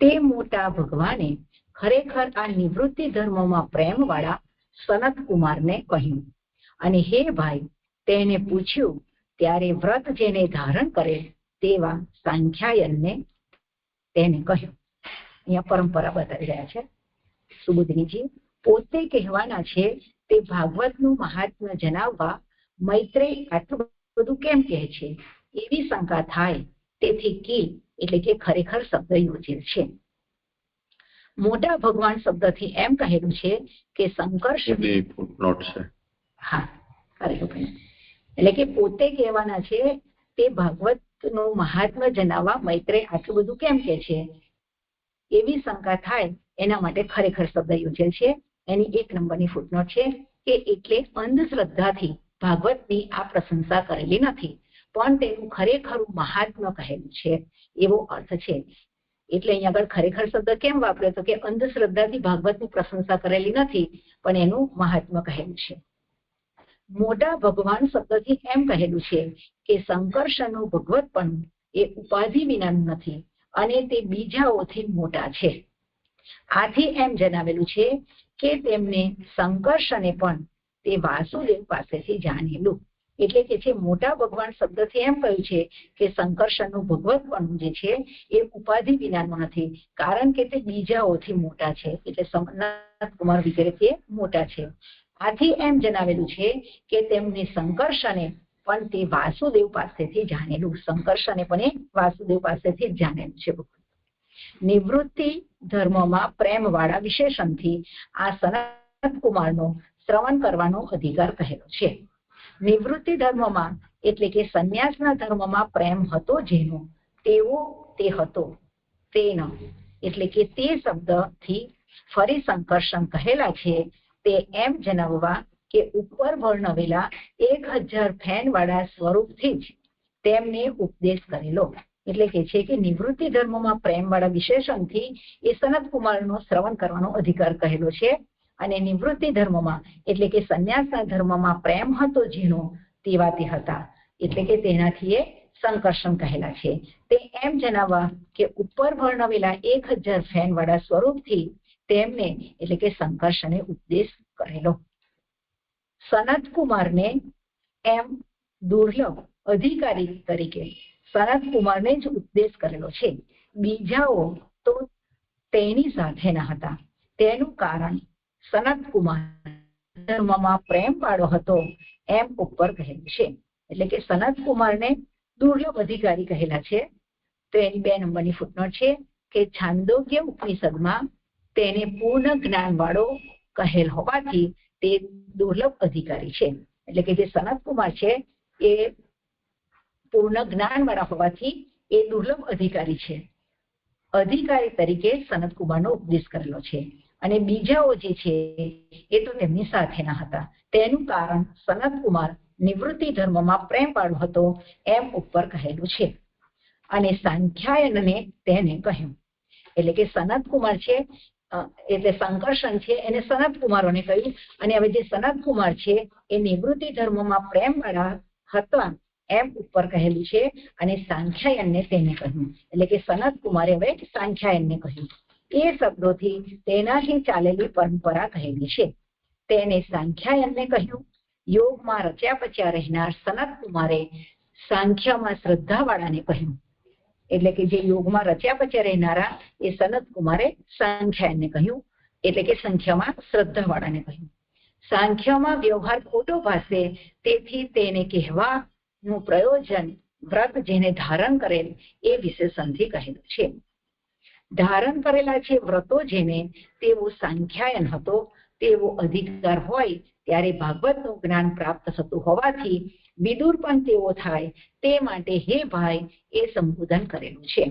તે મોટા ભગવાને ખરેખર આ નિવૃત્તિ ધર્મમાં પ્રેમ વાળા સનત કુમારને કહ્યું, અને હે ભાઈ, તેને પૂછ્યું ત્યારે વ્રત જેને ધારણ કરે તેવા સાંખ્યાયનને તેને કહ્યું. અહીંયા પરંપરા બતાવી રહ્યા છે સુબુદ્ધીજી. પોતે કહેવાના છે તે ભાગવતનું મહાત્મ્ય જણાવવા મૈત્રેય આટલું બધું કેમ કહે છે એવી શંકા થાય, તેથી કિલ એટલે કે ખરેખર શબ્દ યોજેલ છે. મોટા ભગવાન શબ્દથી એમ કહેલું છે કે સંકર્ષ. ફૂટનોટ છે. હા, ખરેખર એટલે કે પોતે કહેવાના છે તે ભાગવતનું મહાત્મ્ય જણાવવા મૈત્રેય આટલું બધું કેમ કે છે, એવી શંકા થાય એના માટે ખરેખર શબ્દ યોજેલ છે. એની 1 નંબરની ફૂટનોટ છે કે એટલે અંધશ્રદ્ધાથી ભાગવતની આ પ્રશંસા કરેલી નથી, પણ તેનું ખરેખરું મહાત્મ્ય કહેલું છે એવો અર્થ છે. એટલે અહીંયા આગળ ખરેખર શબ્દ કેમ વાપર્યો તો કે અંધશ્રદ્ધાથી ભાગવતની પ્રશંસા કરેલી નથી, પણ એનું મહાત્મ્ય કહેલું છે. મોટા ભગવાન શબ્દથી એમ કહેલું છે કે સંકર્ષણનું ભગવતપણું એ ઉપાધિ વિનાનું નથી અને તે બીજાઓથી મોટા છે. આથી એમ જણાવેલું છે કે તેમને સંકર્ષણે પણ તે વાસુદેવ પાસેથી જાણેલું. એટલે કે છે મોટા ભગવાન શબ્દથી એમ કહ્યું છે કે સંકર્ષણનું ભગવતપણું જે છે એ ઉપાધિ વિનાનું નથી, કારણ કે તે બીજાઓથી મોટા છે. એટલે સનત કુમાર વગેરેથી મોટા છે. આથી એમ જણાવેલું છે કે તેમને સંકર્ષણે પણ તે વાસુદેવ પાસેથી જાણેલું. સંકર્ષણે પણ એ વાસુદેવ પાસેથી જ જાણેલું છે. નિવૃત્તિ ધર્મમાં પ્રેમ વાળા વિશેષણથી આ સનત કુમારનો શ્રવણ કરવાનો અધિકાર કહેલો છે. નિવૃત્તિ ધર્મમાં એટલે કે સંન્યાસના ધર્મમાં પ્રેમ હતો જેનો, તેવો તે હતો તેનો, એટલે કે તે શબ્દથી ફરી સંકર્ષણ કહેલા છે. તે એમ જણાવવા કે ઉપર વર્ણવેલા 1000 ફેન વાળા સ્વરૂપથી જ તેમને ઉપદેશ કરેલો. એટલે કે છે કે નિવૃત્તિ ધર્મમાં પ્રેમ વાળા વિશેષણથી એ સનત કુમારનો શ્રવણ કરવાનો અધિકાર કહેલો છે. અને નિવૃત્તિ ધર્મમાં એટલે કે સંન્યાસના ધર્મમાં પ્રેમ હતો જેનો, તેવા તે હતા, એટલે કે તેનાથી એ સંકર્ષણ કહેલા છે. તે એમ જણાવવા કે ઉપર વર્ણવેલા 1000 ફેન વાળા સ્વરૂપથી તેમને એટલે કે સંકર્ષણે ઉપદેશ કરેલો. સનત કુમારને એમ દુર્લભ અધિકારી તરીકે સનત કુમારને જ ઉપદેશ કરેલો છે. બીજાઓ તો તેની સાથે ન હતા. તેનું કારણ સનત કુમાર ધર્મમાં પ્રેમ વાળો હતો એમ ઉપર કહેલું છે. એટલે કે સનત કુમારને દુર્લભ અધિકારી કહેલા છે. તો એની 2 નંબરની ફૂટનોટ છે કે છાંદોગ્ય ઉપનિષદમાં તેને પૂર્ણ જ્ઞાન વાળો કહેલ હોવાથી તે દુર્લભ અધિકારી છે. એટલે કે જે સનત કુમાર છે એ પૂર્ણ જ્ઞાન વાળા હોવાથી એ દુર્લભ અધિકારી છે. અધિકારી તરીકે સનત કુમારનો ઉપદેશ કરેલો છે. અને બીજાઓ જે છે એ તો તેમની સાથે ના હતા. તેનું કારણ સનત કુમાર નિવૃત્તિ ધર્મમાં પ્રેમ વાળો હતો એમ ઉપર કહેલું છે. અને સાંખ્યાયનને તેને કહ્યું. એટલે કે સનત કુમાર છે એટલે સંકર્ષણ છે એને સનત કુમારોને કહ્યું. અને હવે જે સનત કુમાર છે એ નિવૃત્તિ ધર્મમાં પ્રેમ વાળા હતા એમ ઉપર કહેલું છે. અને સાંખ્યાયનને તેને કહ્યું. એટલે કે સનત કુમારે હવે સાંખ્યાયનને કહ્યું. એ શબ્દોથી તેનાથી ચાલેલી પરંપરા કહેલી છે. તેને સાંખ્યાયનને કહ્યું. યોગમાં રચ્યા પચ્યા રહેનાર સનત કુમારે સાંખ્યમાં શ્રદ્ધા વાળાને કહ્યું. એટલે કે જે યોગમાં રચ્યા પચ્યા રહેનારા એ સનત કુમારે સાંખ્યાયનને કહ્યું. એટલે કે સંખ્યામાં શ્રદ્ધા વાળાને કહ્યું. સાંખ્યમાં વ્યવહાર ખોટો ભાસે તેથી તેને કહેવાનું પ્રયોજન વ્રત જેને ધારણ કરેલ એ વિશેષણથી કહેલું છે. ધારણ કરેલા છે વ્રતો જેને તેવો સાંખ્યાયન હતો તેવો અધિકાર હોય ત્યારે ભાગવતનું જ્ઞાન પ્રાપ્ત થતું હોવાથી વિદુર પણ તેવો થાય તે માટે હે ભાઈ એ સંબોધન કરેલું છે.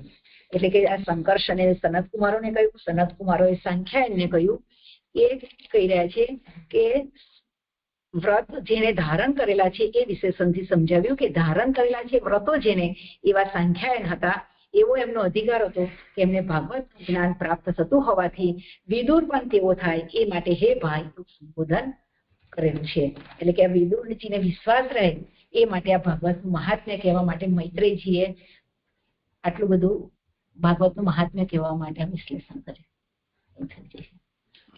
એટલે કે આ સંકર્ષણે સનત કુમારોને કહ્યું, સનત કુમારોએ સાંખ્યાયનને કહ્યું. એ કહી રહ્યા છે કે વ્રત જેને ધારણ કરેલા છે એ વિશેષણથી સમજાવ્યું કે ધારણ કરેલા છે વ્રતો જેને એવા સાંખ્યાયન હતા એવો એમનો અધિકાર હતો કે એમને ભાગવત જ્ઞાન પ્રાપ્ત થતું હોવાથી વિદુર પણ તેવો થાય એ માટે હે ભાઈ સંબોધન કરેલું છે. એટલે કે આ વિદુરજીને વિશ્વાસ રહે એ માટે આ ભાગવતનું મહાત્મ્ય કહેવા માટે મૈત્રેયજીએ આટલું બધું ભાગવતનું મહાત્મ્ય કહેવા માટે વિશ્લેષણ કર્યું.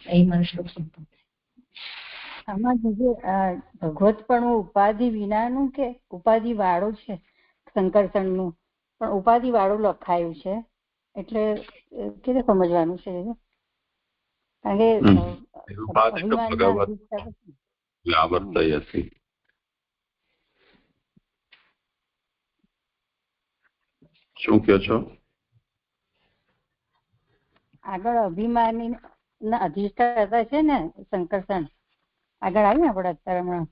અહીં મારો શ્લોક સંપન્ન થાય. આમાં જે ભગવત પણ ઉપાધિ વિનાનું કે ઉપાધિ વાળું છે સંકર્ષણનું, પણ ઉપાધિ વાળું લખાયું છે એટલે કેવી રીતે સમજવાનું છે? શું કહો છો? આગળ અભિમાની ના અધિષ્ઠાતા છે ને સંકર્ષણ આગળ આવ્યું આપણે અત્યારે હમણાં,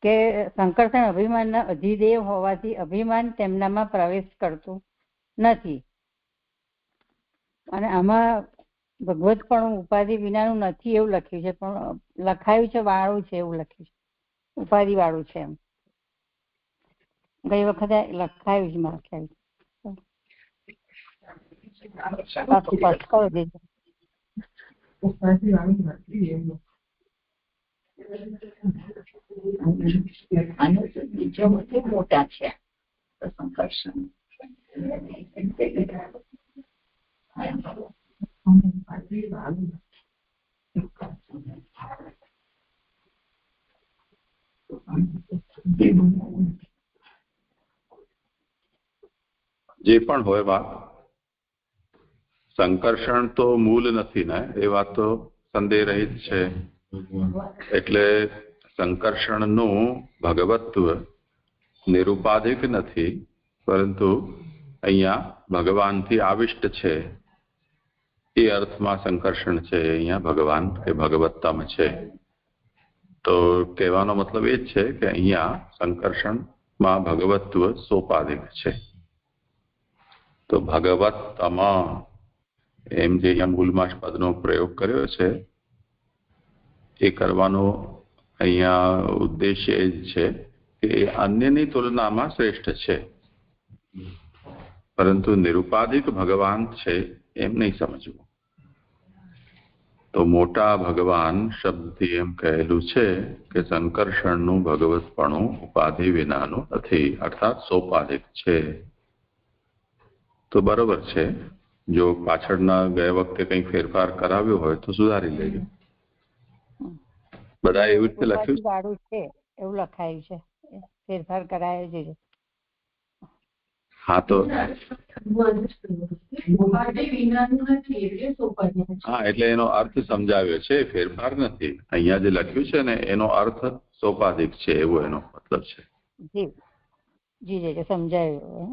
કે સંકર્ષણ અભિમાનના અધિદેવ હોવાથી અભિમાન તેમનામાં પ્રવેશ કરતું નથી. અને આમાં ભગવત પણ ઉપાધિ વિનાનું નથી એવું લખ્યું છે, પણ લખાયું છે વાળું છે એવું લખ્યું છે, ઉપાધિ વાળું છે એમ. ગઈ વખતે લખાયું જ લખાયું સ્પષ્ટ કરી દેજો. બીજો મોટા છે સંકર્ષણ. જે પણ હોય વાત, સંકર્ષણ તો મૂળ નથી ને, એ વાત તો સંદેહ રહિત છે. એટલે સંકર્ષણનું ભગવત્વ નિરુપાધિક નથી, પરંતુ અહીંયા ભગવાનથી આવિષ્ટ છે એ અર્થમાં સંકર્ષણ છે. અહીંયા ભગવાન કે ભગવત્તામાં છે. તો કહેવાનો મતલબ એ જ છે કે અહીંયા સંકર્ષણમાં ભગવત્વ સોપાધિક છે. તો ભગવત્તમાં એમ જે અહીંયા મૂળમાં પદનો પ્રયોગ કર્યો છે એ કરવાનો અહીંયા ઉદ્દેશ્ય એ જ છે કે એ અન્યની તુલનામાં શ્રેષ્ઠ છે, પરંતુ નિરુપાધિક ભગવાન છે એમ નહીં સમજવું. તો મોટા ભગવાન શબ્દથી એમ કહેલું છે કે સંકર્ષણનું ભગવતપણું ઉપાધિ વિનાનું નથી, અર્થાત સોપાધિક છે. તો બરોબર છે. જો પાછળના ગયા વખતે કંઈ ફેરફાર કરાવ્યો હોય તો સુધારી લેજો. બધા એવી રીતે લખ્યું વાળું છે એવું લખાયું છે, ફેરફાર કરાયો છે. હા, તો હા, એટલે એનો અર્થ સમજાવ્યો છે, ફેરફાર નથી. અહીંયા જે લખ્યું છે ને એનો અર્થ સોપાધિક છે એવો એનો મતલબ છે. જી જી જી સમજાયું.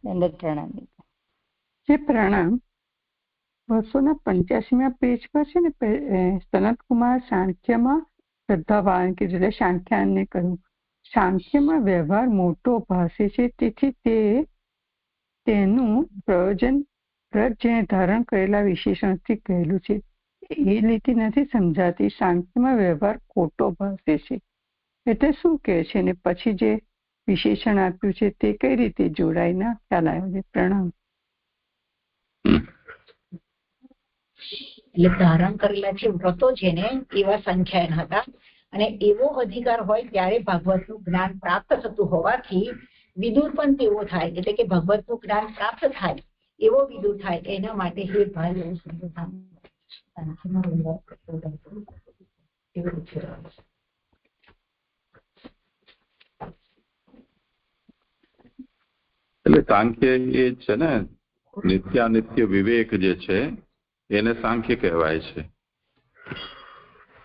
દંડવત પ્રણામ. જે પ્રણામ 285 પેજ પર છે ને, સનતકુમાર સાંખ્યમાં શ્રદ્ધાવાન કીધું એટલે સાંખ્યાનને કહ્યું. સાંખ્યમાં વ્યવહાર મોટો ભાષે છે, તેથી તેનું પ્રયોજન વ્રત જેને ધારણ કરેલા વિશેષણથી કહેલું છે. એ લીટી નથી સમજાતી. સાંખ્યમાં વ્યવહાર ખોટો ભાષે છે એટલે શું કહે છે, ને પછી જે વિશેષણ આપ્યું છે તે કઈ રીતે જોડાય ના ખ્યાલ આવ્યો છે. પ્રણામ. એટલે ધારણ કરેલા છે વ્રતો છે ને એવા સંખ્યાન હતા, અને એવો અધિકાર હોય ત્યારે ભાગવતનું જ્ઞાન પ્રાપ્ત થતું હોવાથી વિદુર પણ તેવો થાય, એટલે કે ભગવતનું જ્ઞાન પ્રાપ્ત થાય એવો વિદુર થાય. એના માટે હે ભાઈ એવું સમજતા. એટલે સાંખ્ય એ જ છે ને, નિત્યાનિત્ય વિવેક જે છે એને સાંખ્ય કહેવાય છે.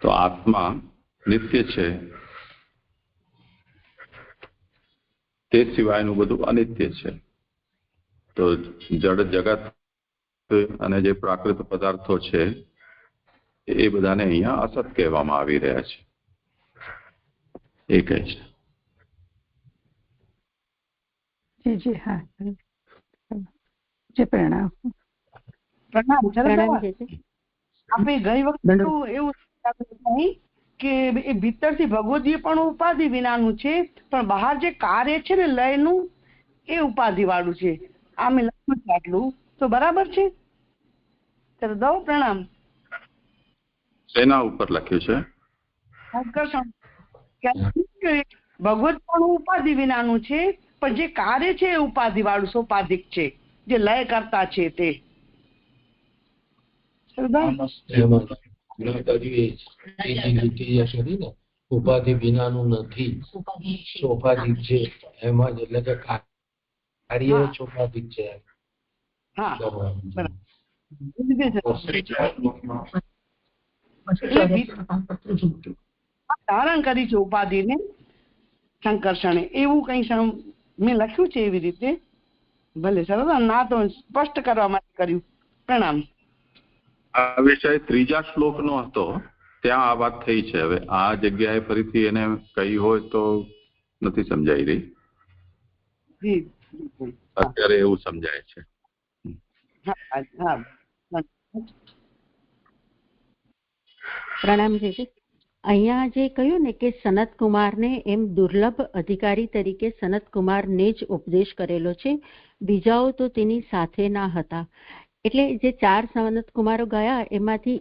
તો આત્મા નિત્ય છે, તે સિવાયનું બધું અનિત્ય છે. તો જડ જગત અને જે પ્રાકૃત પદાર્થો છે એ બધાને અહીંયા અસત કહેવામાં આવી રહ્યા છે. એ કહે છે. જી જી હા. જે પ્રણામ. આપણે ગઈ વખતે એવું કે એ ભીતરથી ભગવદીય પણ ઉપાધિ વિનાનું છે, પણ બહાર જે કાર્ય છે ને લયનું એ ઉપાધિ વાળું છે. આ મેં લખ્યું છે આટલું, તો બરાબર છે? ચલો દઉં પ્રણામ. શેના ઉપર લખ્યું છે? ભગવત પણ ઉપાધિ વિનાનું છે, પણ જે કાર્ય છે એ ઉપાધિ વાળું સોપાધિક છે, જે લય કરતા છે તે. ઉપાધિ વિનાનું નથી, સોપાધિક છે એમાં જ, એટલે કે કાર્ય સોપાધિક છે. ધારણ કરી છે ઉપાધિને સંકર્ષણે, એવું કઈ મેં લખ્યું છે એવી રીતે. ભલે સરસ, ના તો સ્પષ્ટ કરવા માટે કર્યું. પ્રણામ. આ વિષય ત્રીજા શ્લોકનો હતો, ત્યાં આ વાત થઈ છે. હવે આ જગ્યાએ ફરીથી એને કહી હોય તો નથી સમજાઈ રહી. જી બિલકુલ. અત્યારે એવું સમજાય છે. હા હા. પ્રણામ જી. અહીંયા જે કહ્યું ને કે સનત કુમારને એમ દુર્લભ અધિકારી તરીકે સનત કુમારને જ ઉપદેશ કરેલો છે, બીજાઓ તો તેની સાથે ના હતા. એટલે જે 4 સનત કુમારો ગયા એમાંથી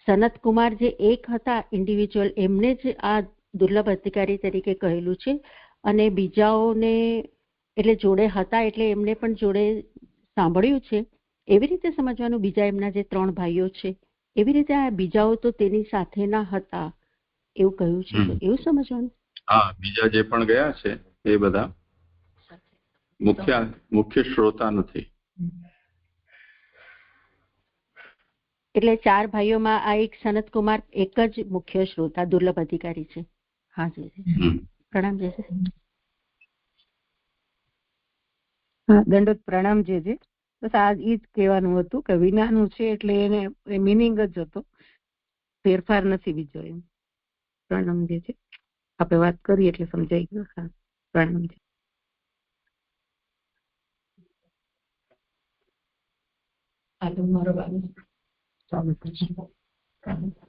સનત કુમાર જે એક હતા ઇન્ડિવિજ્યુઅલ, એમને જ આ દુર્લભ અધિકારી તરીકે કહેલું છે, અને બીજાઓને એટલે જોડે હતા એટલે એમને પણ જોડે સાંભળ્યું છે. એવી રીતે સમજવાનું બીજા એમના જે 3 ભાઈઓ છે એવી રીતે આ બીજાઓ તો તેની સાથે ના હતા એવું કહ્યું છે, તો એવું સમજવાનું. હા, બીજા જે પણ ગયા છે એ બધા મુખ્ય શ્રોતા નથી. એટલે 4 ભાઈઓમાં આ એક સનત કુમાર એક જ મુખ્ય શ્રોતા દુર્લભ અધિકારી છે. હા જી. પ્રણામ જય શ્રી. હા, દંડોત પ્રણામ જે બસ આ જ કહેવાનું હતું કે વિનાનું છે એટલે એને મિનિંગ જ હતો, ફેરફાર નથી બીજો. એમ પ્રણામ જે છે આપણે વાત કરી એટલે સમજાઈ ગયું. હા, પ્રણામ જે. આ તો મારો બાબુ